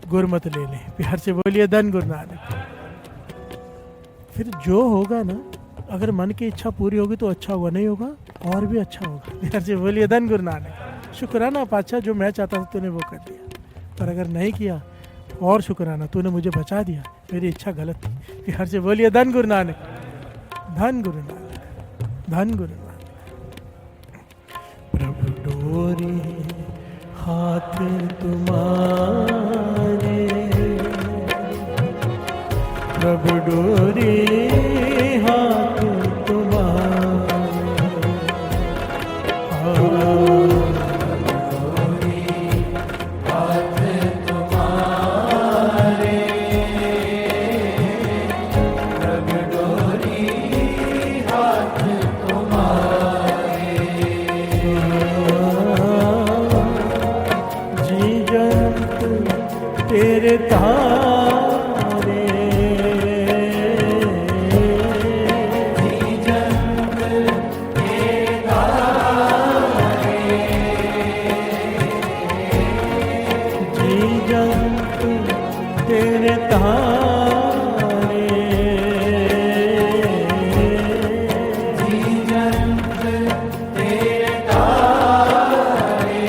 गुरमत ले लें। बिहार से बोलिए धन गुरु नानक। फिर जो होगा ना, अगर मन की इच्छा पूरी होगी तो अच्छा होगा, नहीं होगा और भी अच्छा होगा। बिहार से बोलिए धन गुरु नानक। शुक्राना पातशाह, जो मैं चाहता था तूने वो कर दिया, पर अगर नहीं किया और शुक्राना, तूने मुझे बचा दिया, मेरी इच्छा गलत थी। बिहार से बोलिए धन गुरु नानक। धन गुरु नानक। धन गुरु नानक। प्रभु डोरी हाथ तुम्हारे, प्रभु डोरी हाथ तुम्हारे। तेरे तारे जी जंत तेरे तारे, जी जंत तेरे तारे।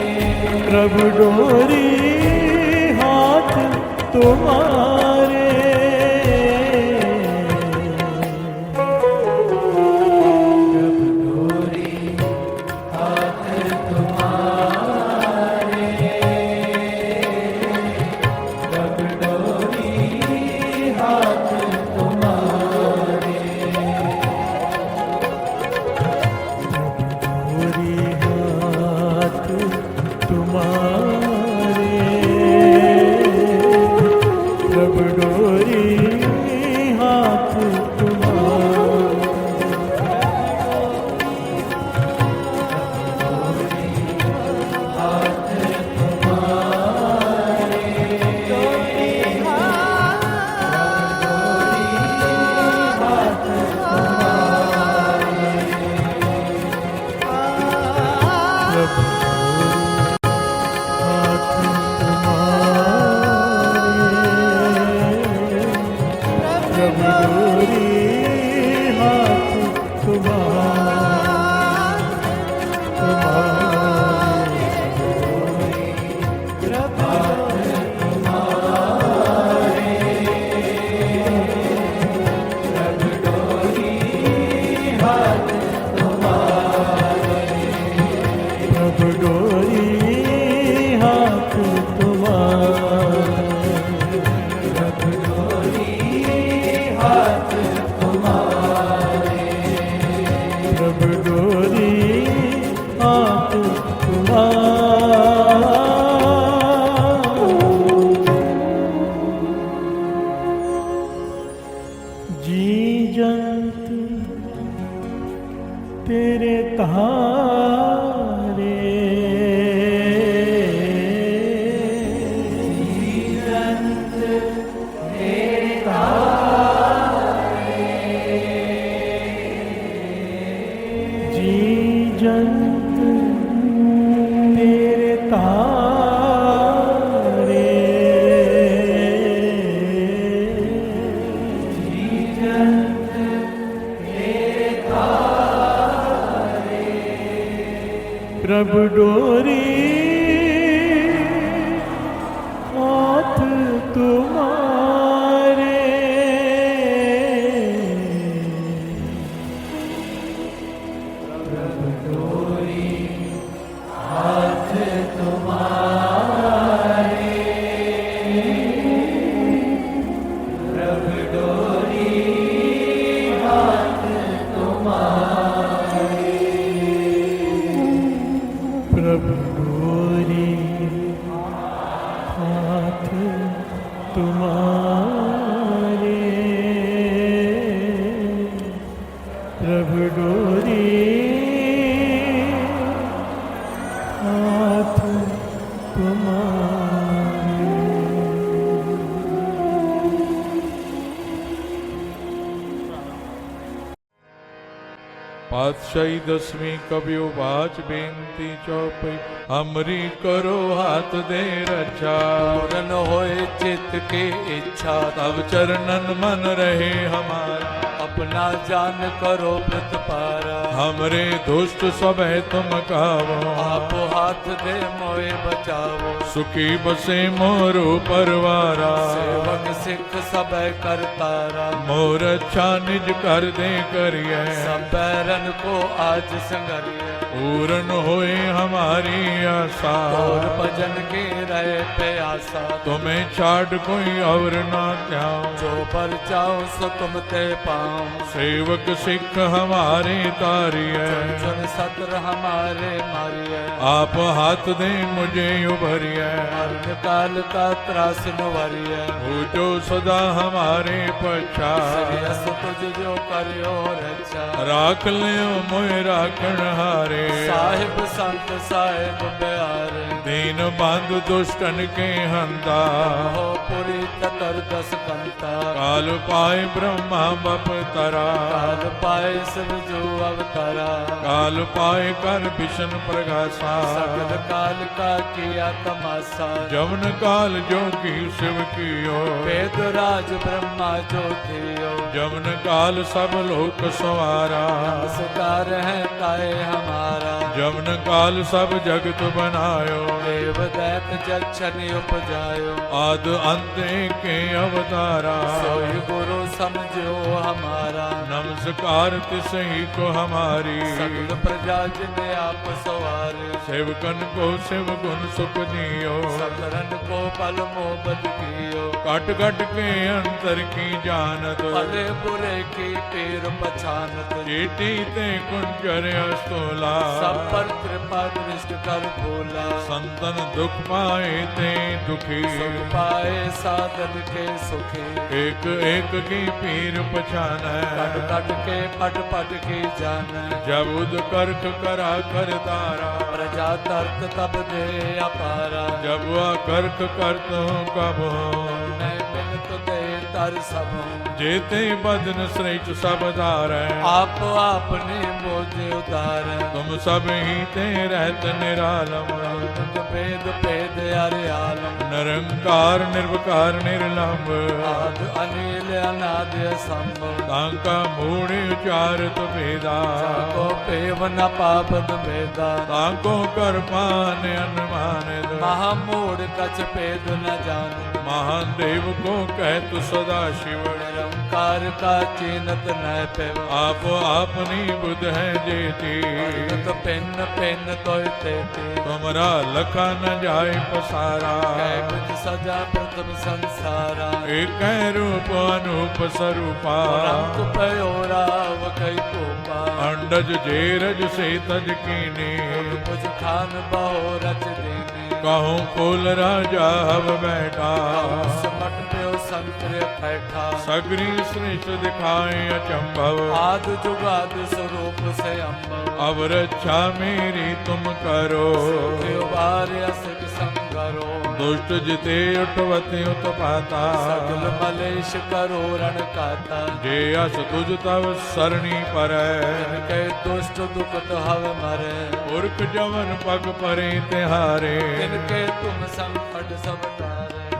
प्रभु डोरी तुम्हारे, तेरे तारे तेरे तारे प्रभु डोरी हाथ तुम्हारे, प्रभु डोरी हाथ तुम्हारे, प्रभु डोरी हाथ तुम्हारे, प्रभु डोरी हाथ तुम्हारे, प्रभु डोरी हाथ तुम्हारे। पातशाही दसवीं कबियो बाच बेनती चौपई, हमरी करो हाथ दे रक्षा। पूरन होए चित्त के इच्छा, तब चरणन मन रहे हमारा। अपना जान करो प्रतिपारा, हमरे दुष्ट सब है तुम कावो। आप हाथ दे मोए बचावो, सुखी बसे मोरो परवारा। सेवक सिख सब करतारा, मोर अच्छा निज कर दे करिए। सब बैरन को आज संगरिए, पूरन होए हमारी आशा। और भजन के रहे प्यासा, तुम्हें छाड़ कोई और ना त्याओ। जो पर जाओ सो तुम ते पाओ, सेवक सिख हमारे तारिए। चुन सत्र हमारे मारिए, आप हाथ दे मुझे उभरिए। मरण काल का त्रास नुवरिए, हो जो सदा हमारे पछा। श्रेयस तुझ जो करियो रक्षा, राख लियो मोए राखण हारे। साहिब संत साहिब प्यारे, दीन बंधु दुष्टन के हंता। हो पुरी चतुर्दश कंता, काल पाए ब्रह्मा बप तरा। काल पाए शिव जो अवतारा, काल पाए कर विष्णु प्रगासा। सगल काल का किया तमाशा, जवन काल जो की शिव कियो। वेद राज ब्रह्मा जो थियो, जवन काल सब लोक सवारा। नमस्कार है ताए हमारा, जवन काल सब जगत बनायो। देव दैत जक्षण उपजायो, आद अंत के अवतारा। सोई गुरु समझो हमारा, नमस्कार तिसही को हमारी। सगल प्रजा जिने आप सवारे, सेवकन को शिव गुण सुख दियो। सकरन को पल मोहब्बत कियो, कट कट के अंतर की जानत। भले बुरे की पीर पछानत, चेटी ते कुंजर अस्तोला। सब पर कृपा दृष्ट कर भोला, संतन दुख पाए ते दुखी। सुख पाए साधन के सुखी, एक एक की पीर पछान। कट कट के पट पट की जान, जब उद कर्क करा कर तारा। प्रजा तर्क तब दे अपारा, जब वह कर्क करत हूँ कब हो। मैं मिलत दे तर सब, जेते बदन श्रेष्ठ सब धार। आप आपने मोजे उतार, तुम सब ही ते रहत निरालम। भेद भेद अरे आलम, निरंकार निर्विकार निर्लंब। आद अनिल अनाद असंभव, तांका मूढ़ उचारत भेदा। ताको पेव न पापद भेदा, ताको कर पान अनुमान। महामूढ़ कछ भेद न जान, महादेव को कहतु सदा शिव। निरंकार का चीनत न पेव, आप आपनी बुध है जेती। पिन पिन तोय तेती, तुमरा लखा न जाय पसारा। कुछ सजा प्रथम संसारा, एक रूप अनूप स्वरूपा। रंग पयोरा वकई कोपा, अंडज जेरज से तज कीने। कुछ खान बहो रच देने, कहूँ फूल राजा हव बैठा। समट प्यो संतरे बैठा, सगरी श्रेष्ठ दिखाए अचंभव। आद जुगाद स्वरूप से अम्भव, अब रक्षा मेरी तुम करो। सिख संगरो, दुष्ट जिते उठवते उत्पाता। सगल मलेश करो रण काता, जे अस तुझ तव सरणी पर। के दुष्ट दुखत हव मरे, पुरख जवन पग परे तिहारे। तिनके तुम संकट सब टारे,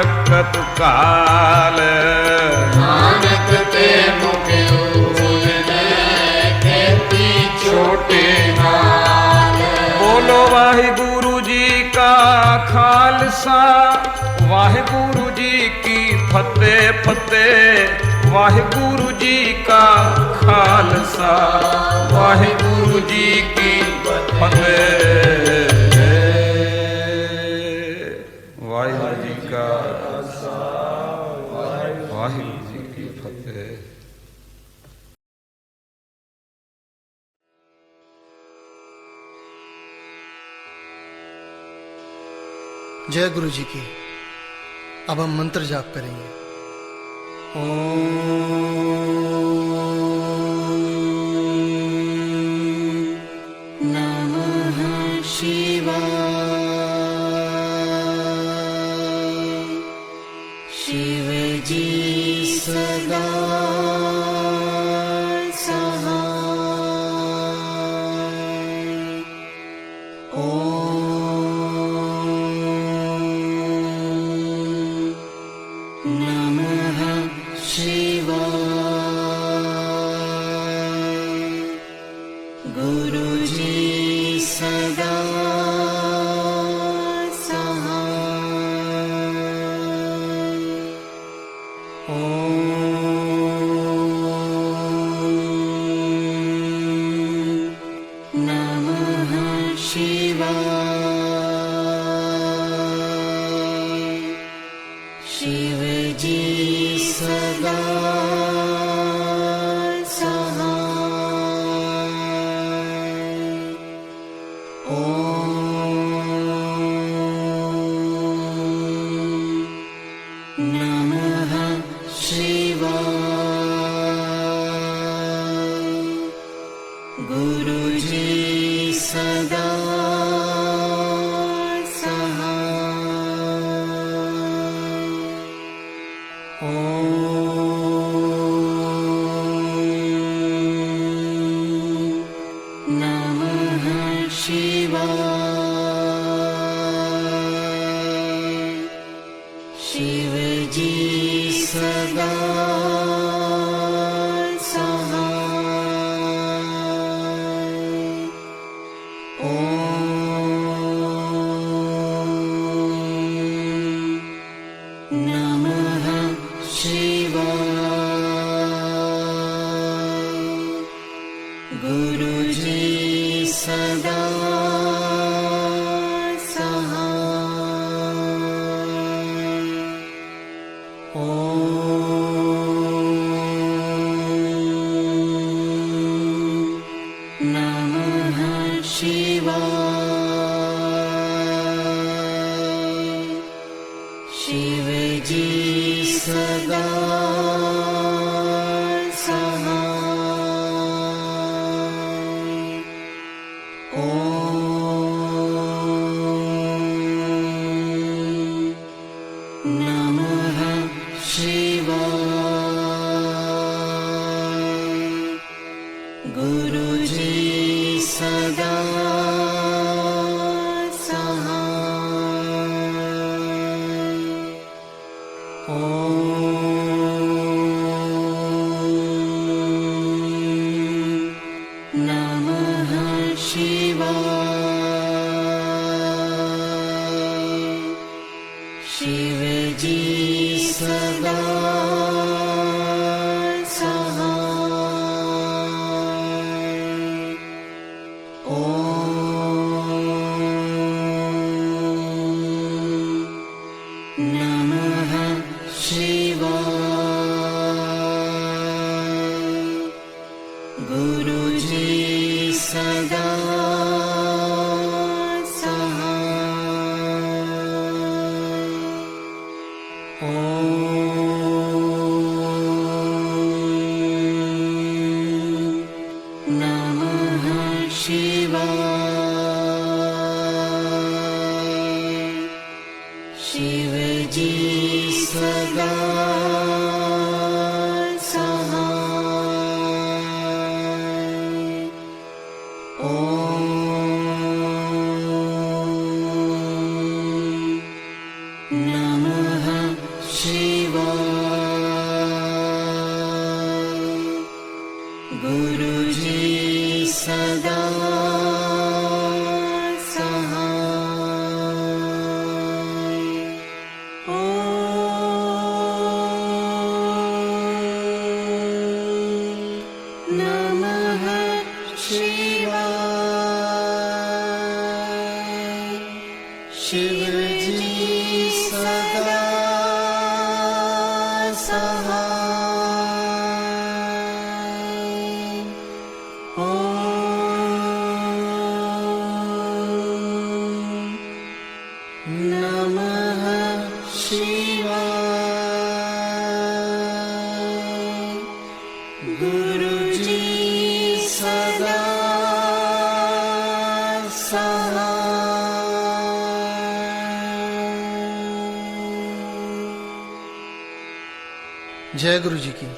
मशक्कत काल। नानक ते मुख उजले खेती छोटे नाल। बोलो वाहिगुरु जी का खालसा, वाहिगुरु जी की फतेह फतेह। वाहिगुरु जी का खालसा, वाहिगुरु जी की फतेह। वाहिगुरु जी का खालसा, वाहिगुरु जी की फतेह। जय गुरु जी की। अब हम मंत्र जाप करेंगे। नमः शिवाय। शिव जी सदा गुरु जी सदा सहाय। ओम नमः शिवाय। शिव जी सदा सहाय। ओम नमः शिवाय। गुरु जी सदा सहाय। जय गुरु जी की।